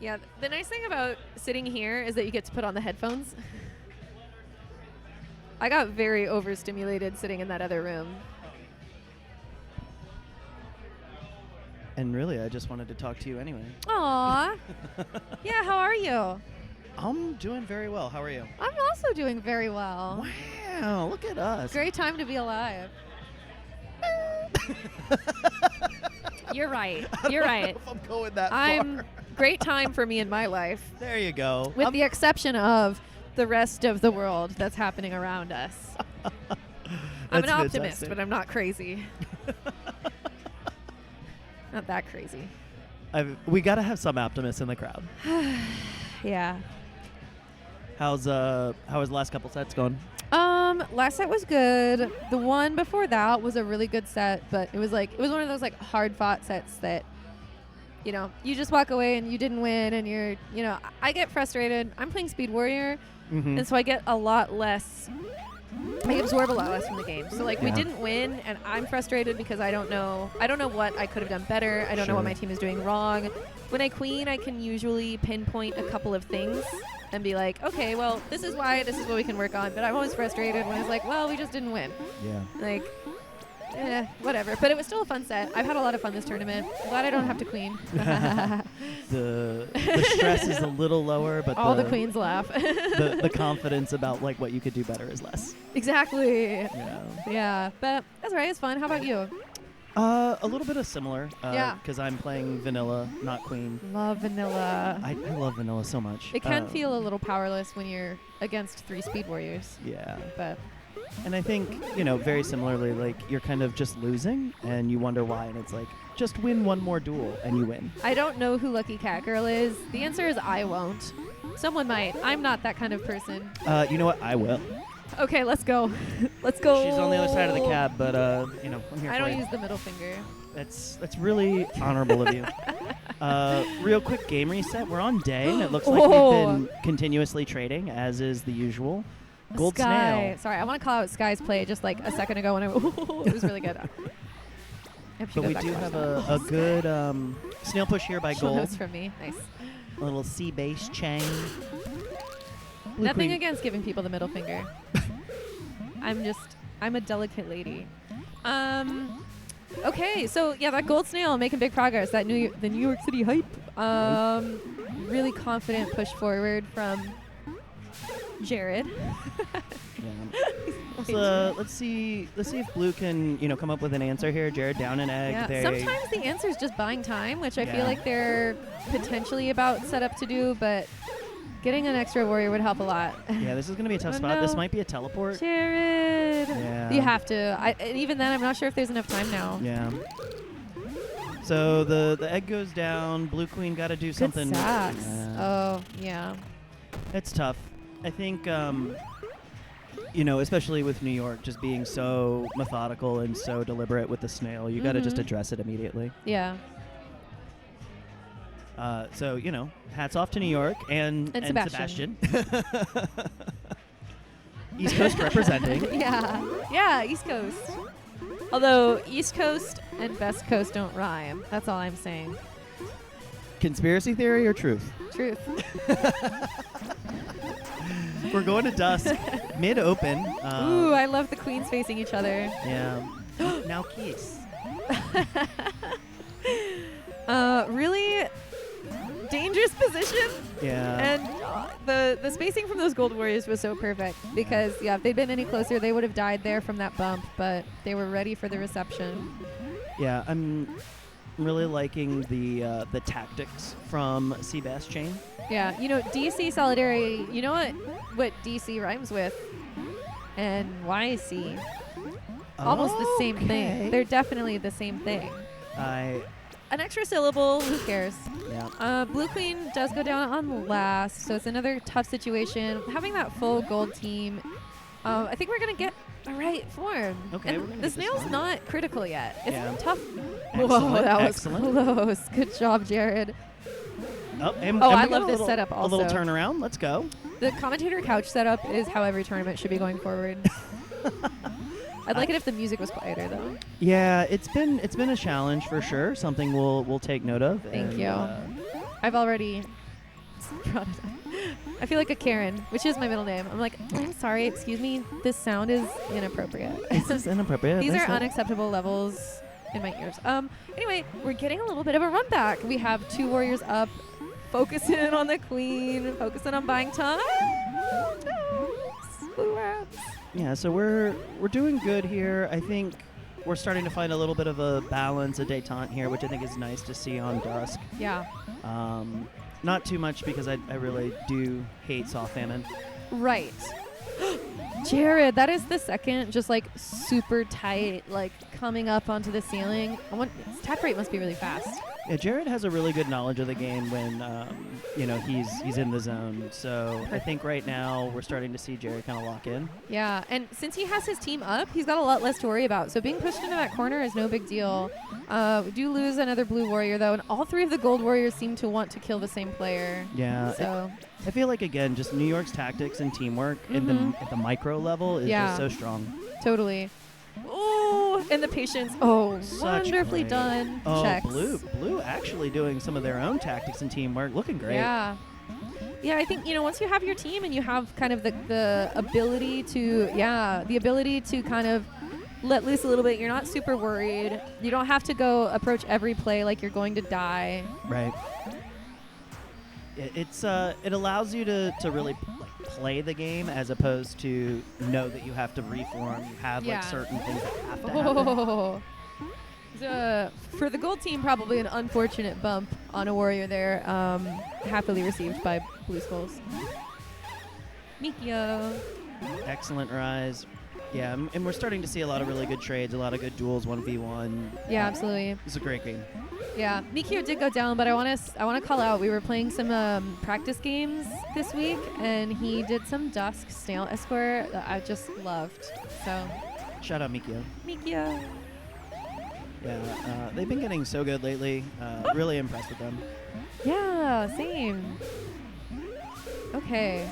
Yeah, the nice thing about sitting here is that you get to put on the headphones. I got very overstimulated sitting in that other room. And really, I just wanted to talk to you anyway. Aw. Yeah, how are you? I'm doing very well. How are you? I'm also doing very well. Wow, look at us. Great time to be alive. You're right. You're right. If I'm going that far. Great time for me in my life. There you go. With the exception of the rest of the world that's happening around us. I'm an optimist, but I'm not crazy. Not that crazy. We got to have some optimists in the crowd. Yeah. How's the last couple sets going? Last set was good. The one before that was a really good set, but it was one of those like hard fought sets that you know, you just walk away and you didn't win, and you're, you know, I get frustrated. I'm playing Speed Warrior, and so I get a lot less. I absorb a lot less from the game. So like we didn't win, and I'm frustrated because I don't know what I could have done better. I don't know what my team is doing wrong. When I queen, I can usually pinpoint a couple of things and be like, okay, well, this is why, this is what we can work on. But I'm always frustrated when it's like, well, we just didn't win. Yeah. Like, whatever. But it was still a fun set. I've had a lot of fun this tournament. I'm glad I don't have to queen. The stress is a little lower, but all the queens laugh. the confidence about like what you could do better is less. Exactly. Yeah. Yeah, but that's right. It's fun. How about you? A little bit of similar. Yeah. Because I'm playing vanilla, not queen. Love vanilla. I love vanilla so much. It can feel a little powerless when you're against 3 Speed Warriors. Yeah. But And I think, you know, very similarly, like you're kind of just losing and you wonder why, and it's like, just win one more duel and you win. I don't know who Lucky Cat Girl is. The answer is I won't. Someone might. I'm not that kind of person. You know what? I will. Okay, let's go. Let's go. She's on the other side of the cab, but you know, I'm here I for don't you. use the middle finger. That's really honorable of you. Real quick game reset. We're on day, and it looks like we've been continuously trading, as is the usual. Gold Sky. Snail. Sorry, I want to call out Sky's play just like a second ago when it was really good. But we do have a good snail push here by Gold. Notes from me. Nice. A little C-base chain. Blue Nothing queen. against giving people the middle finger. I'm a delicate lady. Okay, so yeah, that Gold Snail making big progress. That the New York City hype. Really confident push forward from Jared. So, let's see if Blue can, you know, come up with an answer here. Jared down an egg. Yeah, sometimes the answer is just buying time, which I feel like they're potentially about set up to do, but getting an extra warrior would help a lot. Yeah, this is going to be a tough spot. No. This might be a teleport. Jared. Yeah. You have to. And even then, I'm not sure if there's enough time now. Yeah. So the egg goes down. Blue queen got to do something. Good sacks. Yeah. Oh, yeah. It's tough. I think, you know, especially with New York, just being so methodical and so deliberate with the snail, you got to just address it immediately. Yeah. So, you know, hats off to New York and Sebastian. East Coast representing. Yeah, East Coast. Although East Coast and West Coast don't rhyme. That's all I'm saying. Conspiracy theory or truth? Truth. We're going to dusk, mid-open. Ooh, I love the queens facing each other. Yeah. Now kiss. Really dangerous position. Yeah. And the spacing from those gold warriors was so perfect because if they'd been any closer, they would have died there from that bump. But they were ready for the reception. Yeah, I'm really liking the tactics from Seabass Chain. Yeah, you know, DC Solidarity. You know what DC rhymes with? NYC. Almost the same thing. They're definitely the same thing. An extra syllable, who cares? Yeah. Blue Queen does go down on last, so it's another tough situation. Having that full gold team, I think we're going to get a right form. Okay, and the snail's not critical yet. It's tough. Excellent, Whoa, that was excellent. close. Good job, Jared. And I we got love a this little- setup A little also. turnaround. Let's go. The commentator couch setup is how every tournament should be going forward. I'd like it if the music was quieter, though. Yeah, it's been a challenge for sure. Something we'll take note of. Thank and, you. I've already brought it up. I feel like a Karen, which is my middle name. I'm like, I'm sorry, excuse me, this sound is inappropriate. This is inappropriate. These That's are not- unacceptable levels in my ears. Anyway, we're getting a little bit of a run back. We have 2 warriors up, focusing on the queen, focusing on buying time. Blue rats. Yeah, so we're doing good here. I think we're starting to find a little bit of a balance, a détente here, which I think is nice to see on Dusk. Yeah. Not too much because I really do hate soft famine. Right. Jared, that is the second just like super tight, like coming up onto the ceiling. Tap rate must be really fast. Yeah, Jared has a really good knowledge of the game when he's in the zone. So I think right now we're starting to see Jared kind of lock in. Yeah, and since he has his team up, he's got a lot less to worry about. So being pushed into that corner is no big deal. We do lose another blue warrior, though, and all three of the gold warriors seem to want to kill the same player. Yeah. So I feel like, again, just New York's tactics and teamwork at the micro level is just so strong. Totally. Oh, and the patience. Oh, Such wonderfully great. done. Oh, Checks. Blue actually doing some of their own tactics and teamwork. Looking great. Yeah. Yeah, I think, once you have your team and you have kind of the ability to kind of let loose a little bit, you're not super worried. You don't have to go approach every play like you're going to die. Right. It allows you to really play the game as opposed to know that you have to reform. You have certain things that have to happen. Oh. For the gold team, probably an unfortunate bump on a warrior there, happily received by Blue Skulls. Mikio. Excellent rise. Yeah, and we're starting to see a lot of really good trades, a lot of good duels, 1v1. Yeah, absolutely. It's a great game. Yeah, Mikio did go down, but I want to call out. We were playing some practice games this week, and he did some Dusk Snail Escort that I just loved. So, shout out Mikio. Mikio. Yeah, they've been getting so good lately. Really impressed with them. Yeah, same. Okay.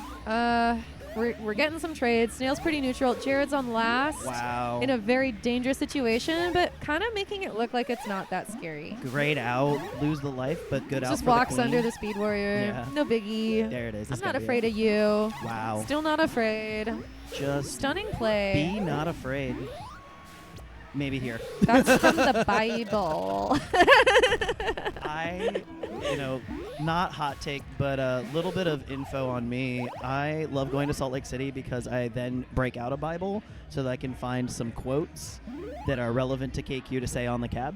We're getting some trades. Snail's pretty neutral. Jared's on last. Wow. In a very dangerous situation, but kind of making it look like it's not that scary. Great out. Lose the life, but good out Just for walks the queen. under the speed warrior. Yeah. No biggie. There it is. I'm not afraid of you. Wow. Still not afraid. Just Stunning play. be not afraid. Maybe here. That's from the Bible. Not hot take, but a little bit of info on me. I love going to Salt Lake City because I then break out a Bible so that I can find some quotes that are relevant to KQ to say on the cab.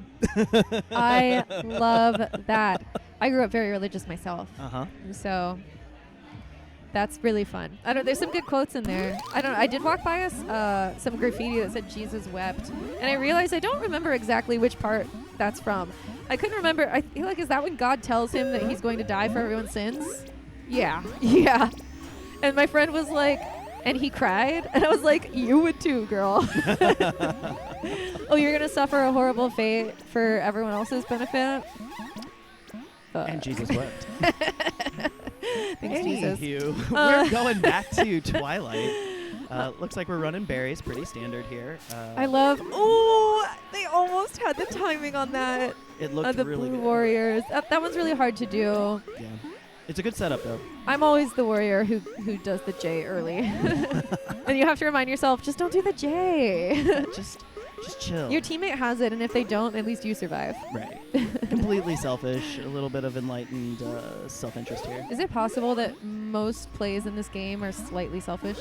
I love that. I grew up very religious myself. Uh-huh. So that's really fun. There's some good quotes in there. I did walk by us some graffiti that said Jesus wept, and I realized I don't remember exactly which part that's from. I couldn't remember. I feel like, is that when God tells him that he's going to die for everyone's sins? Yeah. Yeah. And my friend was like, and he cried, and I was like, you would too, girl. Oh, you're going to suffer a horrible fate for everyone else's benefit? And Jesus wept. Thanks, Jesus. Anywho, we're going back to Twilight. Looks like we're running berries, pretty standard here. I love. Oh, they almost had the timing on that. It looked the really blue good. warriors. That one's really hard to do. Yeah, it's a good setup though. I'm always the warrior who does the J early, and you have to remind yourself, just don't do the J. just chill. Your teammate has it, and if they don't, at least you survive. Right. Completely selfish. A little bit of enlightened self-interest here. Is it possible that most plays in this game are slightly selfish?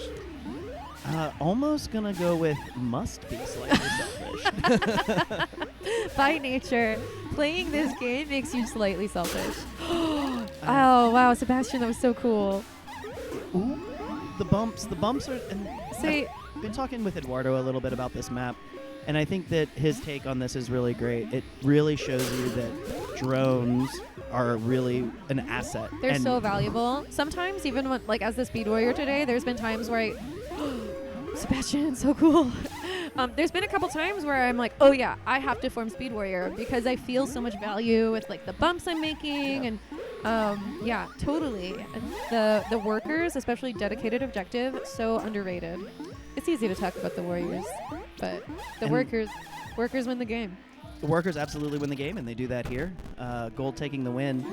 Almost gonna go with must be slightly selfish. By nature, playing this game makes you slightly selfish. Oh, wow, Sebastian, that was so cool. Ooh, the bumps are. And Say, I've been talking with Eduardo a little bit about this map, and I think that his take on this is really great. It really shows you that drones are really an asset. they're and so valuable. Sometimes, even when, like, as the speed warrior today, there's been times where Sebastian, so cool. There's been a couple times where I'm like, oh yeah, I have to form speed warrior because I feel so much value with like the bumps I'm making, and yeah, totally. And the workers, especially dedicated objective, so underrated. It's easy to talk about the warriors, but the workers win the game. The workers absolutely win the game, and they do that here. Gold taking the win.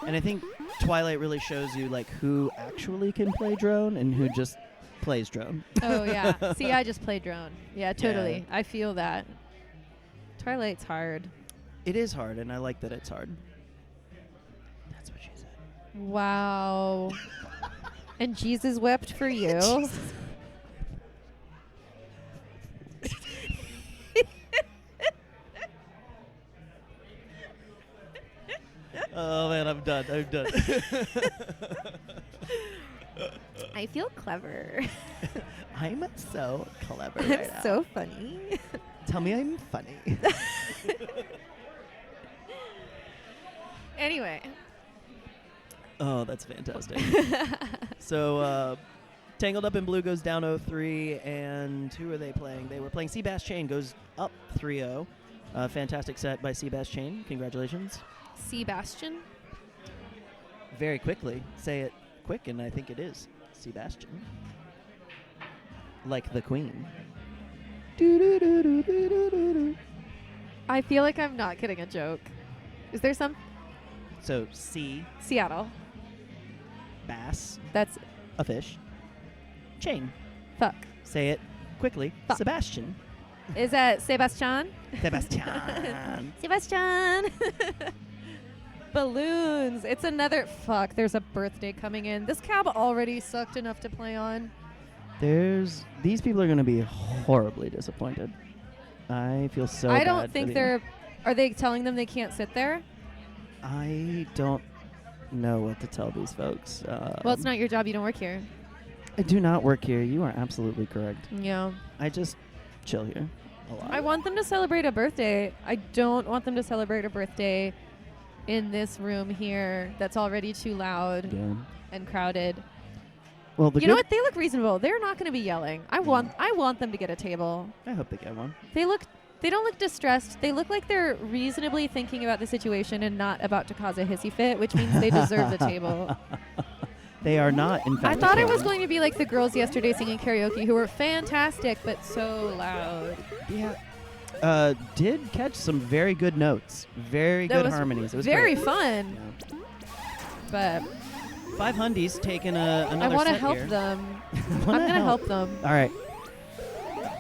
And I think Twilight really shows you like who actually can play drone and who just plays drone. Oh yeah. See, I just play drone. Yeah, totally. Yeah. I feel that. Twilight's hard. It is hard, and I like that it's hard. That's what she said. Wow. And Jesus wept for you. Oh man, I'm done. I feel clever. I'm so clever I'm right now. so funny. Tell me I'm funny. Anyway. Oh, that's fantastic. So, Tangled Up in Blue goes down 0-3, and who are they playing? They were playing Seabass Chain, goes up 3-0. Fantastic set by Seabass Chain. Congratulations. Sebastian. Very quickly. Say it quick, and I think it is Sebastian. Like the Queen. I feel like I'm not getting a joke. Is there some? So, C, Seattle. bass, That's a fish. Chain. fuck. Say it quickly. Fuck. Sebastian. Is that Sebastian? Sebastian. Sebastian. Balloons. It's another fuck. There's a birthday coming in. This cab already sucked enough to play on. These people are going to be horribly disappointed. I feel so I bad don't for think them. they're. Are they telling them they can't sit there? I don't know what to tell these folks. Well, it's not your job. You don't work here. I do not work here. You are absolutely correct. Yeah. I just chill here a lot. I want them to celebrate a birthday. I don't want them to celebrate a birthday in this room here that's already too loud Yeah. and crowded. Well, the You know good- what? They look reasonable. They're not going to be yelling. I want them to get a table. I hope they get one. They don't look distressed. They look like they're reasonably thinking about the situation and not about to cause a hissy fit, which means they deserve the table. They are not, in fact. I thought it was going to be like the girls yesterday singing karaoke who were fantastic but so loud. Yeah. Did catch some very good notes. Very That good was harmonies. It was very great. fun. Yeah. But 5 Hundies taking another I want to set help here. them. I'm Wanna going to help them. All right.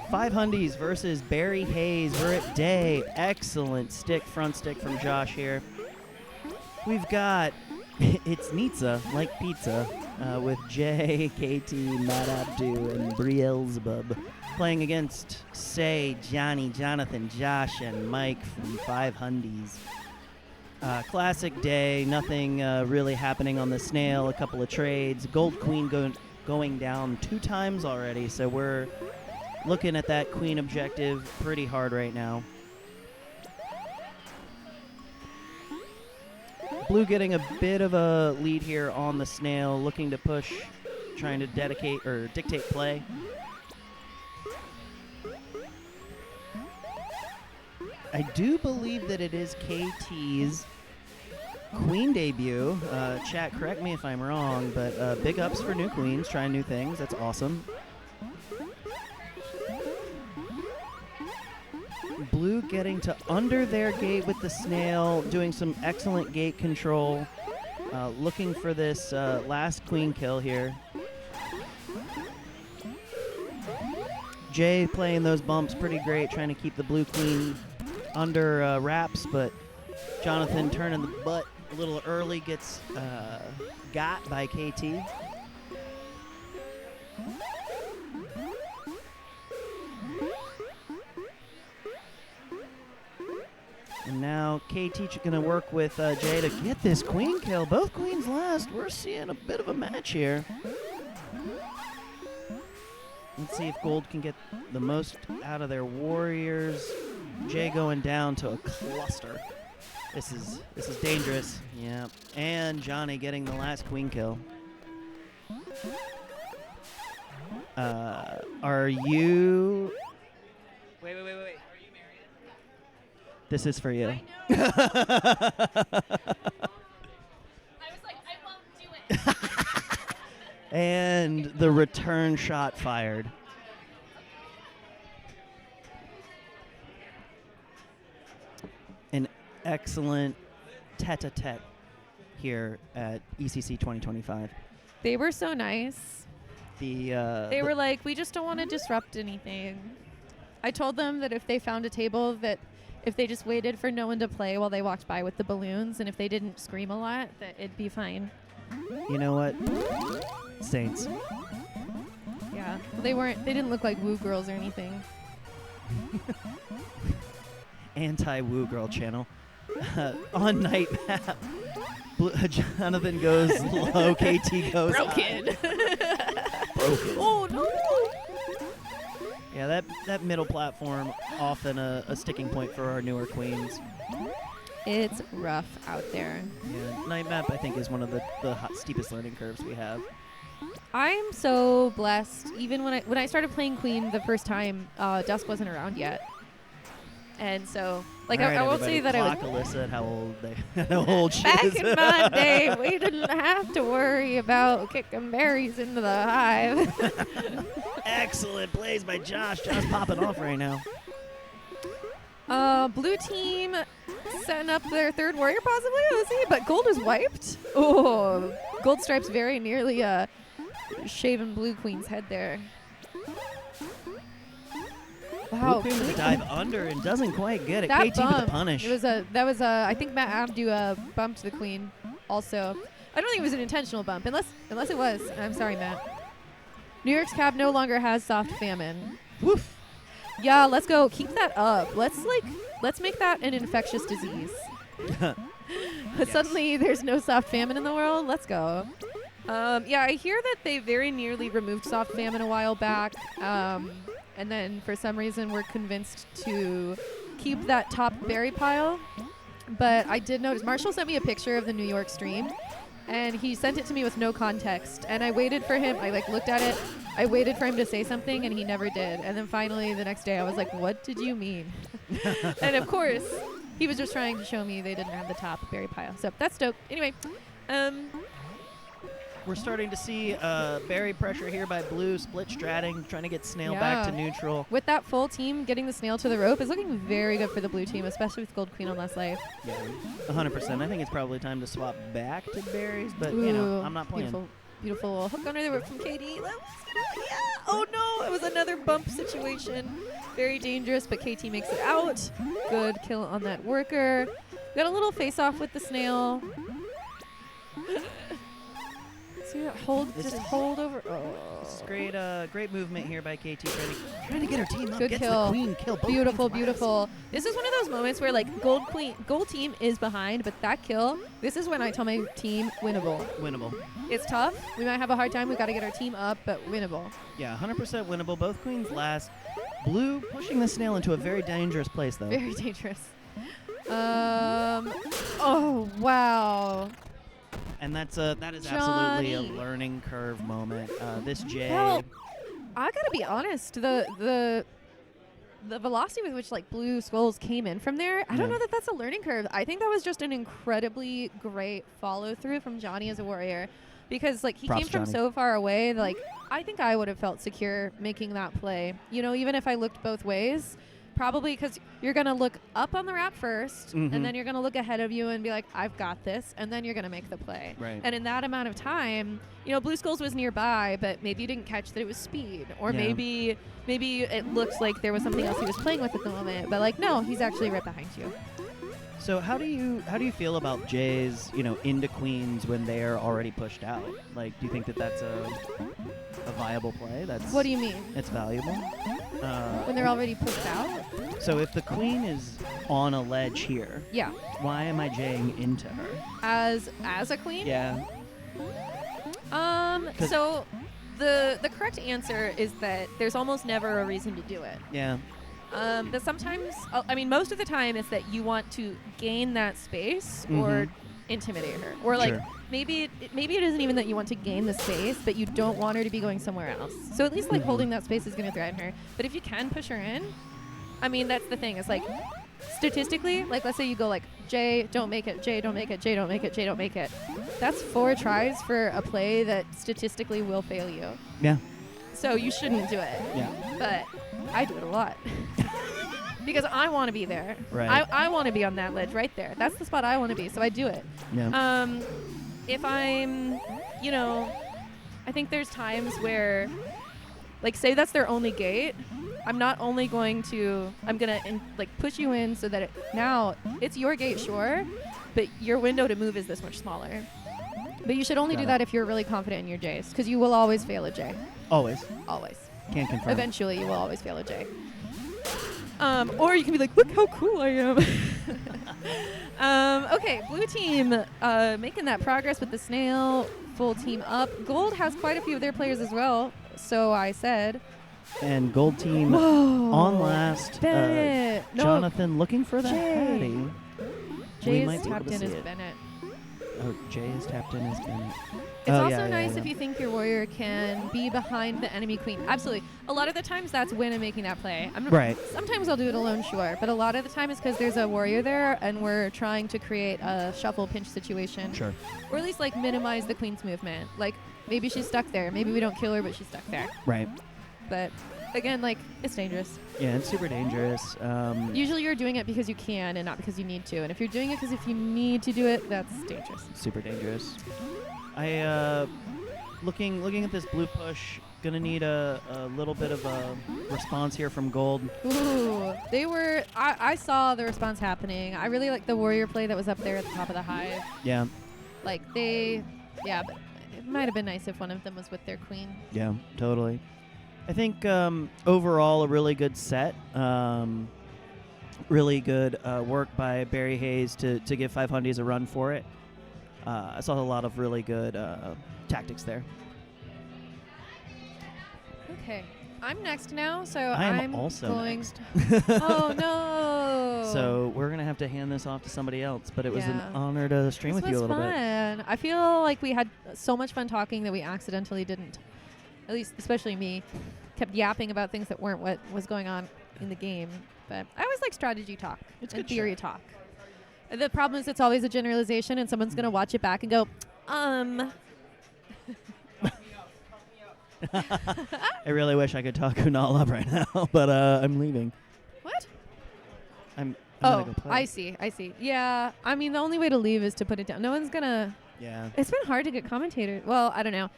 5 Hundies versus Barry Haze. We're at day. Excellent front stick from Josh here. We've got, it's Nitsa, like pizza, with Jay, KT, Matt Abdu, and Brielzebub playing against Say, Johnny, Jonathan, Josh, and Mike from 5 Hundies. Classic day, nothing really happening on the snail, a couple of trades. Gold Queen going down 2 times already, so we're looking at that queen objective pretty hard right now. Blue getting a bit of a lead here on the snail, looking to push, trying to dictate play. I do believe that it is KT's queen debut. Chat, correct me if I'm wrong, but big ups for new queens, trying new things. That's awesome. Blue getting to under their gate with the snail, doing some excellent gate control, looking for this last queen kill here. Jay playing those bumps pretty great, trying to keep the blue queen under wraps, but Jonathan turning the butt a little early, gets got by KT. And now KT going to work with Jay to get this queen kill. Both queens last. We're seeing a bit of a match here. Let's see if Gold can get the most out of their warriors. Jay going down to a cluster. This is dangerous. Yeah. And Johnny getting the last queen kill. Are you... Wait. This is for you. I know. I was like, I won't do it. And the return shot fired. An excellent tete-a-tete here at ECC 2025. They were so nice. They were like, we just don't want to disrupt anything. I told them that if they found a table, that if they just waited for no one to play while they walked by with the balloons, and if they didn't scream a lot, that it'd be fine. You know what? Saints. Yeah. They didn't look like woo girls or anything. Anti-woo girl channel. On night map, Jonathan goes low, KT goes Broken. Broken. Oh, no. Yeah, that middle platform often a sticking point for our newer queens. It's rough out there. Yeah, night map I think is one of the steepest learning curves we have. I'm so blessed. Even when I started playing Queen the first time, Dusk wasn't around yet, and so like All right, I won't say that clock I was. Alyssa at how old she Back is. in my day, we didn't have to worry about kicking berries into the hive. Excellent plays by Josh. Josh popping off right now. Blue team setting up their third warrior possibly. Let's see, but gold is wiped. Oh, gold stripes very nearly shaving blue queen's head there. Wow, Blue queen with a dive under and doesn't quite get it. that KT bump, with the punish. that was I think Matt Abdu bumped the queen also. I don't think it was an intentional bump unless it was. I'm sorry, Matt. New York's Cab no longer has soft famine. Woof. Yeah, let's go. Keep that up. Let's make that an infectious disease. Suddenly there's no soft famine in the world. Let's go. Yeah, I hear that they very nearly removed soft famine a while back. And then for some reason we're convinced to keep that top berry pile. But I did notice Marshall sent me a picture of the New York stream, and he sent it to me with no context. And I waited for him. I looked at it. I waited for him to say something, and he never did. And then finally the next day I was like, what did you mean? And of course, he was just trying to show me they didn't have the top berry pile. So that's dope. Anyway, We're starting to see berry pressure here by blue, split stratting, trying to get Snail back to neutral. with that full team, getting the snail to the rope is looking very good for the blue team, especially with Gold Queen on less life. Yeah, 100%. I think it's probably time to swap back to berries, but Ooh, I'm not playing. Beautiful hook under the rope from KD. Yeah. Oh no, it was another bump situation. Very dangerous, but KT makes it out. Good kill on that worker. Got a little face off with the snail. See that hold? This Just is- hold over. Oh. This is great movement here by KT, trying to get her team up. Good Gets kill. the queen kill. Both Beautiful, queens last. beautiful. This is one of those moments where like gold team is behind, but that kill, this is when I tell my team winnable. Winnable. It's tough. We might have a hard time. We got to get our team up, but winnable. Yeah, 100% winnable. Both queens last. Blue pushing the snail into a very dangerous place, though. Very dangerous. Oh wow. And that is absolutely a Johnny. learning curve moment. This Jay. Well, I gotta be honest. The velocity with which like blue skulls came in from there, I don't Yeah. know that that's a learning curve. I think that was just an incredibly great follow through from Johnny as a warrior, because like he Props, came from Johnny. so far away. Like I think I would have felt secure making that play. You know, even if I looked both ways. Probably because you're going to look up on the wrap first, Mhm. and then you're going to look ahead of you and be like, I've got this, and then you're going to make the play. Right. And in that amount of time, you know, Blue Skulls was nearby, but maybe you didn't catch that it was speed, or Yeah. maybe it looks like there was something else he was playing with at the moment, but like, no, he's actually right behind you. So how do you feel about Jays, into queens when they're already pushed out? Like, do you think that that's a viable play? What do you mean? It's valuable. When they're already pushed out? So if the queen is on a ledge here, Yeah. why am I Jaying into her? As a queen? Yeah. 'Cause- So the correct answer is that there's almost never a reason to do it. Yeah. But sometimes, I mean, most of the time it's that you want to gain that space or Mhm. intimidate her. Or like, Sure. maybe it isn't even that you want to gain the space, but you don't want her to be going somewhere else. So at least like Mhm. holding that space is going to threaten her. But if you can push her in, I mean, that's the thing. It's like, statistically, like let's say you go like, J, don't make it, J, don't make it, J, don't make it, J, don't make it. That's 4 tries for a play that statistically will fail you. Yeah. So you shouldn't do it. Yeah. But I do it a lot. Because I want to be there. Right. I want to be on that ledge right there. That's the spot I want to be, so I do it. Yeah. If I'm, I think there's times where, like, say that's their only gate. I'm not only going to, I'm going to, push you in so that now it's your gate, sure, but your window to move is this much smaller. But you should only Got do it. that if you're really confident in your J's, because you will always fail a J. Always. Always. Can't confirm. Eventually, you will always fail a J. Or you can be like, look how cool I am. Okay, blue team making that progress with the snail. Full team up. Gold has quite a few of their players as well, so I said. And gold team Whoa. on last. Bennett. No. Jonathan looking for that Jay. Hattie. Jay might is be able tapped to in see as it. Bennett. Oh, Jay is tapped in as Bennett. It's Oh, also yeah, nice yeah. if you think your warrior can be behind the enemy queen. Absolutely. A lot of the times that's when I'm making that play. Right. Sometimes I'll do it alone, sure. But a lot of the time it's because there's a warrior there and we're trying to create a shuffle pinch situation. Sure. Or at least like minimize the queen's movement. Like maybe she's stuck there. Maybe we don't kill her, but she's stuck there. Right. But again, like it's dangerous. Yeah, it's super dangerous. Usually you're doing it because you can and not because you need to. And if you're doing it because if you need to do it, that's dangerous. Super dangerous. I looking at this blue push, gonna need a little bit of a response here from Gold. Ooh, they were. I saw the response happening. I really like the warrior play that was up there at the top of the hive. Yeah. Like but it might have been nice if one of them was with their queen. Yeah, totally. I think overall a really good set. Really good work by Barry Haze to give 5 Hundies a run for it. I saw a lot of really good tactics there. Okay, I'm next now, so I'm I'm also going. next. Oh no! So we're gonna have to hand this off to somebody else. But it was an Yeah. honor to stream This with you a was little bit. fun. I feel like we had so much fun talking that we accidentally didn't. At least, especially me, kept yapping about things that weren't what was going on in the game. But I always like strategy talk It's and good theory shit. talk. The problem is it's always a generalization, and someone's gonna watch it back and go, I really wish I could talk Kunal up right now, but I'm leaving. What? I'm gonna Oh, go play. I see. Yeah, I mean, the only way to leave is to put it down. No one's gonna. Yeah. It's been hard to get commentators. Well, I don't know.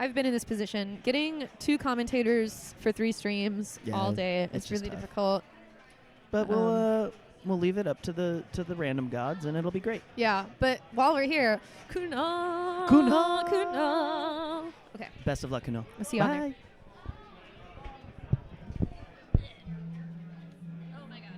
I've been in this position. Getting 2 commentators for 3 streams Yeah, all day it's is just really tough. difficult. But we'll leave it up to the random gods, and it'll be great. Yeah, but while we're here, Kunal. Okay, Best of luck, Kunal. I'll see you on there. Bye. Oh my god.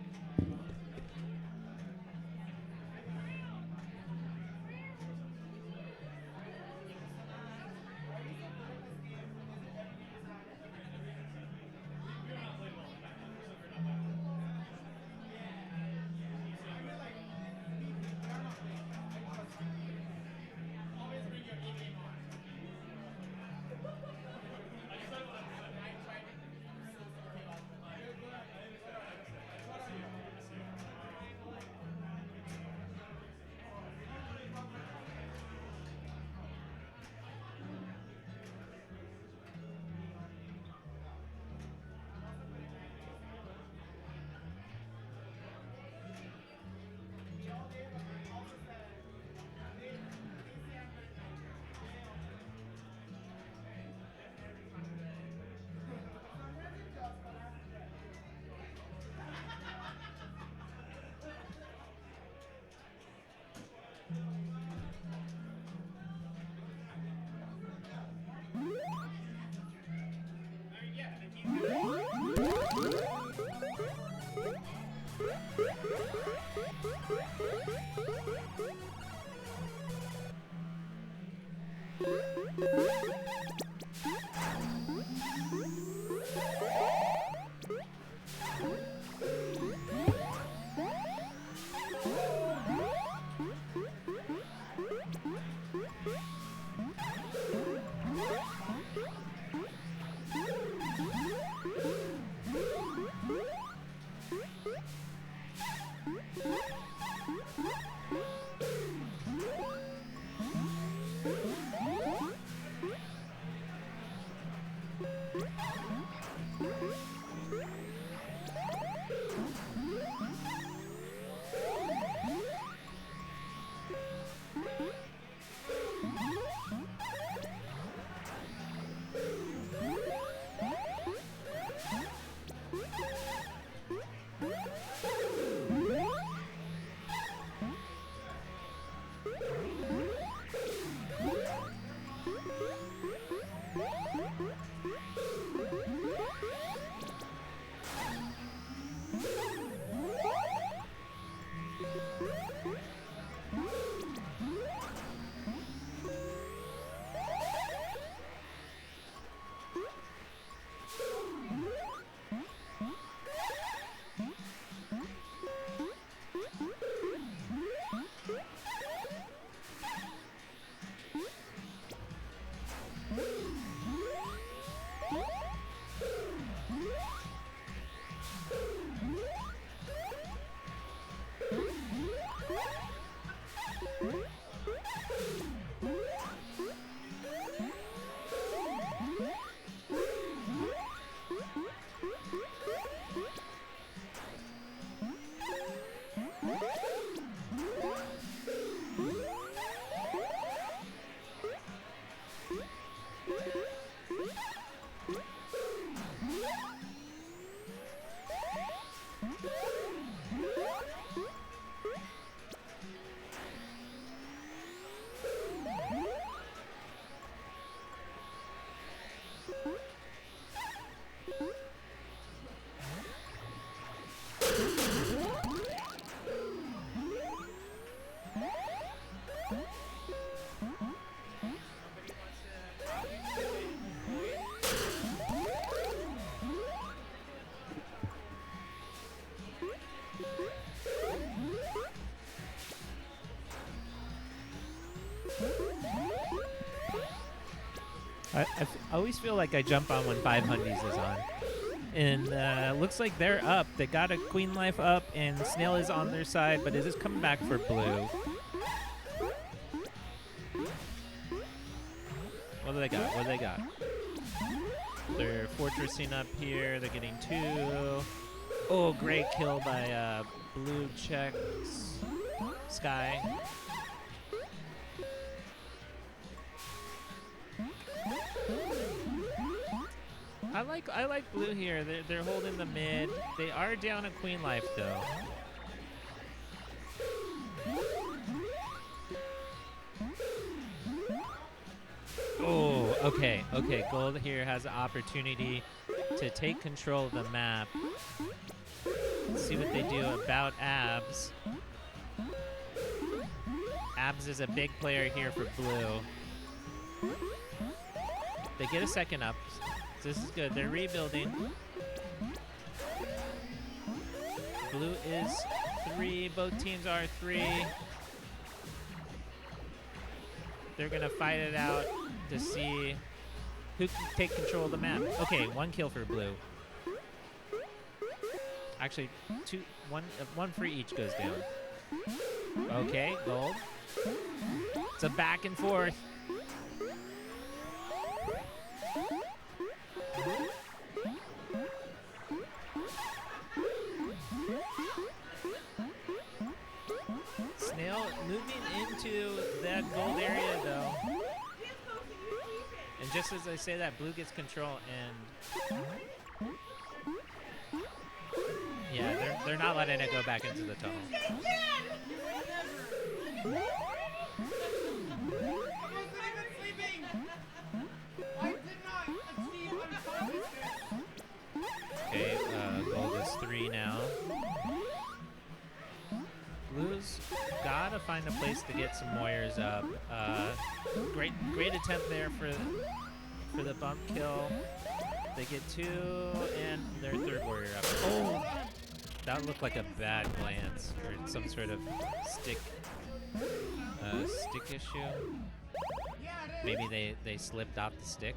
I always feel like I jump on when 5 Hundies is on. And looks like they're up. They got a queen life up, and Snail is on their side, but it is coming back for blue. What do they got? What do they got? They're fortressing up here. They're getting 2. Oh, great kill by blue checks Sky. I like blue here. They're holding the mid. They are down a queen life though. Oh, okay. Gold here has an opportunity to take control of the map. Let's see what they do about Abs. Abs is a big player here for blue. They get a second up. So this is good. They're rebuilding. Blue is 3. Both teams are 3. They're going to fight it out to see who can take control of the map. Okay, 1 kill for blue. Actually, 1 for each goes down. Okay, gold. It's a back and forth. Snail moving into that gold area though. And just as I say that, blue gets control and yeah, they're not letting it go back into the tunnel. Okay, gold is 3 now. Blue's gotta find a place to get some warriors up. Great attempt there for the bump kill. They get 2 and their 3rd warrior up. Oh, that looked like a bad glance or some sort of stick issue. Maybe they slipped off the stick.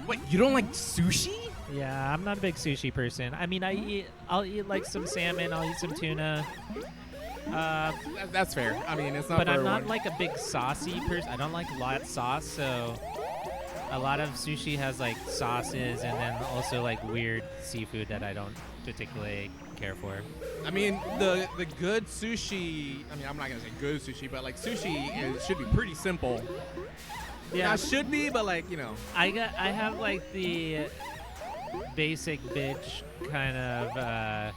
Wait, you don't like sushi? Yeah, I'm not a big sushi person. I mean, I'll eat like some salmon. I'll eat some tuna. That's fair. I mean, it's not. But for I'm not everyone. like a big saucy person. I don't like a lot of sauce, so a lot of sushi has like sauces and then also like weird seafood that I don't particularly care for. I mean, the good sushi. I mean, I'm not gonna say good sushi, but like sushi should be pretty simple. Yeah, Not should be, but like I have like the basic bitch kind of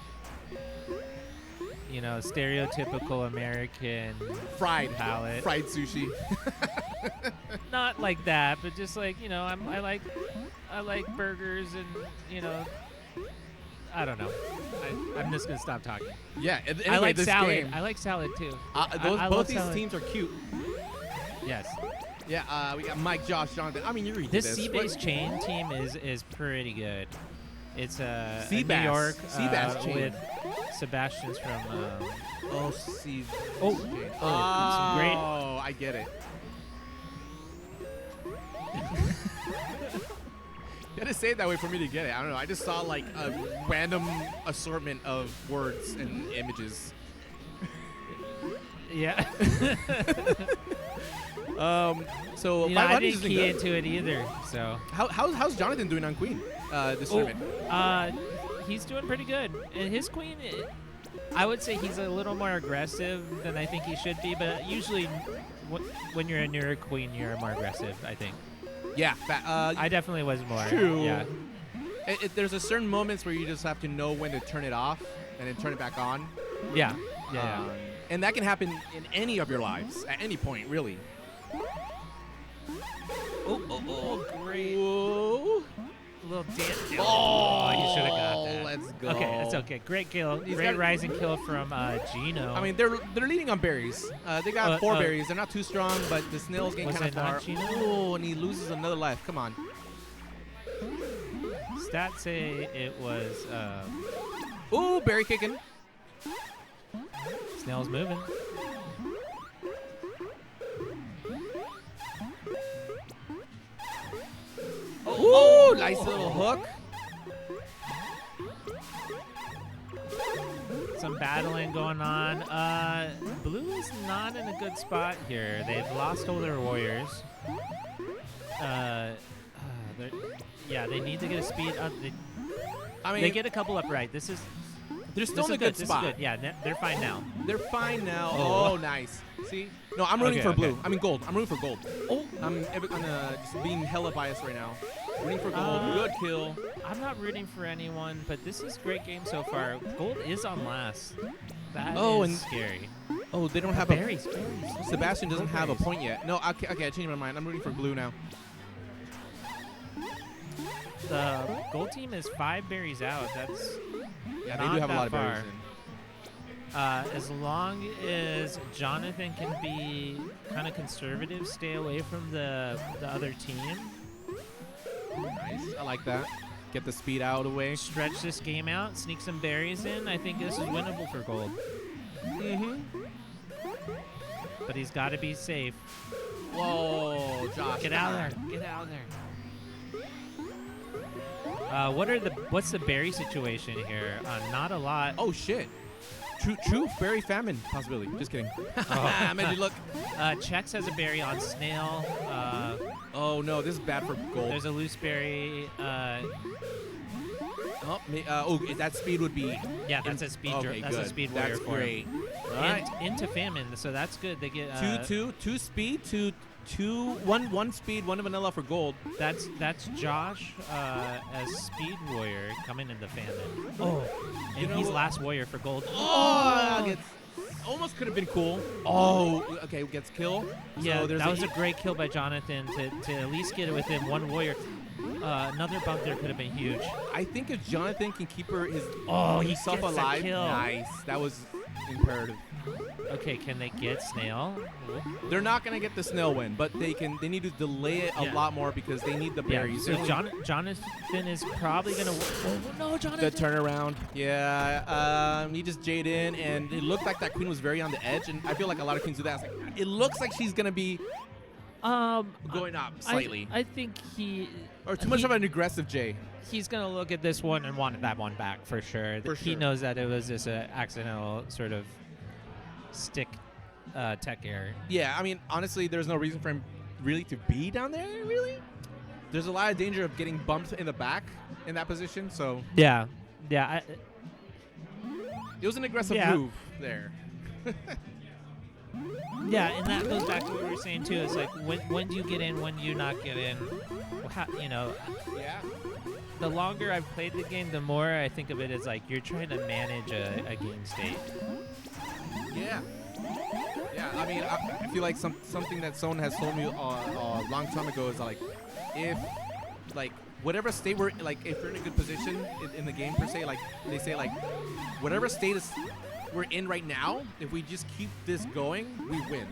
stereotypical American fried palate. sushi. Not like that, but just like I like burgers and I don't know. I'm just gonna stop talking. Yeah. Anyway, I like this salad. game, I like salad too. I both love these salad. teams are cute. Yes. Yeah. We got Mike, Josh, Jonathan. I mean, you read This this. Sea-based chain team is pretty good. It's a Sea New bass. York Sea bass chain. with Sebastian's from. Sea. Oh, Okay. some great. Oh, I get it. You had to say it that way for me to get it. I don't know. I just saw like a random assortment of words and images. Yeah. So I 500 didn't isn't key good. into it either. So. How's Jonathan doing on Queen this tournament? He's doing pretty good. And his queen, I would say he's a little more aggressive than I think he should be. But usually, when you're a newer queen, you're more aggressive, I think. Yeah. I definitely was more. True. Yeah. There's a certain moments where you just have to know when to turn it off and then turn it back on. Yeah. Yeah. And that can happen in any of your lives at any point, really. Oh, great. Whoa. Little dance. Oh, you should have got that. Let's go. Okay, that's okay. Great kill. Great rising kill from Gino. I mean, they're leading on berries. They got 4 berries. They're not too strong, but the snail's getting kind of far. Was it not Gino? Oh, and he loses another life. Come on. Stats say it was. Ooh, berry kicking. Snail's moving. Ooh, nice little hook. Some battling going on. Blue is not in a good spot here. They've lost all their warriors. They need to get a speed up. They get a couple up right. They're still in a good spot. Good. Yeah, they're fine now. They're fine now. Oh, nice. See? No, I'm rooting for blue. I mean gold. I'm rooting for gold. Oh, I'm just being hella biased right now. Rooting for gold. Good kill. I'm not rooting for anyone, but this is a great game so far. Gold is on last. That is scary. Oh, they don't have berries. Sebastian doesn't have a point yet. No, okay, I changed my mind. I'm rooting for blue now. The gold team is 5 berries out. That's they do have a lot of berries in. As long as Jonathan can be kind of conservative, stay away from the other team. Nice. I like that. Get the speed out of the way. Stretch this game out. Sneak some berries in. I think this is winnable for gold. But he's got to be safe. Whoa, Josh. Get out of there. Get out of there. What's the berry situation here? Not a lot. Oh, shit. True berry famine possibility. Just kidding. I made you look. Chex has a berry on snail. Oh no, this is bad for gold. There's a loose berry. That speed would be. Yeah, that's a speed. Okay, that's good. a speed warrior. That's great. All right. Into famine, so that's good. They get two speed, one speed, one vanilla for gold. That's Josh as speed warrior coming into famine. Oh, and he's last warrior for gold. Almost could have been cool. Oh, okay, gets kill. Yeah, so that was a great kill by Jonathan to at least get it within 1 warrior. Another bump there could have been huge. I think if Jonathan can keep gets himself alive, kill. Nice. That was imperative. Okay, can they get snail? They're not gonna get the snail win, but they need to delay it a lot more because they need the berries. So Jonathan is probably gonna. Oh no, Jonathan! The turnaround. Yeah. He just jade in, and it looked like that queen was very on the edge, and I feel like a lot of queens do that. It looks like she's gonna be going up slightly. I think or too much of an aggressive J. He's gonna look at this one and want that one back for sure. He knows that it was just an accidental sort of stick tech error. Yeah, I mean, honestly, there's no reason for him really to be down there, really. There's a lot of danger of getting bumped in the back in that position, so. Yeah. It was an aggressive move there. Yeah, and that goes back to what we were saying, too. It's like, when do you get in, when do you not get in? Yeah. The longer I've played the game, the more I think of it as like you're trying to manage a game state. Yeah. Yeah, I mean, I feel like something that someone has told me a long time ago is like, if, like, whatever state we're, like, if we're in a good position in the game per se, like, they say, like, whatever state we're in right now, if we just keep this going, we win.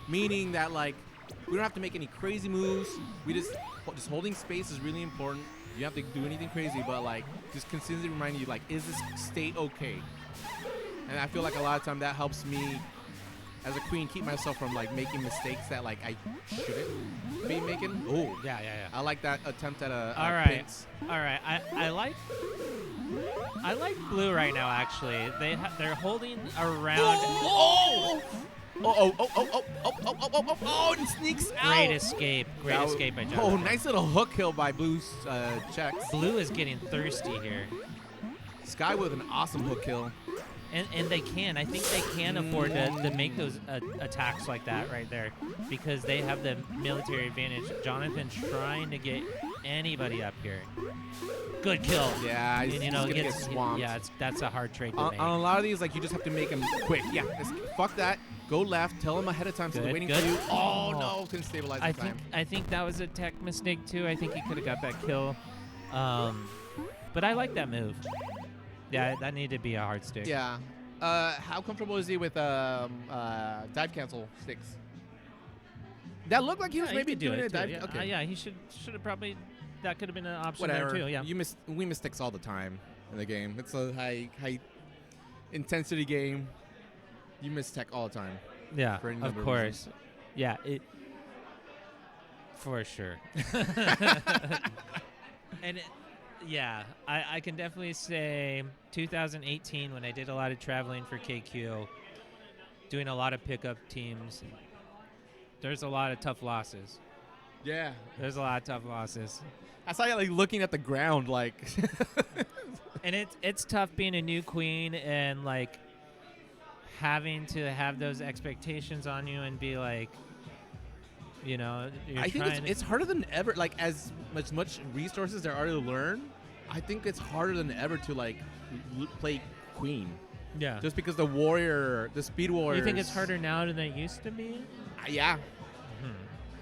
Meaning that, like, we don't have to make any crazy moves. We just holding space is really important. You don't have to do anything crazy, but, like, just consistently remind you, like, is this state okay? And I feel like a lot of time that helps me as a queen keep myself from like making mistakes that like I shouldn't be making. Oh, yeah. I like that attempt at a pinch. All right. I like blue right now. Actually, they're holding around. Oh, and sneaks out. Great escape by Jonathan. Oh, nice little hook kill by Blue's Chex. Blue is getting thirsty here. Sky with an awesome hook kill. And they can. I think they can afford to make those attacks like that right there because they have the military advantage. Jonathan's trying to get anybody up here. good kill. Yeah, he's, And, he's gonna get swamped. Yeah, that's a hard trade to On make. a lot of these, like, you just have to make them quick. Yeah, fuck that. Go left. Tell them ahead of time so they're Good, waiting good. for you. Oh, no. Couldn't stabilize in time. I think that was a tech mistake too. I think he could have got that kill. But I like that move. Yeah, that needed to be a hard stick. Yeah. How comfortable is he with dive cancel sticks? That looked like he was Yeah, maybe could do doing it a too, dive. yeah. Okay. Yeah, he should have probably. That could have been an option Whatever. there too. Yeah. We miss sticks all the time in the game. It's a high intensity game. You miss tech all the time. Yeah, for any of number of course. reasons. Yeah, for sure. And yeah, I can definitely say 2018 when I did a lot of traveling for KQ, doing a lot of pickup teams. There's a lot of tough losses. Yeah. There's a lot of tough losses. I saw you like looking at the ground like. And it's tough being a new queen and like having to have those expectations on you and be like, you know, I think it's harder than ever. Like as much resources there are to learn, I think it's harder than ever to like play queen. Yeah. Just because the speed warriors. You think it's harder now than it used to be? Yeah.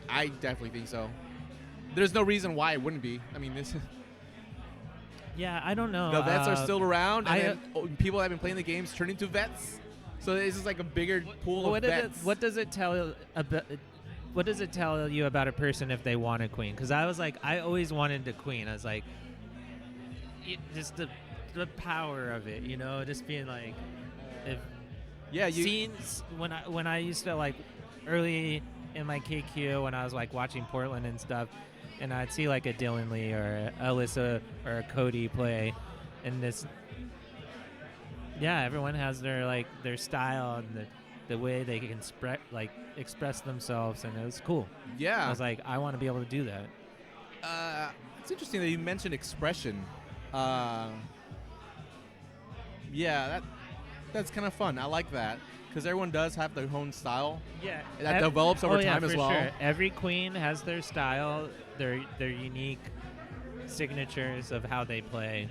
I definitely think so. There's no reason why it wouldn't be. I mean, this. Yeah, I don't know. The vets are still around, and I, then people that have been playing the games turn into vets. So this is like a bigger pool of vets. What does it tell about? What does it tell you about a person if they want a queen? Because I was like, I always wanted a queen. I was like, just the power of it, you know, just being like, if scenes when I used to like early in my KQ when I was like watching Portland and stuff, and I'd see like a Dylan Lee or a Alyssa or a Cody play, and this. Yeah, everyone has their style and the way they can express themselves, and it was cool. Yeah. I was like, I want to be able to do that. It's interesting that you mentioned expression. Yeah, that's kind of fun. I like that because everyone does have their own style. Yeah, that develops over time for as well. Sure. Every queen has their style, their unique signatures of how they play.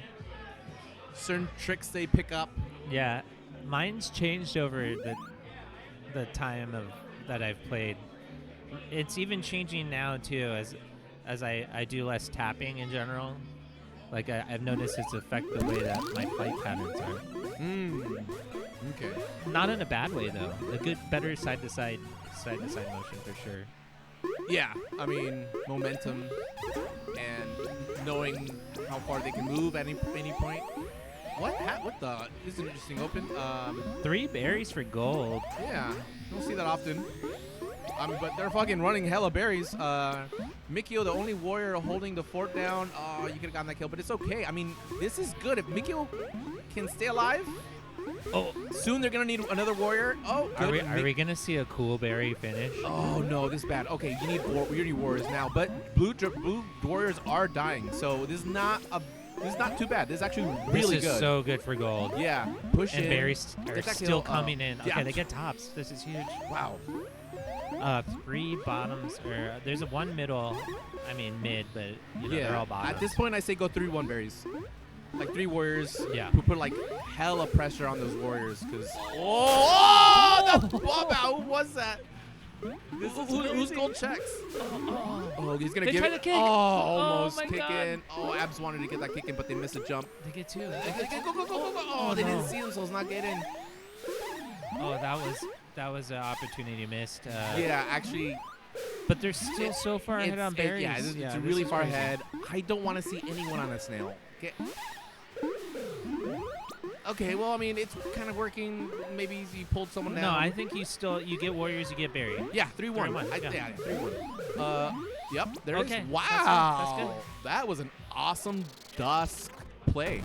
Certain tricks they pick up. Yeah, mine's changed over the time that I've played. It's even changing now too as I do less tapping in general. Like I've noticed it's affect the way that my fight patterns are. Okay. Not in a bad way though. A better side to side motion for sure. Yeah, I mean momentum and knowing how far they can move at any point. What the? This is an interesting open. 3 berries for gold. Yeah, don't see that often. But they're fucking running hella berries. Mikio, the only warrior holding the fort down. Oh, you could have gotten that kill, but it's okay. I mean, this is good. If Mikio can stay alive, soon they're gonna need another warrior. Oh, good. Are we gonna see a cool berry finish? Oh no, this is bad. Okay, you need warriors now, but blue warriors are dying, so this is not too bad. This is actually really good. This is so good for gold. Yeah, push and in. berries are still coming in. Okay, yeah. they get tops. This is huge. Wow. 3 bottoms, or there's one middle. I mean mid, but they're all bottoms. At this point, I say go 3 1-berries. Like 3 warriors. Yeah. Who put like hella pressure on those warriors, because the bomb out. Who was that? Who's gold checks? Oh, he's gonna They give try it. to kick. Oh, almost my kick God. in. Oh, Abs wanted to get that kick in, but they missed a jump. They get 2. Go. Oh, they didn't see him, so it's not getting. Oh, that was an opportunity missed. Yeah, actually. But they're still so far ahead on berries. It's really far ahead. I don't want to see anyone on a snail. Okay, well, I mean, it's kind of working. Maybe you pulled someone down. No, I think you get warriors, you get berry. Yeah, 3-1. 3-1, yeah. 3-1. Yep, there Okay, it is. Wow. that's good. That was an awesome dusk play.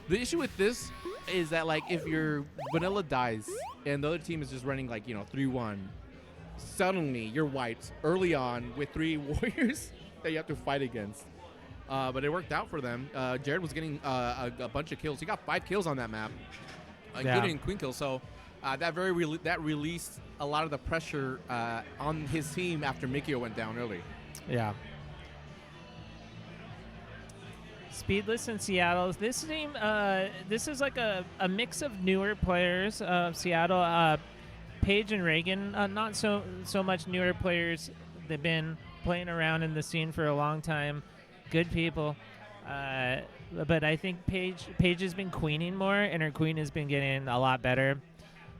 The issue with this is that, like, if your vanilla dies and the other team is just running, like, 3-1, suddenly you're wiped early on with 3 warriors that you have to fight against. But it worked out for them. Jared was getting a bunch of kills. He got 5 kills on that map, including queen kills. So that released a lot of the pressure on his team after Mikio went down early. Yeah. Speedless in Seattle. This team, this is like a mix of newer players. Seattle, Paige and Reagan, not so much newer players. They've been playing around in the scene for a long time. Good people. But I think Paige has been queening more, and her queen has been getting a lot better.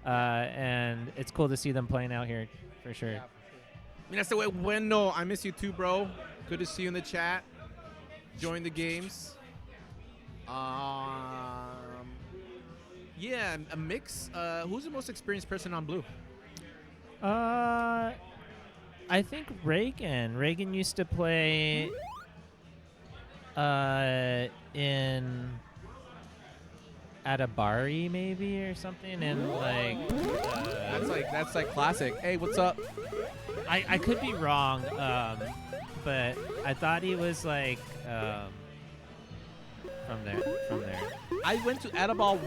And it's cool to see them playing out here, for sure. Yeah, Mira este güey, bueno, I miss you too, bro. Good to see you in the chat. Join the games. Yeah, a mix. Who's the most experienced person on blue? I think Reagan. Reagan used to play in Atabari maybe or something, and That's like classic. Hey, what's up? I could be wrong, but I thought he was like from there. I went to Adabal.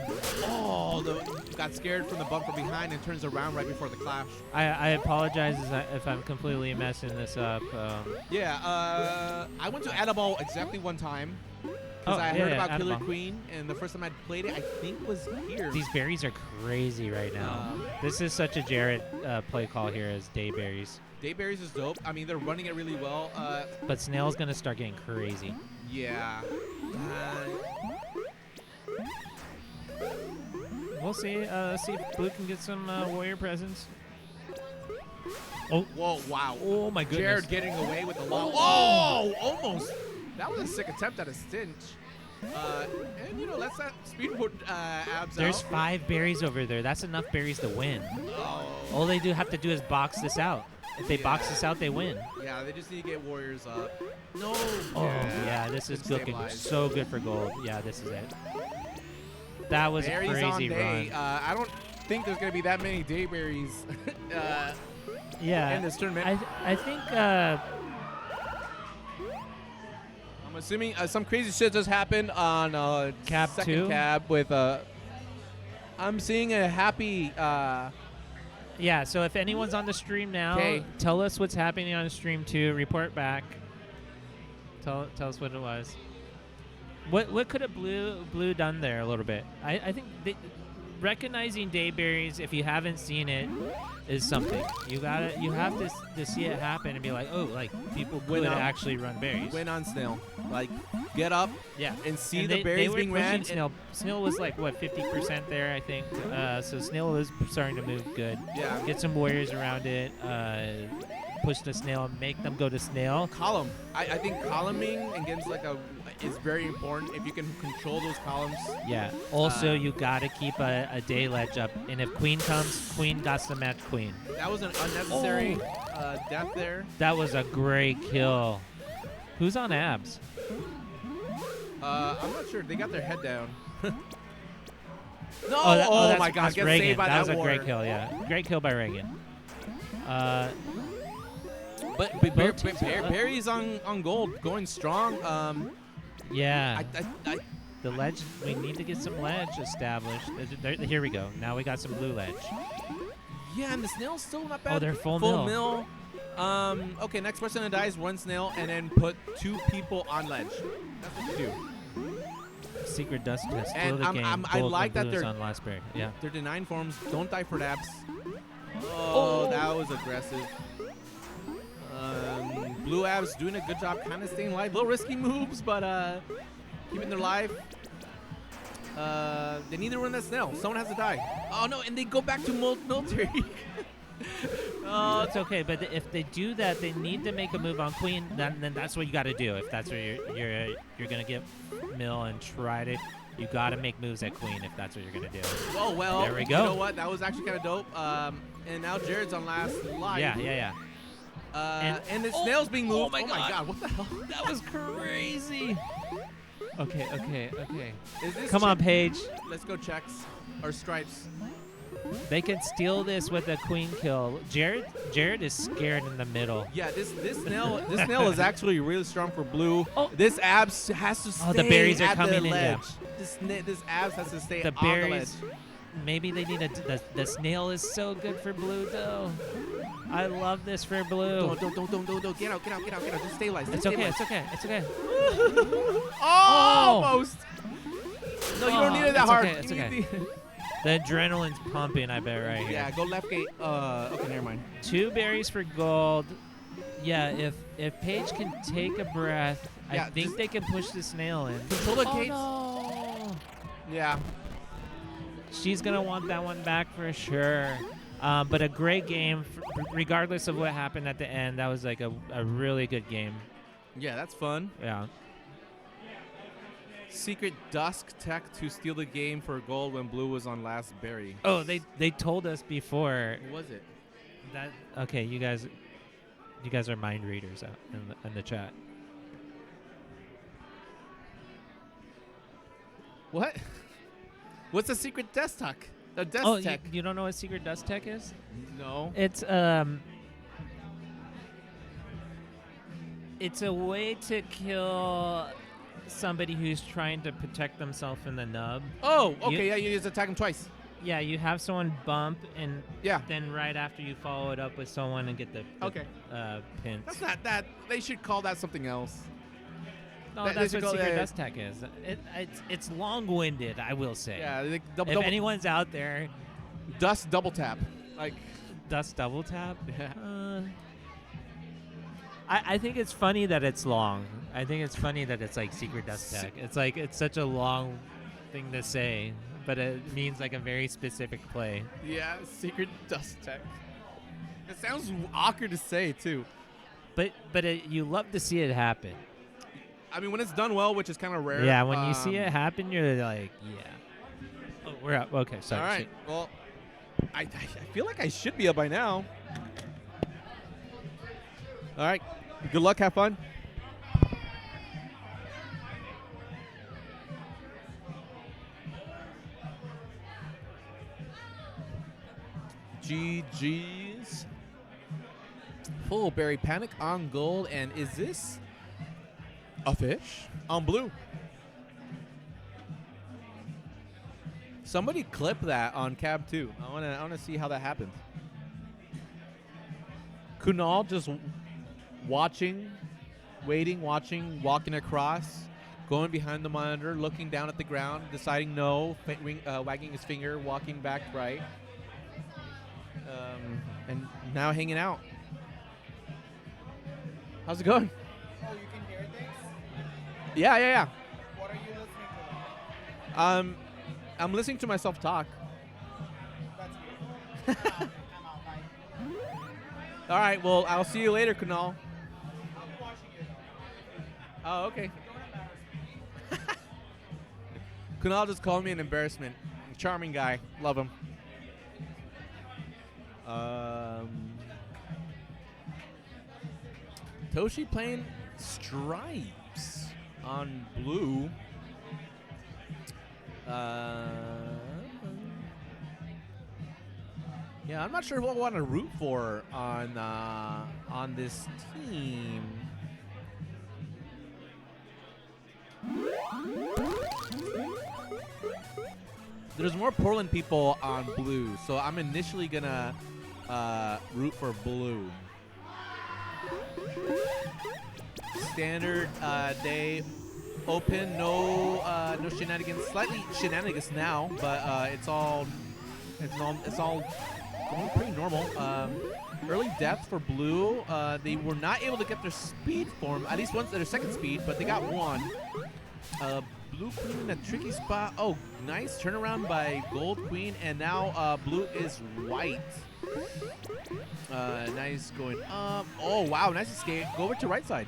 Got scared from the bump from behind and turns around right before the clash. I apologize if I'm completely messing this up. I went to Adabal exactly one time because I heard about Killer Adabal. Queen, and the first time I played it, I think was here. These berries are crazy right now. This is such a Jared play call here as Dayberries. Dayberries is dope. I mean, they're running it really well. But Snail's gonna start getting crazy. Yeah. We'll see. See if Blue can get some warrior presence. Oh, whoa, wow. Oh my goodness. Jared getting away with the long. Oh, almost. That was a sick attempt at a stinch. And you know, let's not speedboard abs There's out. 5 berries over there. That's enough berries to win. Oh. All they have to do is box this out. If they box this out, they win. Yeah, they just need to get warriors up. No. Oh, yeah, this is looking so good for gold. Yeah, this is it. That was Berries a crazy on day. run. I don't think there's going to be that many dayberries Yeah, in this tournament. I think I'm assuming some crazy shit just happened on Cab second 2? cab with I'm seeing a happy yeah, so if anyone's on the stream now, 'Kay. tell us what's happening on stream 2. Report back. Tell us what it was. What could have blue done there a little bit? I think recognizing Dayberries, if you haven't seen it, is something. You have to see it happen and be like, oh, like people could actually run berries. win on Snail. Like, get up Yeah, and see and the they berries were being pushing ran. Snail. Snail was like what 50% there, I think. So Snail is starting to move good. Yeah. Get some warriors around it. Push the Snail. Make them go to Snail. Column. I think columning against like is very important if you can control those columns. Yeah. Also, you gotta keep a day ledge up, and if Queen comes, Queen got to match Queen. That was an unnecessary death there. That was a great kill. Who's on abs? I'm not sure. They got their head down. No! That's- my God! that's Get Reagan. saved by that was a war. great kill. Yeah, great kill by Reagan. But Both teams- Barry's on gold, going strong. Yeah. I The ledge, we need to get some ledge established. Here we go. Now we got some blue ledge. yeah, and the snail's still not bad. Oh, they're full mill. Okay, next person that dies, one snail, and then put 2 people on ledge. That's what you do. Secret dust test. And Steal the game. I Gold like and that blues they're- on last berry. Yeah. They're denying forms. Don't die for dabs. Oh, that was aggressive. Blue abs doing a good job, kind of staying alive. Little risky moves, but keeping their life. They need to run that snail. Someone has to die. Oh no, and they go back to military. It's okay, but if they do that, they need to make a move on Queen. Then that's what you got to do. If that's what you're gonna get mill and try to, you got to make moves at Queen. If that's what you're gonna do. Oh well. There we go. You know what? That was actually kind of dope. And now Jared's on last life. Yeah. And the snail's being moved. Oh my God. What the hell? That was crazy. Okay. Is this Come on, Paige. Let's go checks or stripes. They can steal this with a Queen kill. Jared is scared in the middle. Yeah, this snail is actually really strong for blue. Oh. This abs has to stay Oh, the berries are at coming the in, yeah. ledge. This abs has to stay The on berries. the ledge. maybe they need the snail is so good for blue though. I love this for blue. Don't. Get out. Just stay alive. It's okay. It's okay. It's okay. Almost. No, you don't need it that it's hard. Okay, it's You okay. need The adrenaline's pumping, I bet, right here. Yeah, go left gate. Okay, never mind. 2 berries for gold. Yeah, if Paige can take a breath, Yeah, I think just they can push the snail in. Control the Oh, gates. no. Yeah. She's going to want that one back for sure. But a great game, regardless of what happened at the end. That was like a really good game. Yeah, that's fun. Yeah. Secret Dusk tech to steal the game for gold when blue was on last berry. Oh, they told us before. What was it? That okay, you guys are mind readers out in the chat. What? What's a secret desk tech? A desk Oh, tech? you don't know what secret dust tech is? No. It's a way to kill somebody who's trying to protect themselves in the nub. Oh, okay. Yeah, you just attack him twice. Yeah, you have someone bump, and Yeah. then right after you follow it up with someone and get the Okay. pins. That's not that. They should call that something else. No, that- that's they what should call secret that- dust tech is. It's long-winded, I will say. Yeah, like If anyone's out there, dust double tap. Like, dust double tap. yeah. I think it's funny that it's long. I think it's funny that it's like secret dust tech. It's like it's such a long thing to say, but it means like a very specific play. Yeah, secret dust tech. It sounds awkward to say too. But you love to see it happen. I mean, when it's done well, which is kind of rare. Yeah, when you see it happen, you're like, yeah. Oh, we're up. Okay, sorry. All right. Well, I feel like I should be up by now. All right. Good luck. Have fun. GG's. Full berry panic on gold. And is this a fish on blue? Somebody clip that on Cab3. I wanna see how that happened. Kunal just watching, walking across, going behind the monitor, looking down at the ground, deciding no, wagging his finger, walking back right, and now hanging out. How's it going? Oh, you can hear things? Yeah. What are you listening to? I'm listening to myself talk. That's weird. I'm out, bye. All right, well, I'll see you later, Kunal. I'll be watching you though. Oh, okay. Don't embarrass me. Kunal just called me an embarrassment. Charming guy. Love him. Toshi playing Stripes on blue. Yeah, I'm not sure who I want to root for on this team. There's more Portland people on blue, so I'm initially gonna root for blue. Standard day open, no shenanigans. Slightly shenanigans now, but it's all going pretty normal. Early death for blue. They were not able to get their speed form, at least once their second speed, but they got one. Blue Queen in a tricky spot. Oh, nice turnaround by Gold Queen, and now blue is white. Nice going up. Oh, wow, nice escape. Go over to right side.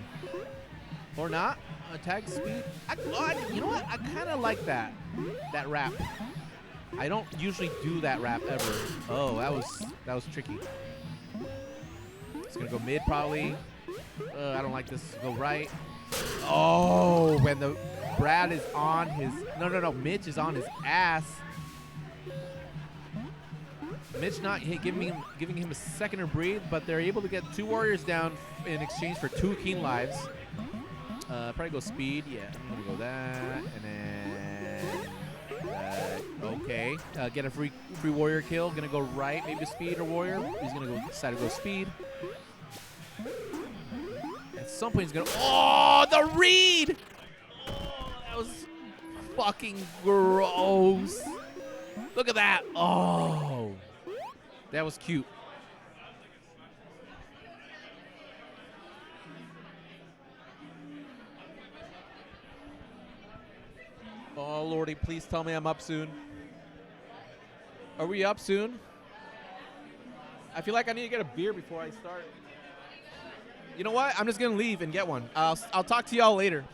Or not. Tag speed. You know what? I kind of like that wrap. I don't usually do that wrap ever. Oh, that was tricky. It's gonna go mid probably. I don't like this. Go right. Oh, when the Brad is on his no, Mitch is on his ass. Mitch not giving him a second to breathe, but they're able to get 2 warriors down in exchange for 2 keen lives. Probably go speed. Yeah, I'm gonna go that, and then okay. get a free warrior kill. Gonna go right, maybe speed or warrior. He's gonna decide to go speed. At some point, he's gonna. Oh, the read! Oh, that was fucking gross. Look at that. Oh, that was cute. Oh, Lordy, please tell me I'm up soon. Are we up soon? I feel like I need to get a beer before I start. You know what? I'm just going to leave and get one. I'll talk to y'all later.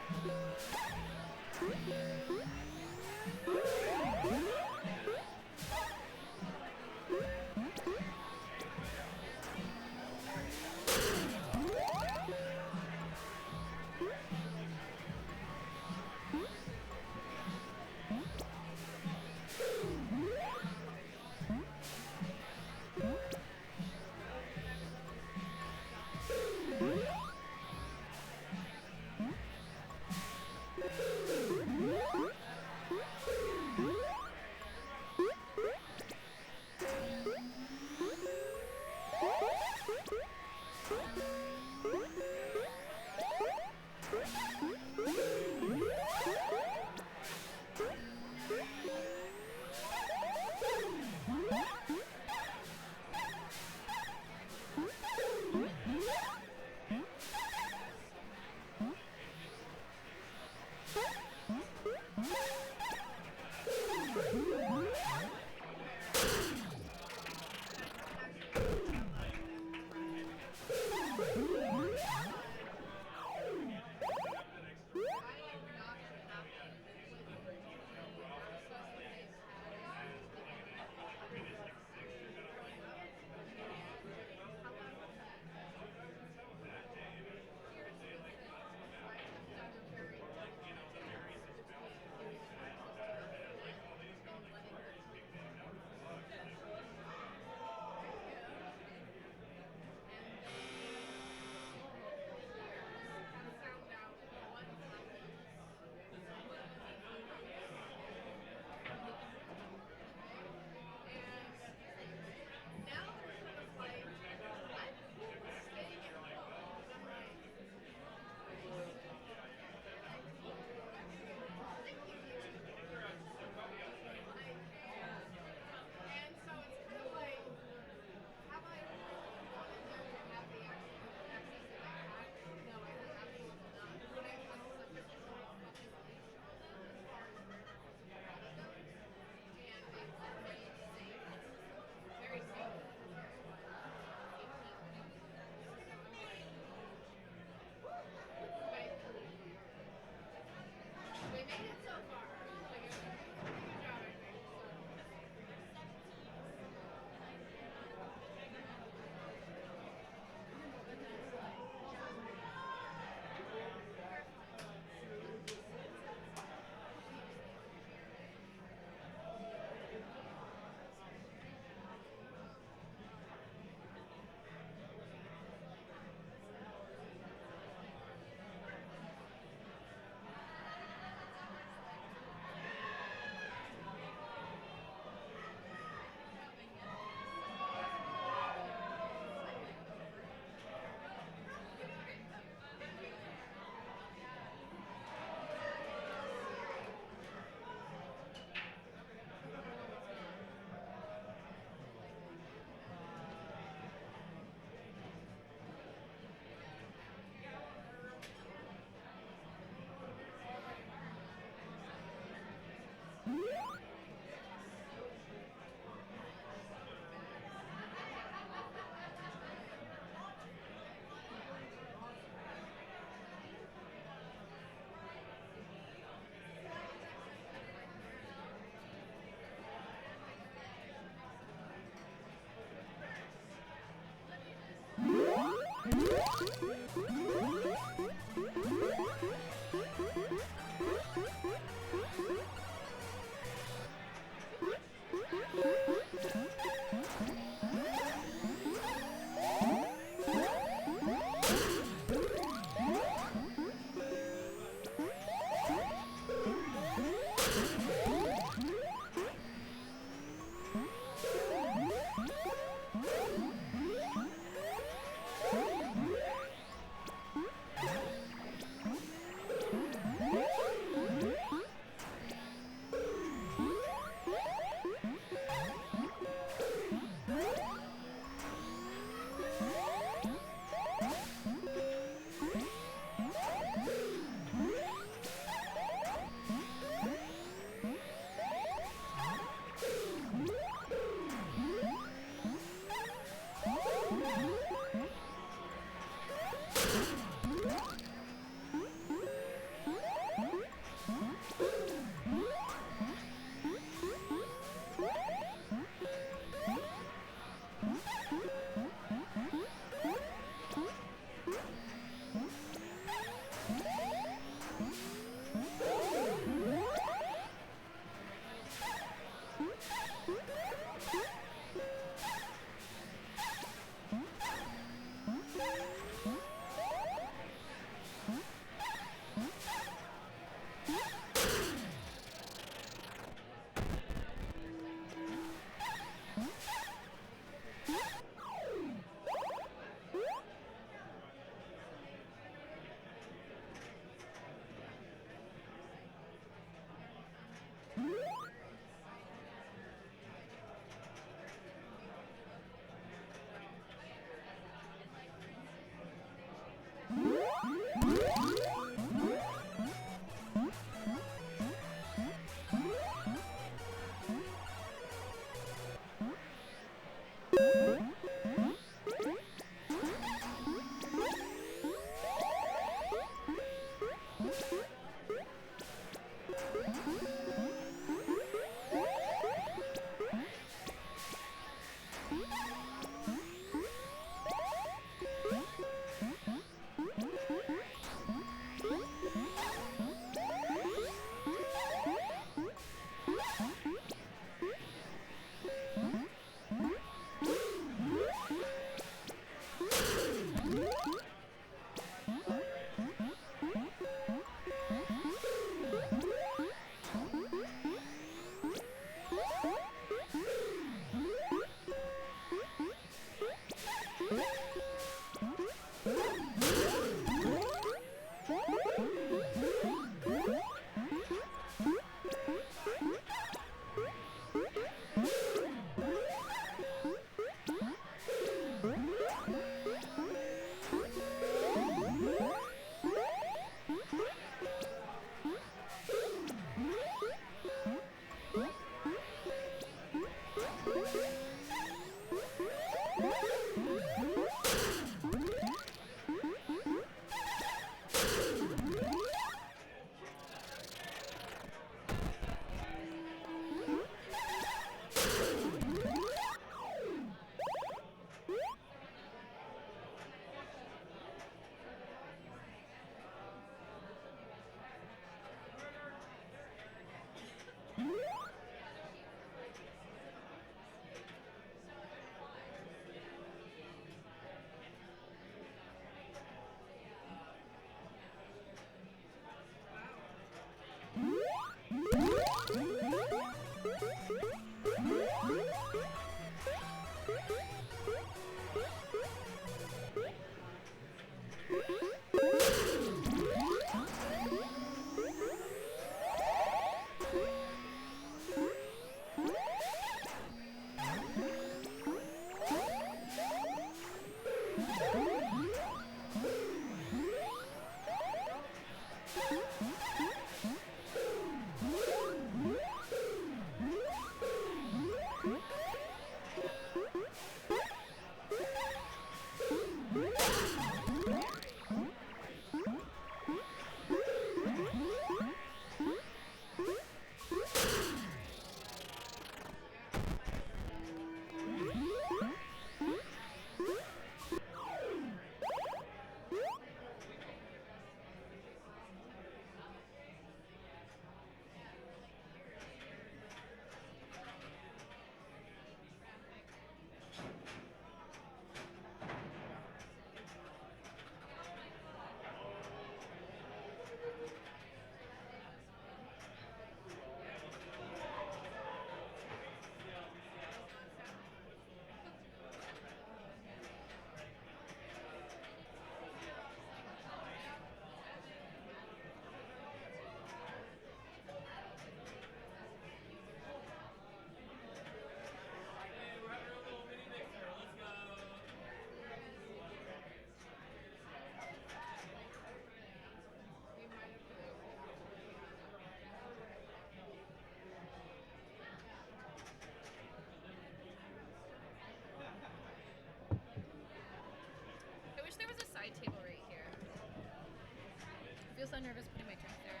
so nervous putting my drink there.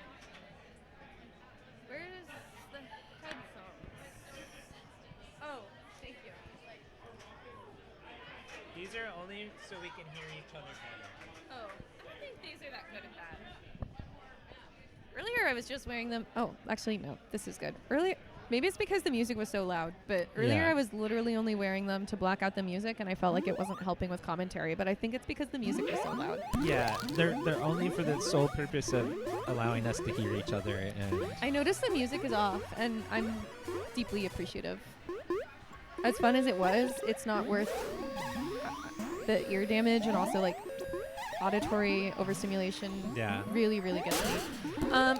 Where's the headphones? Oh, thank you. These are only so we can hear each other better. Oh, I don't think these are that good at that. Earlier I was just wearing them. Oh, actually, no. This is good. Earlier, maybe it's because the music was so loud, but earlier Yeah. I was literally only wearing them to black out the music, and I felt like it wasn't helping with commentary, but I think it's because the music was so loud. Yeah, they're only for the sole purpose of allowing us to hear each other. And I noticed the music is off, and I'm deeply appreciative. As fun as it was, it's not worth the ear damage and also like auditory overstimulation. Yeah. Really, really gets me.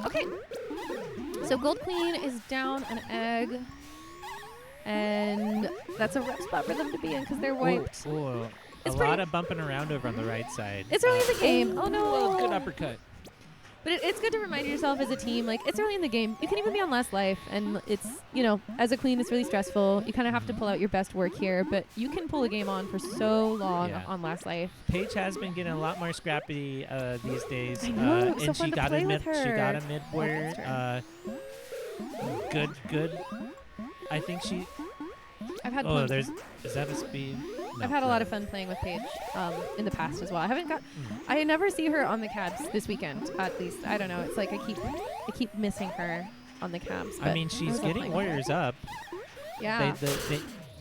Okay. So Gold Queen is down an egg, and that's a rough spot for them to be in because they're wiped. Ooh, a It's lot pretty- of bumping around over on the right side. It's early in the game. Oh Well, no! good uppercut. But it's good to remind yourself as a team, like, it's early in the game. You can even be on last life, and it's, you know, as a queen, it's really stressful. You kind of have to pull out your best work here, but you can pull a game on for so long Yeah. on last life. Paige has been getting a lot more scrappy these days. I know, it was so and fun she to got play a with mid. She got her. a mid Oh, where that's her. good. I think she. I've had Oh, fun. there's. Is that a speed? No, I've had a lot of no. fun playing with Paige in the past as well. I haven't got. I never see her on the cabs this weekend. At least I don't know. It's like I keep missing her on the cabs. I but mean, I she's love getting playing with her. warriors up. Yeah.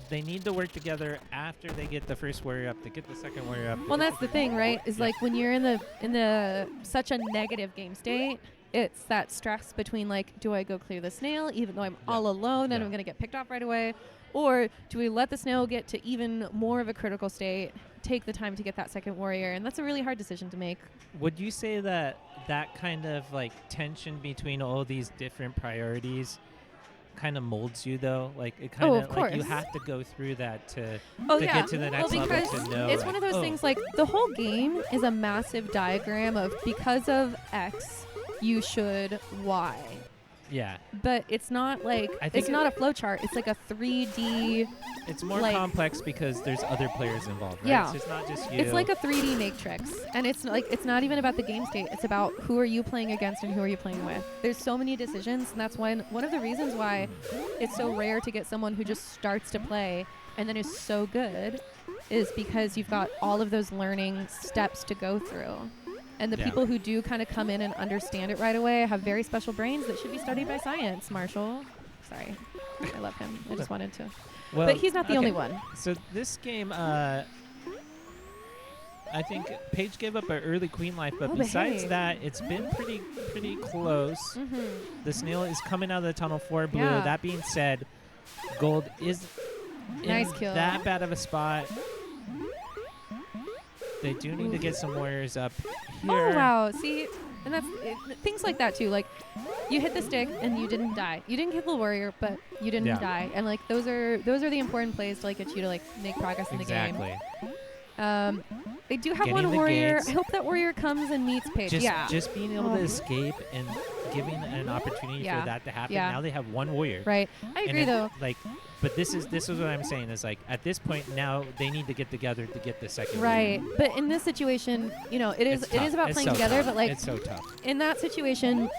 They need to work together after they get the first warrior up to get the second warrior up. to Well, get that's the thing, right? Is Yeah. like when you're in the such a negative game state, it's that stress between like, do I go clear the snail even though I'm all alone and Yeah. I'm gonna get picked off right away, or do we let the snail get to even more of a critical state, take the time to get that second warrior, and that's a really hard decision to make. Would you say that that kind of like tension between all these different priorities kind of molds you though? Like it kind of like you course. have to go through that to Oh to yeah, get to the next well, level because to know. it's like, one of those oh, things. Like the whole game is a massive diagram of because of X, you should Y. Yeah, But it's not like I think it's not a flow chart. It's like a 3D. it's more like- complex because there's other players involved. Right? Yeah. So it's not just you. It's like a 3D matrix, and it's like it's not even about the game state. It's about who are you playing against and who are you playing with. There's so many decisions, and that's one of the reasons why it's so rare to get someone who just starts to play and then is so good, is because you've got all of those learning steps to go through. And the Yeah. people who do kind of come in and understand it right away have very special brains that should be studied by science. Marshall, sorry, I love him. I just wanted to, well, but he's not the okay. only one. So this game, I think Paige gave up an early queen life, but Oh, besides hey. that, it's been pretty close. Mm-hmm. The snail is coming out of the tunnel for blue. Yeah. That being said, gold is Nice in kill. that bad of a spot. They do need to get some warriors up here. Oh wow! See, and that's things like that too. Like, you hit the stick and you didn't die. You didn't kill the warrior, but you didn't Yeah. die. And like those are the important plays to like get you to like make progress in the game. Exactly. They do have Getting one the warrior. gates. I hope that warrior comes and meets Paige. Just, yeah. just being able Oh. to escape and giving an opportunity Yeah. for that to happen. Yeah. Now they have one warrior. Right. I And agree it- though. Like, but this is what I'm saying is like at this point now they need to get together to get the second. Right. warrior. But in this situation, you know, it is It's it tough. is about It's playing so together. tough. But like it's so tough. in that situation,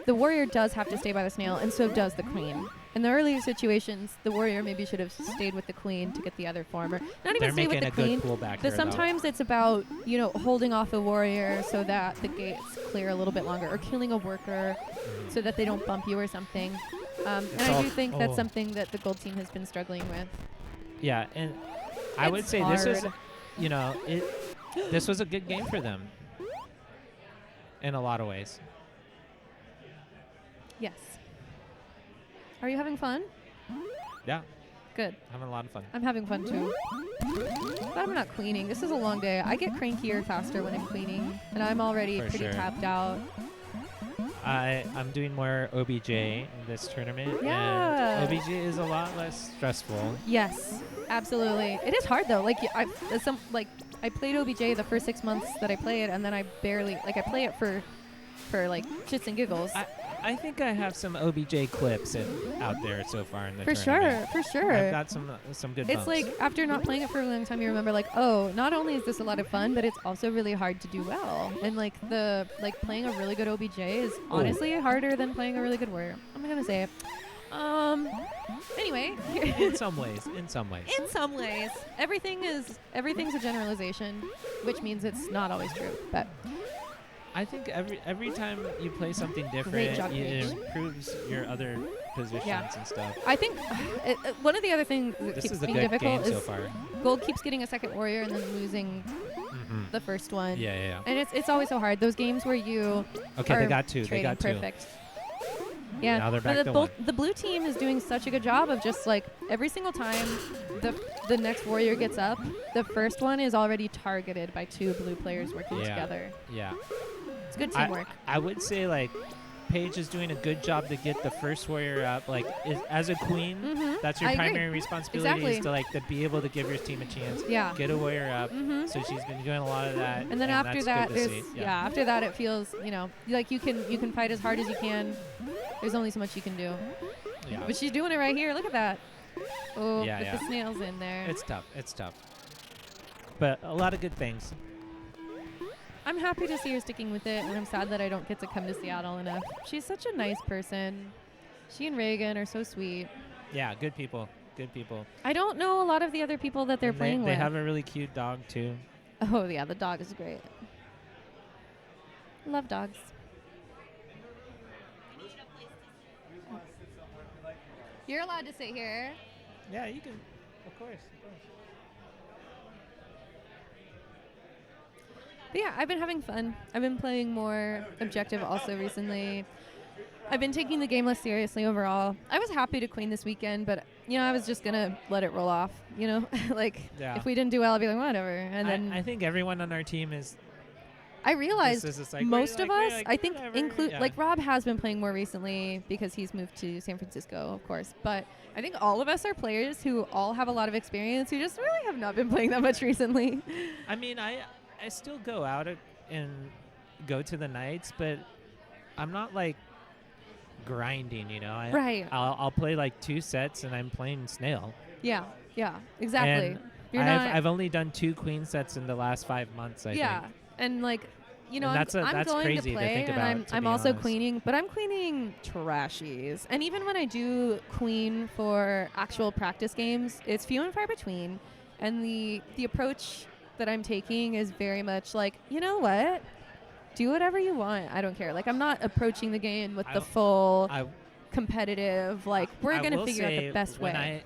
the warrior does have to stay by the snail, and so does the queen. In the earlier situations, the warrior maybe should have stayed with the queen to get the other form, or not even They're stay with making the a queen. good pullback But here, though. sometimes it's about, you know, holding off the warrior so that the gates clear a little bit longer, or killing a worker so that they don't bump you or something. And It's I all- do think oh. that's something that the gold team has been struggling with. Yeah, and I would It's say this is, hard. you know, this was a good game for them in a lot of ways. Yes. Are you having fun? Yeah, Good. having a lot of fun. I'm having fun too. Glad I'm not queening. This is a long day. I get crankier faster when I'm queening, and I'm already For pretty sure. tapped out. I'm doing more OBJ in this tournament, Yeah. and OBJ is a lot less stressful. Yes, absolutely. It is hard though. Like I played OBJ the first 6 months that I played, and then I barely I play it for for like shits and giggles. I think I have some OBJ clips out there so far in the For tournament. sure. I've got some good It's bumps. like after not playing it for a long time, you remember like, oh, not only is this a lot of fun, but it's also really hard to do well. And like playing a really good OBJ is honestly harder than playing a really good warrior. I'm gonna say it. Anyway, in some ways. in some ways, everything's a generalization, which means it's not always true. But I think every time you play something Great different, job, it Paige. improves your other positions and stuff. I think one of the other things that This keeps is a being good difficult game is so far. Gold keeps getting a second warrior and then losing the first one. Yeah. And it's always so hard. Those games where you Okay, are they got two. trading They got two. perfect. Yeah, Now they're back but to one. the blue team is doing such a good job of just like every single time the next warrior gets up, the first one is already targeted by two blue players working together. Yeah. It's good teamwork. I would say like Paige is doing a good job to get the first warrior up. Like as a queen, that's your I agree. primary responsibility Exactly. is to like to be able to give your team a chance. Yeah. Get a warrior up. So she's been doing a lot of that. And then after that's that, good to there's see. after that it feels like you can fight as hard as you can. There's only so much you can do. Yeah. But she's doing it right here. Look at that. Oh, Yeah, with the snails in there. It's tough. But a lot of good things. I'm happy to see her sticking with it, and I'm sad that I don't get to come to Seattle enough. She's such a nice person. She and Reagan are so sweet. Yeah, good people. Good people. I don't know a lot of the other people that they're And playing they with. have a really cute dog too. Oh, yeah, the dog is great. Love dogs. You're allowed to sit here. Yeah, you can. Of course. But yeah, I've been having fun. I've been playing more objective also recently. I've been taking the game less seriously overall. I was happy to queen this weekend, but I was just gonna let it roll off. Like if we didn't do well, I'd be like whatever. And then I think everyone on our team is. I realized This is like, most we're of like- us, we're like, I think, whatever, like Rob has been playing more recently because he's moved to San Francisco, of course. But I think all of us are players who all have a lot of experience who just really have not been playing that much recently. I mean, I still go out and go to the nights, but I'm not like grinding. Right. I'll play like 2 sets and I'm playing snail. Yeah, exactly. And I've only done 2 queen sets in the last 5 months. I think. And like. And I'm that's going crazy to play, think and about, I'm be also honest. queening, but I'm queening trashies. And even when I do queen for actual practice games, it's few and far between. And the approach that I'm taking is very much like, you know what? Do whatever you want. I don't care. Like, I'm not approaching the game with the full competitive, like, we're going to figure out the best way.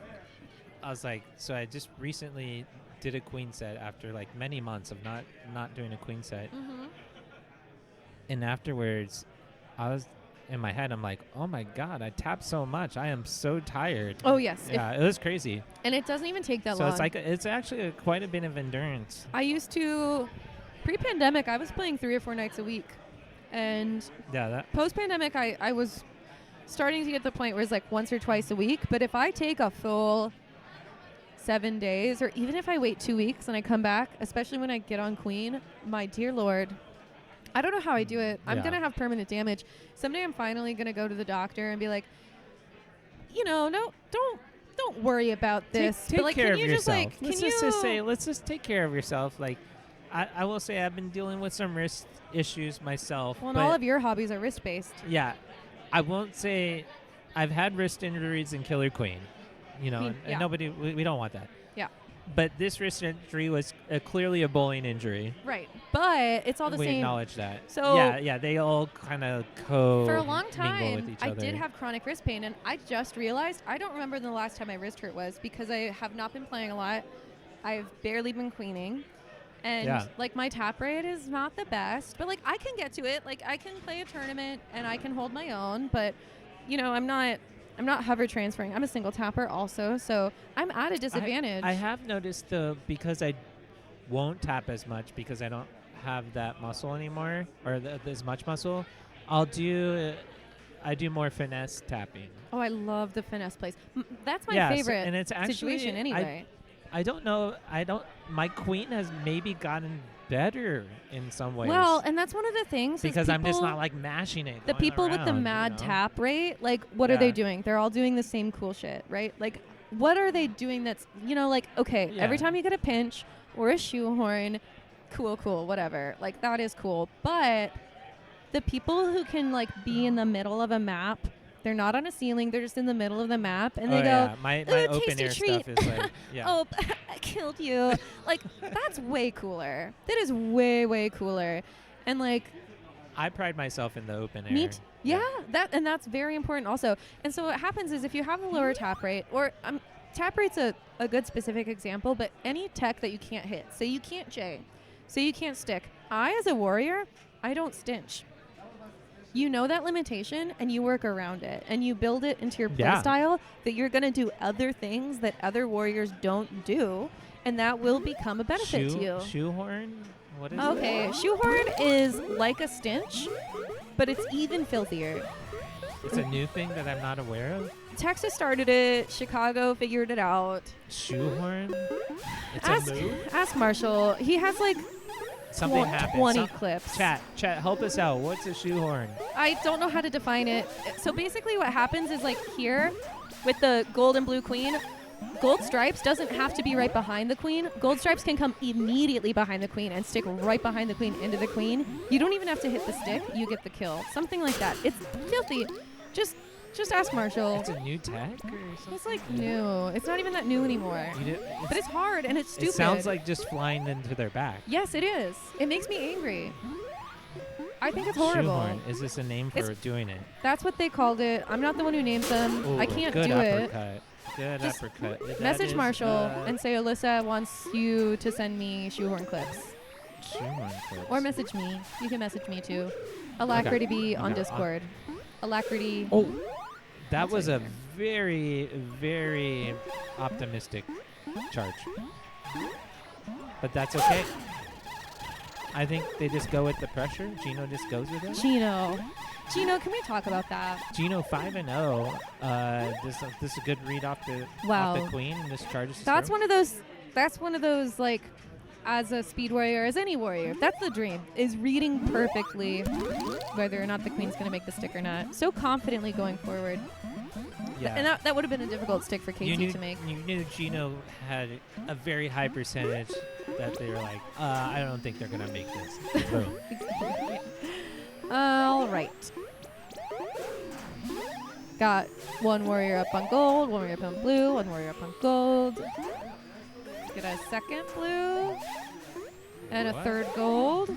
I was like, so I just recently did a queen set after like many months of not doing a queen set. And afterwards, I was in my head, I'm like, oh my God, I tapped so much. I am so tired. Oh, yes. Yeah, it was crazy. And it doesn't even take that So long. it's actually quite a bit of endurance. I used to, pre-pandemic, I was playing 3 or 4 nights a week. And post-pandemic, I was starting to get to the point where it's like once or twice a week. But if I take a full 7 days, or even if I wait 2 weeks and I come back, especially when I get on queen, my dear Lord, I don't know how I do it. I'm going to have permanent damage. Someday I'm finally going to go to the doctor and be like, no, don't worry about this. Take but like, care can of you yourself. just like, Let's just take care of yourself. Like, I will say I've been dealing with some wrist issues myself. Well, and all of your hobbies are wrist-based. Yeah. I won't say I've had wrist injuries in Killer Queen. And nobody, we don't want that. Yeah. But this wrist injury was clearly a bowling injury. Right. But it's all the we same. acknowledge that. So yeah, they all kind of for a long with time, each I other. did have chronic wrist pain, and I just realized I don't remember the last time my wrist hurt was because I have not been playing a lot. I've barely been queening. And like my tap rate is not the best, but like I can get to it. Like I can play a tournament and I can hold my own, but I'm not hover transferring. I'm a single tapper also, so I'm at a disadvantage. I have noticed though, because I won't tap as much because I don't have that muscle anymore, or as much muscle. I do more finesse tapping. Oh, I love the finesse plays. That's my Yes, favorite and it's actually, situation anyway. I don't know. My queen has maybe gotten better in some ways. Well, and that's one of the things. is because I'm just people- not like mashing it. The going people with the around, mad you know? tap rate, like, what are they Yeah. doing? They're all doing the same cool shit, right? Like, what are they doing that's, like, okay, every Yeah. time you get a pinch or a shoehorn, cool, whatever. Like, that is cool. But the people who can, like, be in the middle of a map, they're not on a ceiling, they're just in the middle of the map, and Oh, they go, yeah. My "Ooh, open tasty air treat." stuff is like, yeah. oh, I killed you. Like, that's way cooler. That is way cooler. And, like, I pride myself in the open air. Neat. Yeah, that's very important also. And so what happens is if you have a lower tap rate, or tap rate's a good specific example, but any tech that you can't hit, say you can't J, say you can't stick. I, as a warrior, I don't stinch. You know that limitation, and you work around it, and you build it into your Yeah. playstyle that you're going to do other things that other warriors don't do, and that will become a benefit to you. Shoehorn? What is it? Okay, shoehorn is like a stench, but it's even filthier. It's a new thing that I'm not aware of. Texas started it. Chicago figured it out. Shoehorn? It's Ask, a move? ask Marshall. He has like Something happened. 20 clips. Chat, help us out. What's a shoehorn? I don't know how to define it. So basically what happens is like here with the gold and blue queen, gold stripes doesn't have to be right behind the queen. Gold stripes can come immediately behind the queen and stick right behind the queen into the queen. You don't even have to hit the stick. You get the kill. Something like that. It's filthy. Just ask Marshall. It's a new tech or something? It's like new. It's not even that new anymore. But it's hard and it's stupid. It sounds like just flying into their back. Yes, it is. It makes me angry. I think it's horrible. Shoehorn. Is this a name for It's- doing it? That's what they called it. I'm not the one who names them. I Ooh, can't good do it. uppercut. Good Just uppercut. That Message is, Marshall and say Alyssa wants you to send me shoehorn clips. shoehorn clips. Or message me. You can message me too. Alacrity be on Okay. Discord. Alacrity. Oh, that was a very, very optimistic charge. But that's okay. I think they just go with the pressure. Gino just goes with it. Gino, can we talk about that? Gino 5-0. This is a good read off the Wow. queen. And this charges. That's through. one of those like, as a speed warrior, as any warrior, that's the dream, is reading perfectly whether or not the queen's going to make the stick or not. So confidently going forward. Yeah. And that would have been a difficult stick for KT to make. You knew Gino had a very high percentage that they were like, I don't think they're gonna make this. Boom. All right. Got one warrior up on gold, one warrior up on blue, one warrior up on gold. Get a second blue. And a What? third gold.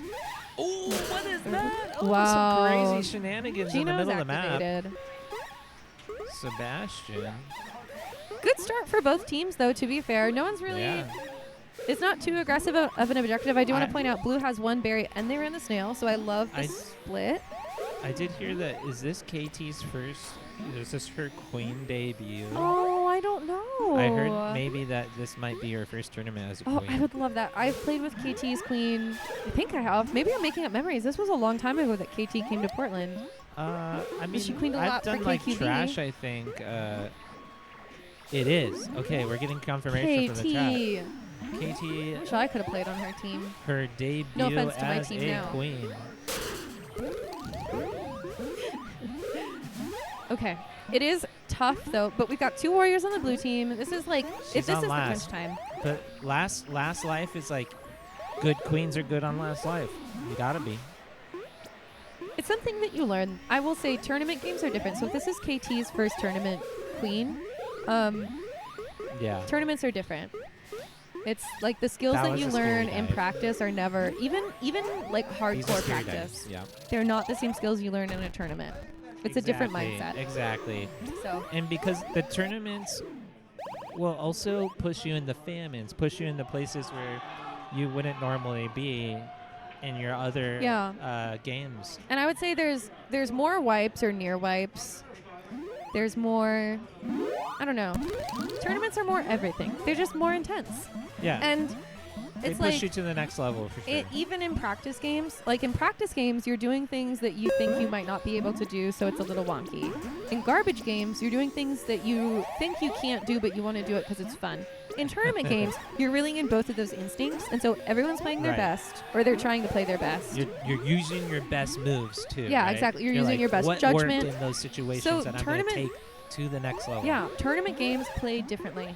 Oh, what is that? Oh, Wow. some crazy shenanigans in the Gino's middle of the map. activated. Sebastian. Good start for both teams, though, to be fair. No one's really... Yeah. It's not too aggressive of an objective. I do want I- to point out blue has one berry and they ran the snail, so I love the I- split. I did hear that. Is this KT's first? Is this her queen debut? Oh, I don't know. I heard maybe that this might be her first tournament as a Oh, queen. I would love that. I've played with KT's queen. I think I have. Maybe I'm making up memories. This was a long time ago that KT came to Portland. I mean, she queened a I've lot for done like KQB. trash. I think it is. Okay, we're getting confirmation from the chat. KT, Wish I could have played on her team. her debut No offense to my as team a now. queen. Okay. It is tough though, but we've got two warriors on the blue team. This is like She's this on is the crunch last. time. But last life is like good queens are good on last life. You gotta be. It's something that you learn. I will say tournament games are different. So if this is KT's first tournament queen, Yeah. tournaments are different. It's like the skills That that was you a scary learn in dive. practice are never even like These are hardcore scary practice. dives, Yeah. They're not the same skills you learn in a tournament. It's a different mindset. Exactly. So And because the tournaments will also push you into famines, push you into places where you wouldn't normally be in your other games. and I would say there's more wipes or near wipes. There's more, I don't know. Tournaments are more everything. They're just more intense. Yeah. And they it's push like you to the next level for sure. even in practice games, like in practice games, you're doing things that you think you might not be able to do, so it's a little wonky. In garbage games, you're doing things that you think you can't do, but you want to do it because it's fun. in tournament games, you're really in both of those instincts, and so everyone's playing their Right. best, or they're trying to play their best. You're using your best moves too. Yeah, right? exactly. You're using like, your best what judgment. worked in those situations So that I'm going to tournament- take to the next level. Yeah, tournament games play differently.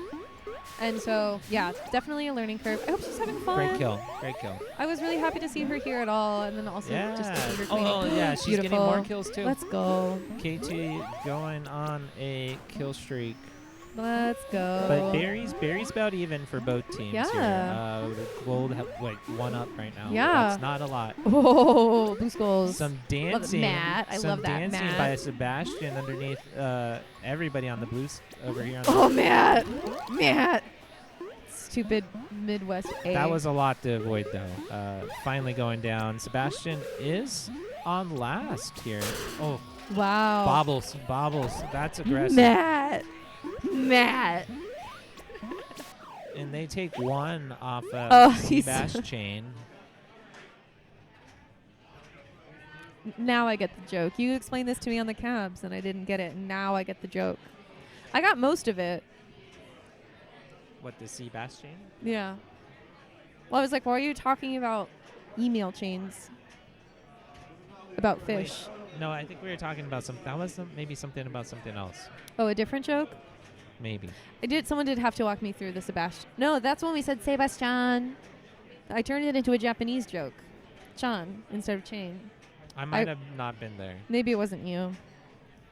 And so, yeah, definitely a learning curve. I hope she's having fun. Great kill. Great kill. I was really happy to see her here at all, and then also Yeah. just to see her Oh, queen. yeah. She's getting Beautiful. more kills too. Let's go. KT going on a kill streak. Let's go. But Barry's about even for both teams Yeah. here. Gold have like 1 up right now. Yeah. That's not a lot. Oh, blue skulls. Some Love it. dancing. Matt, I some love that, dancing Matt. by Sebastian underneath everybody on the blues over here. On Oh, Matt. Matt. Stupid Midwest A. That was a lot to avoid, though. Finally going down. Sebastian is on last here. Oh, Wow. bobbles. That's aggressive. Matt. And they take 1 off Oh, of he's- Seabass chain. Now I get the joke. You explained this to me on the cabs, and I didn't get it. And now I get the joke. I got most of it. What, the Seabass chain? Yeah. Well, I was like, why are you talking about email chains? About fish. No, I think we were talking about something. That was maybe something about something else. Oh, a different joke? Maybe. Someone did have to walk me through the Sebastian. No, that's when we said Sebastian. I turned it into a Japanese joke. Chan instead of chain. I might have not been there. Maybe it wasn't you.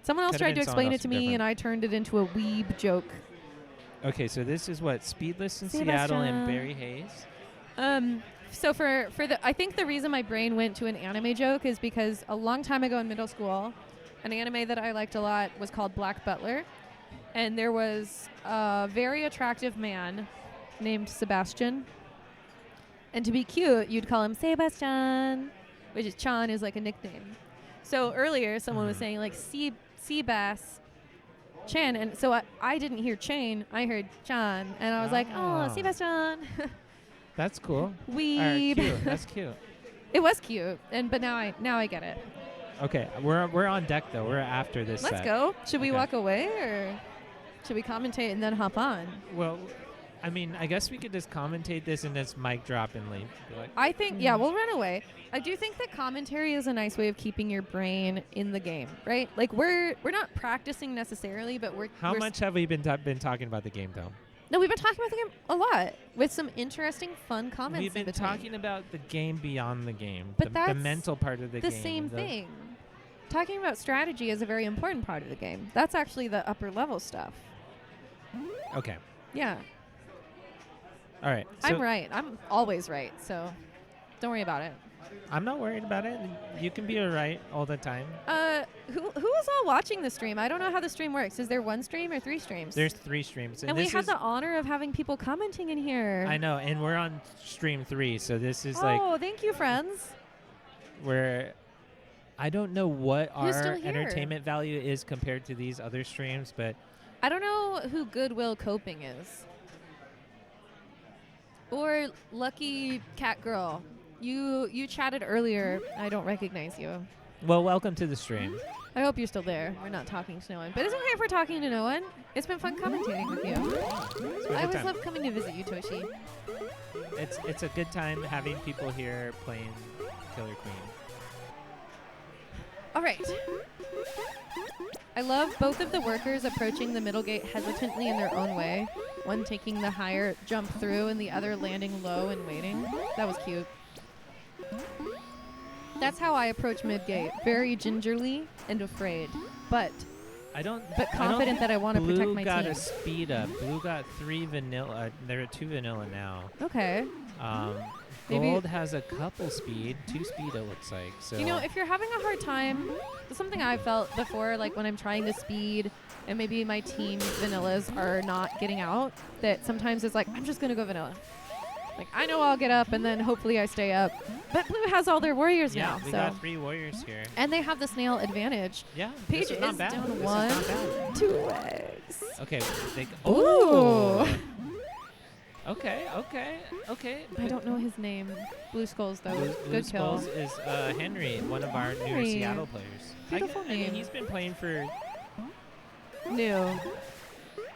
Someone else Could've tried to been someone explain it else to me, different. and I turned it into a weeb joke. Okay, so this is what? Speedless in Seattle and Sebastian. Barry Haze? So for the, I think the reason my brain went to an anime joke is because a long time ago in middle school, an anime that I liked a lot was called Black Butler, and there was a very attractive man named Sebastian, and to be cute, you'd call him Sebastian, which is Chan is like a nickname. So earlier, someone was saying like Seabass Chan, and so I didn't hear Chain, I heard Chan, and I was like, oh, Oh. Sebastian. That's cool. Weeb. Cute. That's cute. It was cute, but now I get it. Okay, we're on deck though. We're after this. Let's set. go. Should we Okay. walk away or should we commentate and then hop on? Well, I mean, I guess we could just commentate this and just mic drop and leave. Be like, I think yeah, we'll run away. I do think that commentary is a nice way of keeping your brain in the game, right? Like we're not practicing necessarily, but how we're much have we been talking about the game though? No, we've been talking about the game a lot with some interesting, fun comments. We've in been between. talking about the game beyond the game, But the that's mental part of the the game. same thing. Talking about strategy is a very important part of the game. That's actually the upper level stuff. Okay. Yeah. All right. So I'm right. I'm always right, so don't worry about it. I'm not worried about it. You can be right all the time. Who is all watching the stream? I don't know how the stream works. Is there 1 stream or 3 streams? There's 3 streams, and we this have is, the honor of having people commenting in here. I know, and we're on stream 3, so this is oh, like thank you, friends. where I don't know what Who's our still here? entertainment value is compared to these other streams, but I don't know who Goodwill Coping is. Or Lucky Cat Girl. You chatted earlier. I don't recognize you. well, welcome to the stream. I hope you're still there. We're not talking to no one. But it's okay if we're talking to no one. It's been fun commentating with you. It's been a I good always time. love coming to visit you, Toshi. It's a good time having people here playing Killer Queen. All right. I love both of the workers approaching the middle gate hesitantly in their own way. One taking the higher jump through and the other landing low and waiting. That was cute. That's how I approach mid gate. Very gingerly and afraid. But confident that I want to protect Blue my got team. a speed up. Blue got 3 vanilla. There are 2 vanilla now. Okay. Maybe- Gold has a couple speed, 2 speed it looks like. So You know, if you're having a hard time, something I've felt before, like when I'm trying to speed and maybe my team vanillas are not getting out, that sometimes it's like, I'm just going to go vanilla. Like, I know I'll get up and then hopefully I stay up. But Blue has all their warriors yeah, now. we so got 3 warriors here. And they have the snail advantage. Yeah, Paige this is not is bad. down This 1, is not bad. 2 eggs. Okay, Ooh. ooh. Okay. I don't know his name. Blue Skulls, though. Blue Good kill. Skulls is Henry, one of our newer Henry. Seattle players. Beautiful I mean, name. he's been playing for New.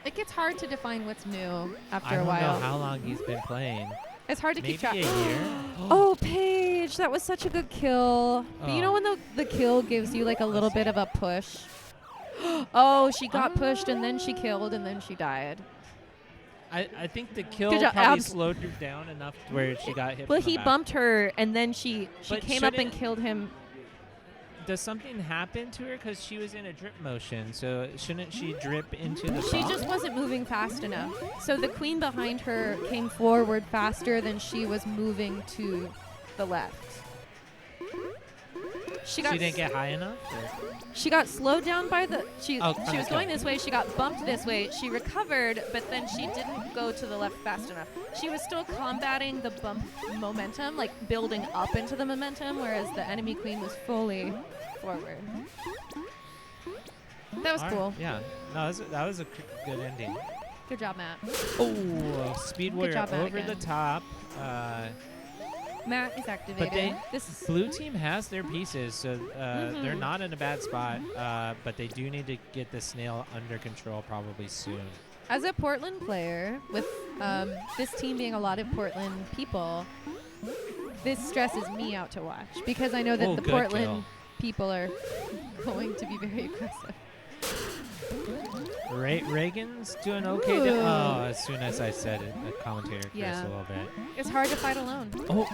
It gets hard to define what's new after I a don't while. know how long he's been playing. It's hard to Maybe keep track. a year. Oh, Paige, that was such a good kill. But you know when the kill gives you like a little bit of a push? Oh, she got pushed and then she killed and then she died. I think the kill Good job. probably slowed her down enough to where she got hit. Well, from the he back. bumped her and then she But came up and shouldn't- killed him. Does something happen to her because she was in a drip motion? So shouldn't she drip into the She bomb? just wasn't moving fast enough. So the queen behind her came forward faster than she was moving to the left. She didn't get high enough? Or? She got slowed down by the she Oh, she was okay. going this way, she got bumped this way, she recovered, but then she didn't go to the left fast enough. She was still combating the bump momentum, like building up into the momentum, whereas the enemy queen was fully forward. That was All cool. right, yeah. No, that was a good ending. Good job, Matt. Oh, Speed Warrior job, Matt, over again. the top. Matt is activated. But they, this blue team has their pieces, so they're not in a bad spot. But they do need to get the snail under control probably soon. As a Portland player, with this team being a lot of Portland people, this stresses me out to watch because I know that Oh, the good Portland kill. people are going to be very aggressive. Reagan's doing okay. Oh, as soon as I said it, the commentator cursed Yeah. a little bit. It's hard to fight alone. Oh,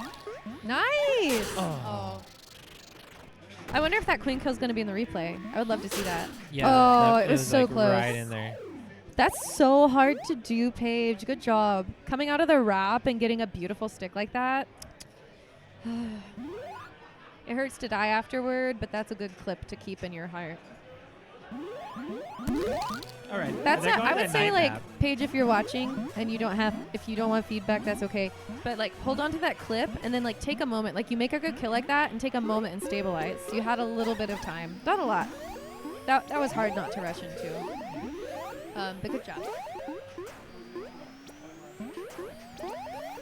Nice! Oh. I wonder if that queen kill's going to be in the replay. I would love to see that. yeah. Oh, that it was so like close. Right in there. That's so hard to do, Paige. Good job. Coming out of the wrap and getting a beautiful stick like that. It hurts to die afterward, but that's a good clip to keep in your heart. All right. That's they're it. going I to would say, night like, map. Paige, if you're watching and if you don't want feedback, that's okay. But like, hold on to that clip and then like take a moment. Like, you make a good kill like that and take a moment and stabilize. You had a little bit of time, not a lot. That was hard not to rush into. But good job.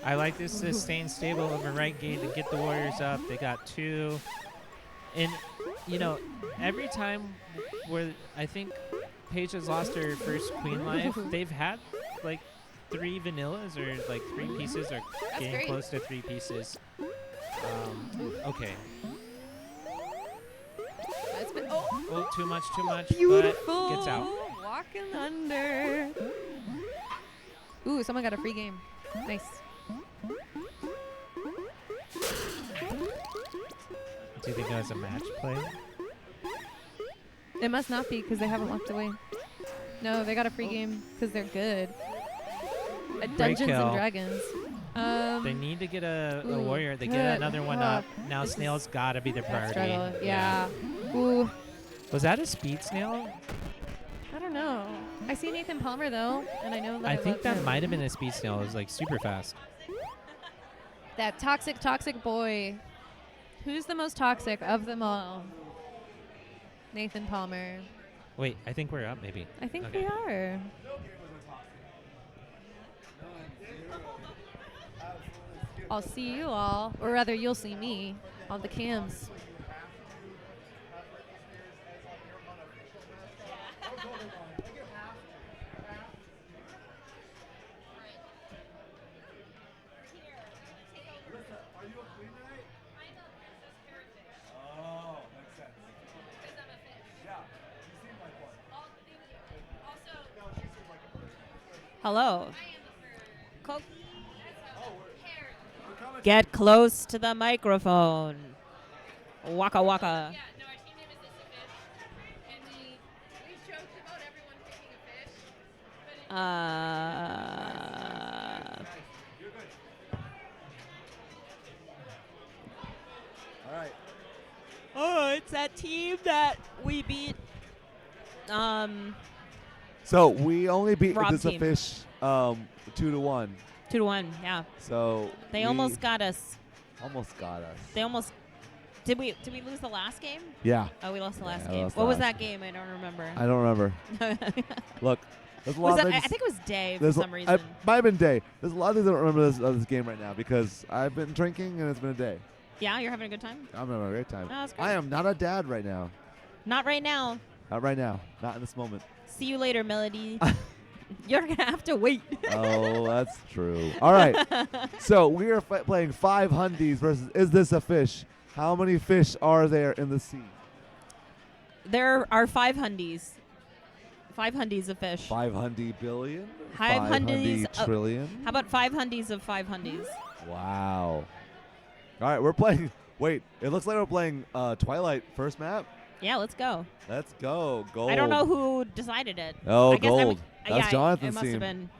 I like this sustained stable over right gate to get the Warriors up. They got 2. And, you know, every time where I think Paige has lost her first queen life, they've had like 3 vanillas or like 3 pieces or That's getting great. close to 3 pieces. Okay. That's been Oh, too much, beautiful. but gets out. Walking under. Ooh, someone got a free game. Nice. Do you think that was a match play? It must not be because they haven't walked away. No, they got a free game because they're good. At Dungeons kill. and Dragons. They need to get a ooh, warrior. They good. get another one up. Now This Snail's got to be the that priority. struggle. Yeah. Ooh, Was that a speed snail? I don't know. I see Nathan Palmer though, and I know that I think love that him. might have been a speed snail. It was like super fast. That toxic boy. Who's the most toxic of them all? Nathan Palmer. Wait, I think we're up maybe. I think Okay. we are. I'll see you all, or rather you'll see me on the cams. Hello. Get close to the microphone. Waka waka. Yeah, no, our team name is ECC, and we joked about everyone picking a fish, but Oh, it's that team that we beat. So we only beat Rob this a team. fish 2-1. 2-1. Yeah, So they we almost got us. almost got us. They almost. Did we lose the last game? Yeah, Oh, we lost the last Yeah, game. lost the What was last that game? I don't remember. I don't remember. Look, there's a lot Was of that, things. I think it was Dave for there's some I reason. might have been day. There's a lot of things I don't remember of this game right now because I've been drinking and it's been a day. Yeah, you're having a good time? I'm having a great time. Oh, that's good. I am not a dad right now. Not right now. Not right now. Not in this moment. See you later, Melody. You're going to have to wait. Oh, that's true. All right. So we are playing 5 Hundies versus Is This a Fish? How many fish are there in the sea? There are 5 Hundies. 5 Hundies of fish. 5 Hundi billion? 5 Hundies. Trillion? How about 5 Hundies of 5 Hundies? Wow. All right, we're playing. Wait, it looks like we're playing Twilight first map. Yeah, let's go. Let's go. Gold. I don't know who decided it. Oh, I guess gold. That's yeah, Jonathan's it must team. have been.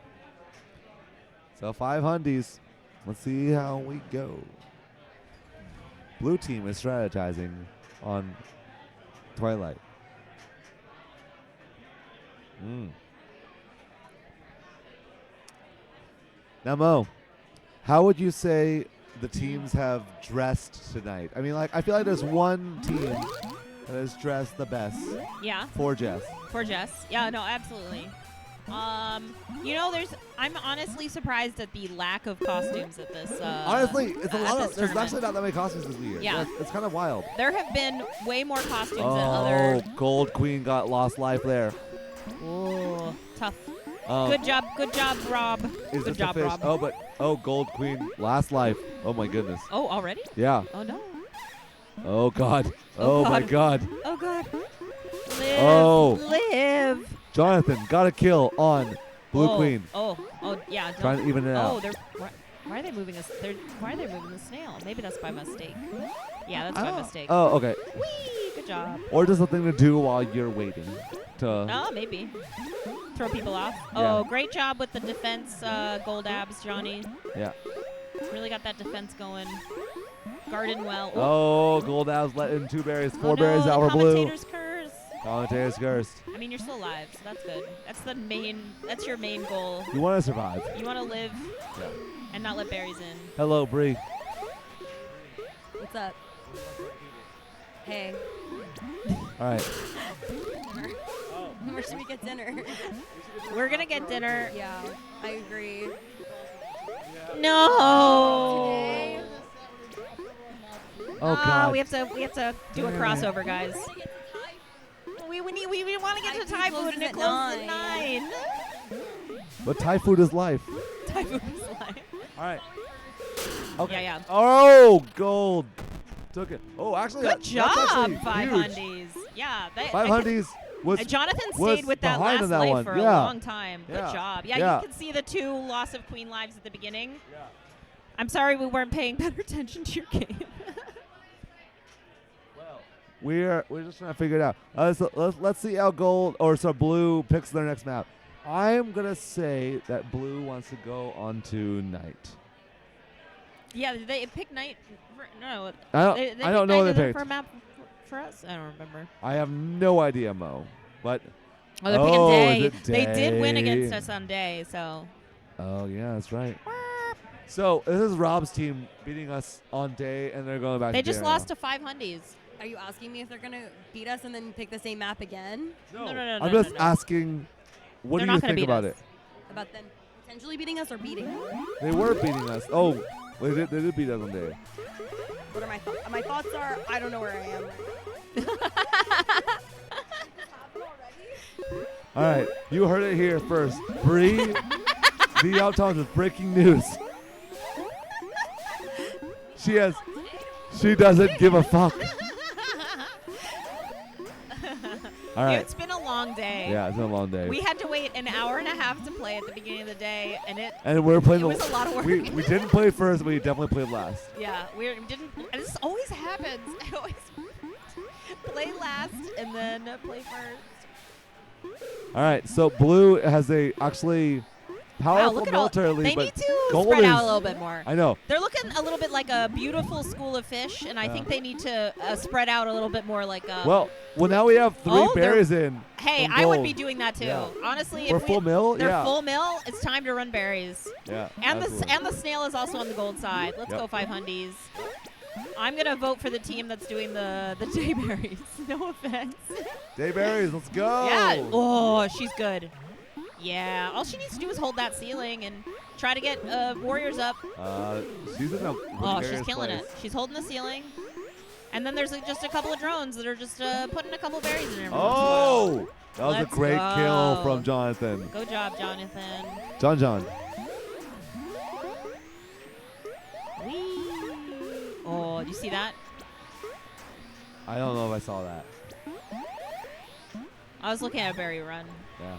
So 5 Hundies. Let's see how we go. Blue team is strategizing on Twilight. Now, Mo, how would you say the teams have dressed tonight? I mean, like, I feel like there's one team that has dressed the best. Yeah. For Jess. For Jess. Yeah, no, absolutely. You know, I'm honestly surprised at the lack of costumes at this. Honestly, it's a lot of. There's tournament. actually not that many costumes this year. Yeah. It's kind of wild. There have been way more costumes than Oh, other. Gold Queen got lost life there. Oh, tough. Good job, Rob. Is Good this job, the fish? Rob. Oh, Gold Queen, last life. Oh my goodness. Oh, already? Yeah. Oh no. Oh God. Oh, my God. God. Oh God. Live. Oh. Live. Jonathan got a kill on Blue Queen. Oh, yeah. Trying to even it out. Why are they moving us? Why are they moving the snail? Maybe that's by mistake. Yeah, that's by mistake. Oh, okay. Whee! Good job. Or just something to do while you're waiting. Oh, maybe. Throw people off. Yeah. Oh, great job with the defense, gold abs, Johnny. Yeah. Really got that defense going. Guarding well. Oh, Gold Abs let in 2 berries, 4 no, berries that were blue. Commentator's curse. Commentator's cursed. I mean, you're still alive, so that's good. That's your main goal. You want to survive. You want to live Yeah. and not let berries in. Hello, Bree. What's up? Hey. All right. Where should we get dinner? We're going to get dinner. Yeah, I agree. No. Today? Oh God. We have to do a crossover, guys. We want to get to Thai food and it closes at 9. But Thai food is life. Thai food is life. All right. Okay. Yeah. Oh, Gold. Took it. Oh, actually, Good that's job, actually 5 huge. Hundies. Yeah. 5 Hundies was Jonathan was stayed with that behind last on that life one. for Yeah. a long time. Good Yeah. job. Yeah, Yeah. you can see the 2 loss of queen lives at the beginning. Yeah. I'm sorry we weren't paying better attention to your game. We're just trying to figure it out. Let's see how Blue picks their next map. I'm gonna say that Blue wants to go on to Night. Yeah, they picked night. No, I don't know what they picked. For a map for us. I don't remember. I have no idea, Mo. But Oh, they're picking day. is it They did win Day? against us on day, so. Oh yeah, that's right. So this is Rob's team beating us on day, and they're going back. They to just day lost now. to 5 Hundies. Are you asking me if they're gonna beat us and then pick the same map again? No. I'm just asking, what They're do not you gonna think beat about us. it? About them potentially beating us or beating us? They were beating us. Oh, they did beat us on day. What are my thoughts? My thoughts are, I don't know where I am. All right, you heard it here first. Bree, the Uptowns with breaking news. She doesn't give a fuck. All right. It's been a long day. Yeah, it's been a long day. We had to wait an hour and a half to play at the beginning of the day, And we're playing. It was a lot of work. We didn't play first, but we definitely played last. Yeah, we didn't. And this always happens. I always play last and then play first. All right, so Blue has actually powerful Wow, look at all. military lead, They but need to Gold spread out is- a little bit more. I know. They're looking a little bit like a beautiful school of fish, and I think they need to spread out a little bit more like a. Well, now we have 3 Oh, they're- berries in. Hey, from I would Gold. be doing that too. Yeah. Honestly, We're if full mill? They're Yeah. full mill. It's time to run berries. Yeah, And absolutely. the snail is also on the gold side. Let's Yep. go 5 Hundies. I'm gonna vote for the team that's doing the day berries. No offense. Day berries, let's go. Yeah. Oh, she's good. Yeah. All she needs to do is hold that ceiling and try to get warriors up. She's in a Oh, she's precarious killing place. it. She's holding the ceiling. And then there's just a couple of drones that are just putting a couple berries in there. Oh! That was Let's a great kill go. from Jonathan. Go job, Jonathan. John. Whee! Oh, did you see that? I don't know if I saw that. I was looking at a berry run. Yeah.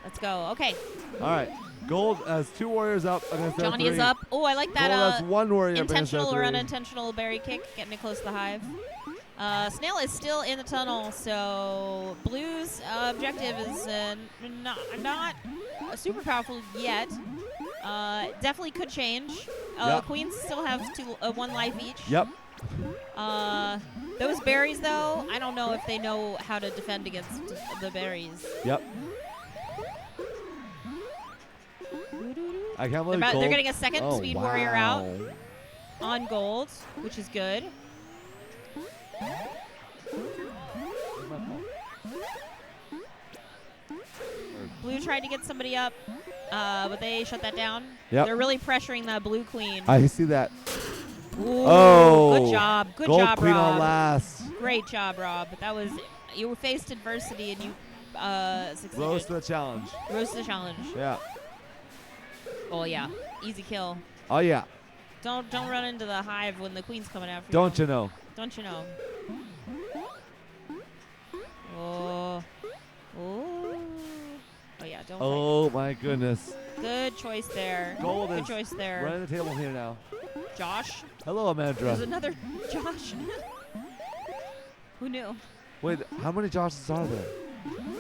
Let's go. Okay. All right. Gold has 2 warriors up against their Johnny 3. is up. Oh, I like that. Gold has 1 warrior up against their Intentional or 3. unintentional berry kick, getting it close to the hive. Snail is still in the tunnel, so Blue's objective is not super powerful yet. Definitely could change. Yep. Queens still have 1 life each. Yep. Those berries, though, I don't know if they know how to defend against the berries. Yep. I can't believe They're getting a second Oh, speed wow. warrior out on gold, which is good. Blue tried to get somebody up, but they shut that down. Yep. They're really pressuring the blue queen. I see that. Ooh, Oh. good job. Good Gold job, queen Rob. on last. Great job, Rob. You faced adversity and you succeeded. Rose to the challenge. Rose to the challenge. Yeah. Oh yeah, easy kill. Oh, yeah. Don't run into the hive when the queen's coming after Don't you know? Don't you know? Oh. Oh. Oh yeah, don't Oh, my goodness. fight. Good choice there. Gold Good is choice there. running the table here now. Josh. Hello, Amandra. There's another Josh. Who knew? Wait, how many Joshes are there?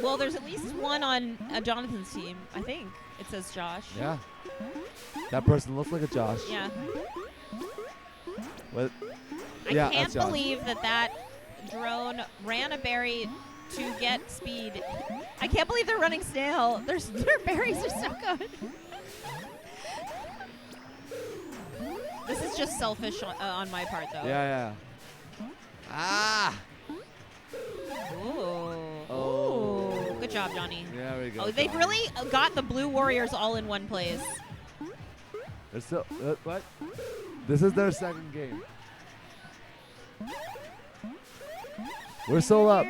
Well, there's at least one on Jonathan's team, I think. It says Josh. Yeah. That person looks like a Josh. Yeah. What? I Yeah, can't that's Josh. believe that drone ran a berry to get speed. I can't believe they're running snail. Their berries are so good. This is just selfish on my part, though. Yeah. Ah! Ooh. Oh. Ooh. Good job, Johnny. Yeah, there we go. Oh, they've Johnny. really got the blue warriors all in one place. They're still, what? This is their second game. We're still up.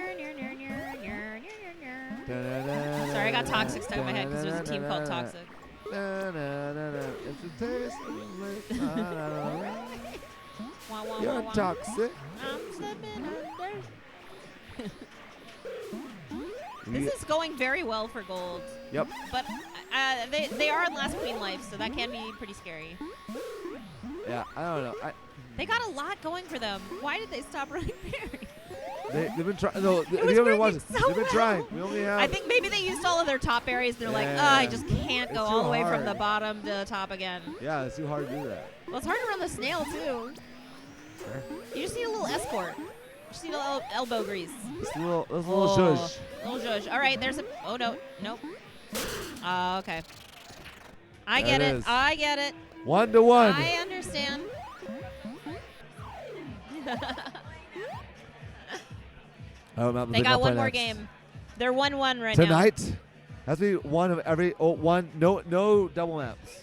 Sorry, I got Toxic stuck in my head because there's a team called Toxic. It's a taste of Wah, wah, You're wah, wah. toxic. I'm slipping under. This is going very well for gold. Yep. But they are on last queen life, so that can be pretty scary. Yeah, I don't know. They got a lot going for them. Why did they stop running berry? They've been trying. No, It we was haven't working watched. so They've been well. trying. We only have. I think maybe they used all of their top berries. They're like, Yeah. I just can't It's go too all the way from hard. the bottom to the top again. Yeah, it's too hard to do that. Well, it's hard to run the snail, too. Sure. You just need a little escort. You just need a little elbow grease. Just a little zhuzh. Little zhuzh. All right, there's a. Oh, no. Nope. Okay. I There get it it. is. I get it. 1-1. I understand. Oh, Mount They Blizzard got will play one more next. game. They're 1-1 right now. Tonight has to be one of every. Oh, one. No double maps.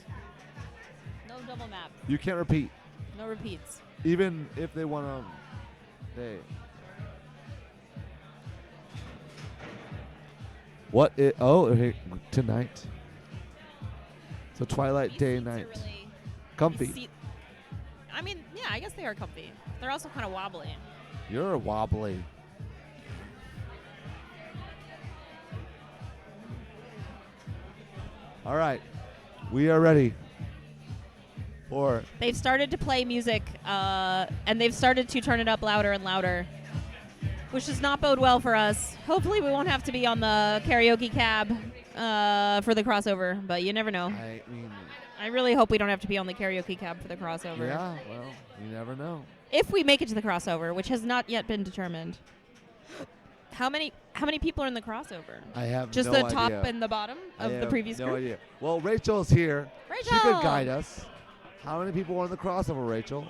No double map. You can't repeat, No repeats. even if they want to. Hey. What? Okay, tonight. So twilight, These day, seats are night. really- Comfy. these I mean, yeah, I guess they are comfy. They're also kind of wobbly. You're wobbly. All right, we are ready for. They've started to play music, and they've started to turn it up louder and louder, which does not bode well for us. Hopefully, we won't have to be on the karaoke cab for the crossover, but you never know. I mean, I really hope we don't have to be on the karaoke cab for the crossover. yeah. Well, you never know. If we make it to the crossover, which has not yet been determined. How many people are in the crossover? I have Just no the top idea. and the bottom I of the have previous no group? idea. Well, Rachel's here. She Rachel! could guide us. How many people were in the crossover, Rachel?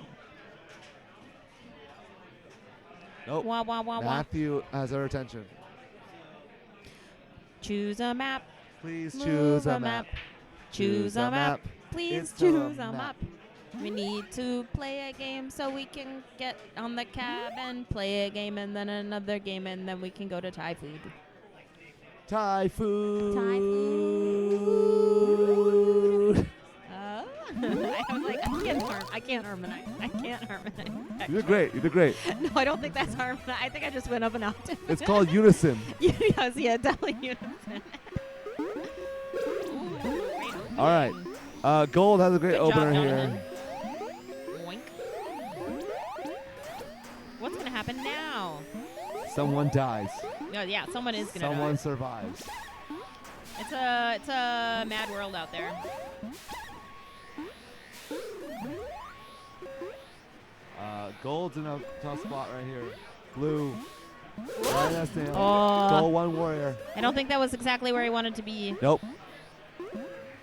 Nope. Wah, wah, wah, wah. Matthew has our attention. Choose a map. Please Move choose a map. Choose a map. Please It's a choose a map. map. We need to play a game so we can get on the cab and play a game and then another game and then we can go to Thai food. Typhoon. I was like, I can't harmonize. I can't harmonize. You did great. You did great. No, I don't think that's harmonize. I think I just went up an octave. It's called unison. Yes, yeah, definitely unison. All right. Gold has a great Good job, opener Jonathan. here. Oink. What's gonna happen now? Someone dies. Oh, yeah, someone is gonna Someone die. survives. It's a mad world out there. Gold's in a tough spot right here. Blue. Right, that's it. Oh. Gold, one warrior. I don't think that was exactly where he wanted to be. Nope.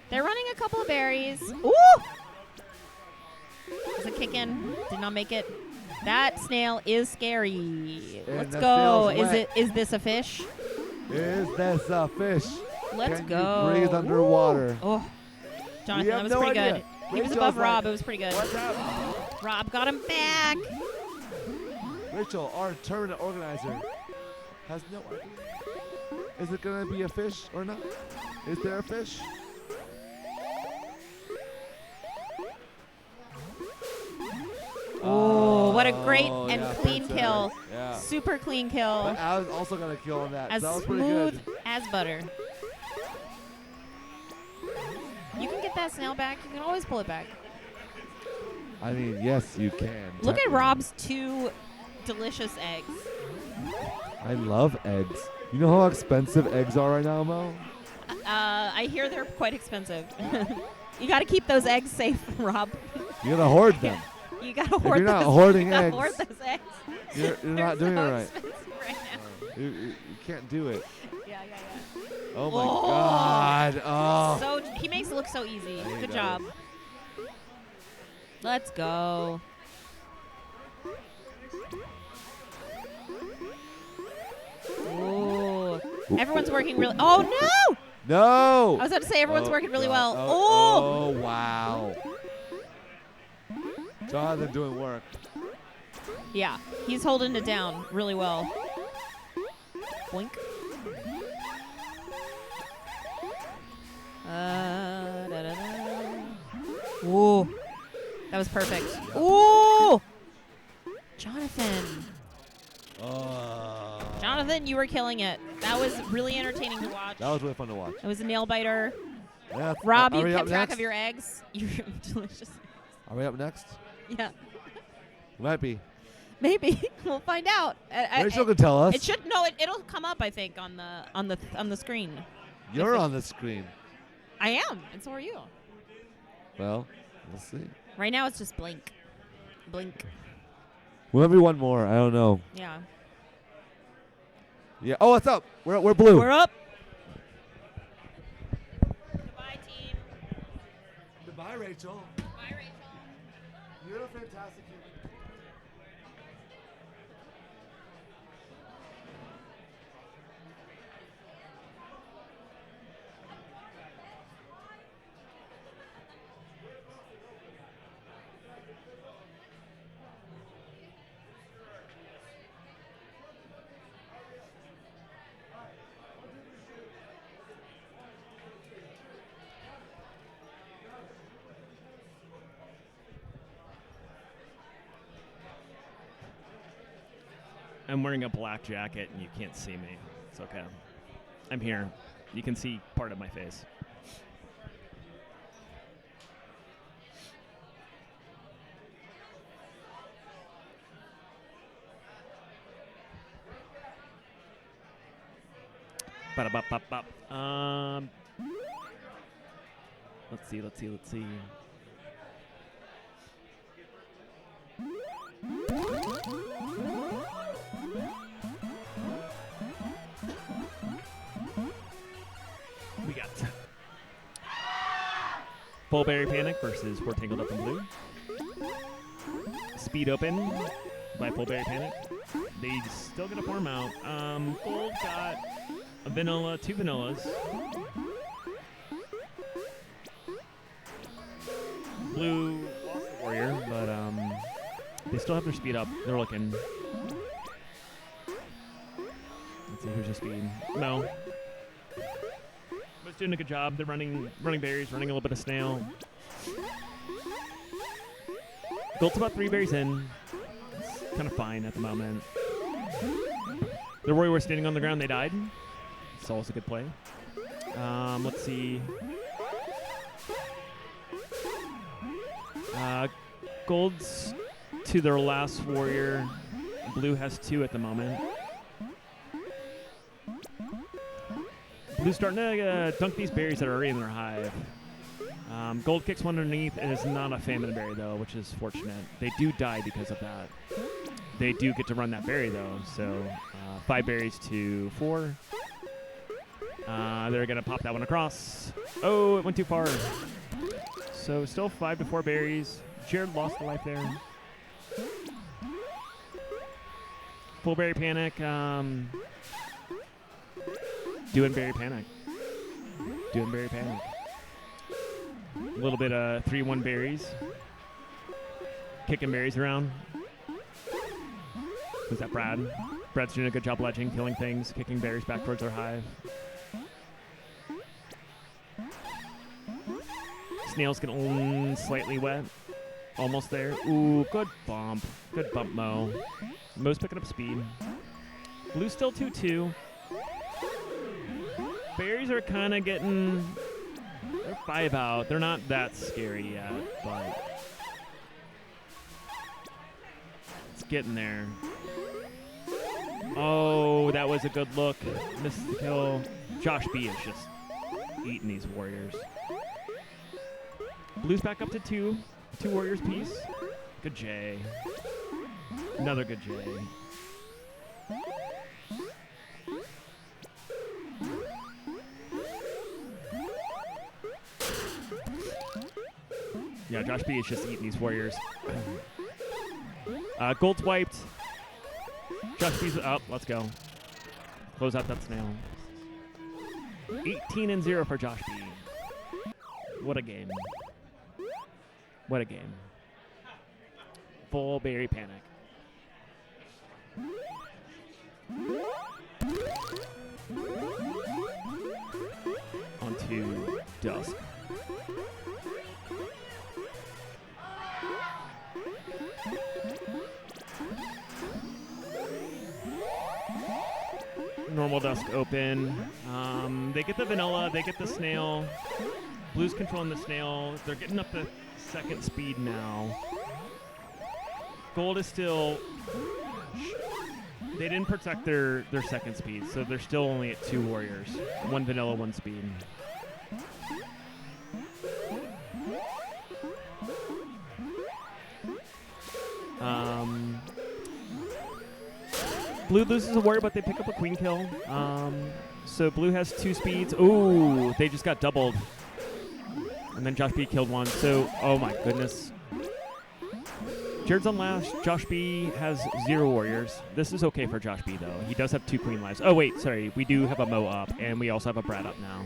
They're running a couple of berries. Ooh! Is it kicking? Did not make it. That snail is scary. And Let's the go. snail's wet. Is this a fish? Is this a fish? Let's Can go. you breathe underwater? Oh. Jonathan, We that have was no pretty idea. good. He was Rachel's above like, Rob. It was pretty good. What's happening? Rob got him back. Rachel, our tournament organizer, has no idea. Is it going to be a fish or not? Is there a fish? Oh, what a great and yeah, clean princess. kill. Yeah. Super clean kill. But I was also going to kill on that. As So that was pretty smooth good. as butter. You can get that snail back. You can always pull it back. I mean, yes, you can. Look at technically. Rob's 2 delicious eggs. I love eggs. You know how expensive eggs are right now, Mo? I hear they're quite expensive. You got to keep those eggs safe, Rob. You gotta hoard them. You got to If hoard you're not those. hoarding you gotta eggs, hoard those eggs. You're They're not doing so it right. expensive right now. You can't do it. Yeah. Oh my God. Oh. So he makes it look so easy. Yeah, he Good does. job. Let's go. Ooh. Everyone's working really. Oh no! No. I was about to say everyone's working really well. Oh, wow. Jonathan doing work. Yeah, he's holding it down really well. Boink. Ooh. That was perfect. Ooh! Jonathan. Jonathan, you were killing it. That was really entertaining to watch. That was really fun to watch. It was a nail biter. Yeah, Rob, are you we kept up track next? of your eggs. You're delicious. Are we up next? Yeah. We might be. Maybe we'll find out. Rachel can tell us. It should no. It'll come up. I think on the screen. You're on the screen. I am, and so are you. Well, we'll see. Right now it's just blink, blink. We'll have one more. I don't know. Yeah. Yeah. Oh, what's up? We're blue. We're up. Goodbye, team. Goodbye, Rachel. Bye, Rachel. You're a fantastic human. I'm wearing a black jacket and you can't see me. It's okay. I'm here. You can see part of my face. Ba-da-bop-bop-bop. Let's see. We got Bullberry Panic versus We're Tangled Up in Blue. Speed Open by Bullberry Panic. They still got a form out. Gold got a vanilla, 2 vanillas. Blue lost the warrior, but they still have their speed up. They're looking. Let's see who's the speed. No. doing a good job. They're running berries, running a little bit of snail. Gold's about 3 berries in. It's kind of fine at the moment. The warrior was standing on the ground. They died. It's always a good play. Let's see. Gold's to their last warrior. Blue has 2 at the moment. Blue's starting to dunk these berries that are already in their hive. Gold kicks one underneath and is not a famine berry, though, which is fortunate. They do die because of that. They do get to run that berry, though. So 5 berries to 4. They're going to pop that one across. Oh, it went too far. So still 5 to 4 berries. Jared lost a life there. Full berry panic. Doing berry panic. Doing berry panic. A little bit of 3-1 berries. Kicking berries around. Who's that, Brad? Brad's doing a good job ledging, killing things, kicking berries back towards our hive. Snail's getting slightly wet. Almost there. Ooh, good bump. Good bump, Mo. Mo's picking up speed. Blue's still 2-2. Berries are kind of getting... They're 5 out. They're not that scary yet, but... It's getting there. Oh, that was a good look. Missed the kill. Josh B is just eating these warriors. Blue's back up to 2. 2 warriors piece. Good J. Another good J. Yeah, Josh B is just eating these warriors. Gold's wiped. Josh B's up. Let's go. Close out that snail. 18-0 for Josh B. What a game. What a game. Full berry panic. Onto dusk. Normal dusk open. They get the vanilla, they get the snail. Blue's controlling the snail. They're getting up to 2nd speed now. Gold is still... They didn't protect their 2nd speed, so they're still only at 2 warriors. 1 vanilla, 1 speed. Blue loses a warrior, but they pick up a queen kill. So Blue has 2 speeds. Ooh, they just got doubled. And then Josh B killed 1. So, oh my goodness. Jared's on last. Josh B has 0 warriors. This is okay for Josh B, though. He does have 2 queen lives. Oh, wait, sorry. We do have a Mo up, and we also have a Brad up now.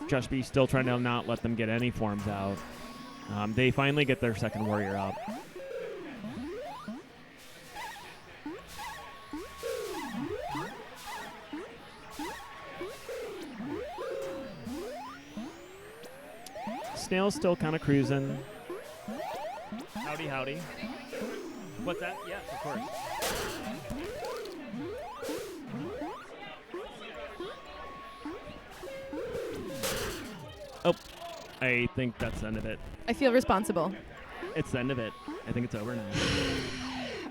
Josh B still trying to not let them get any forms out. They finally get their 2nd warrior up. Snail's still kind of cruising. Howdy, howdy. What's that? Yes, of course. Oh, I think that's the end of it. I feel responsible. It's the end of it. I think it's over now.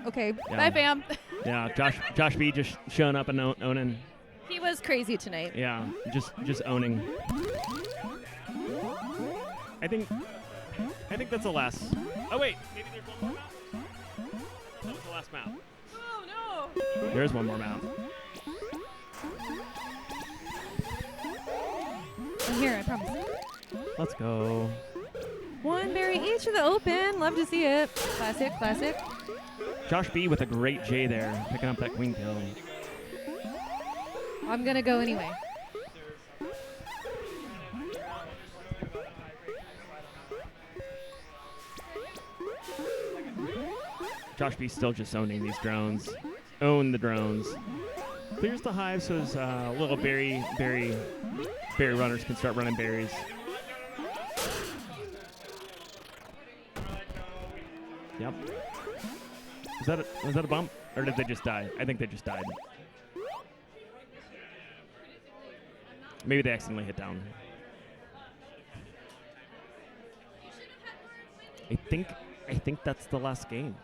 Okay. Yeah. Bye, fam. Yeah, Josh B just showing up and owning. He was crazy tonight. Yeah, just owning. I think that's the last. Oh wait, maybe there's one more map. That was the last map. Oh no. There's one more map. I'm here, I promise. Let's go. 1 berry each for the open. Love to see it. Classic, classic. Josh B with a great J there, picking up that queen kill. I'm gonna go anyway. Josh B still just owning these drones. Own the drones. Clears the hive so his little berry runners can start running berries. Yep. Was that a bump? Or did they just die? I think they just died. Maybe they accidentally hit down. I think that's the last game.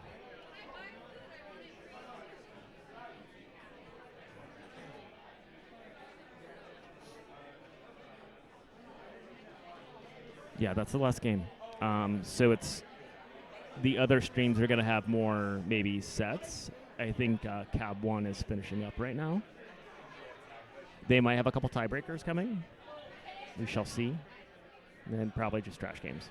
Yeah, that's the last game. So it's the other streams are going to have more maybe sets. I think Cab3 is finishing up right now. They might have a couple tiebreakers coming. We shall see. And then probably just trash games.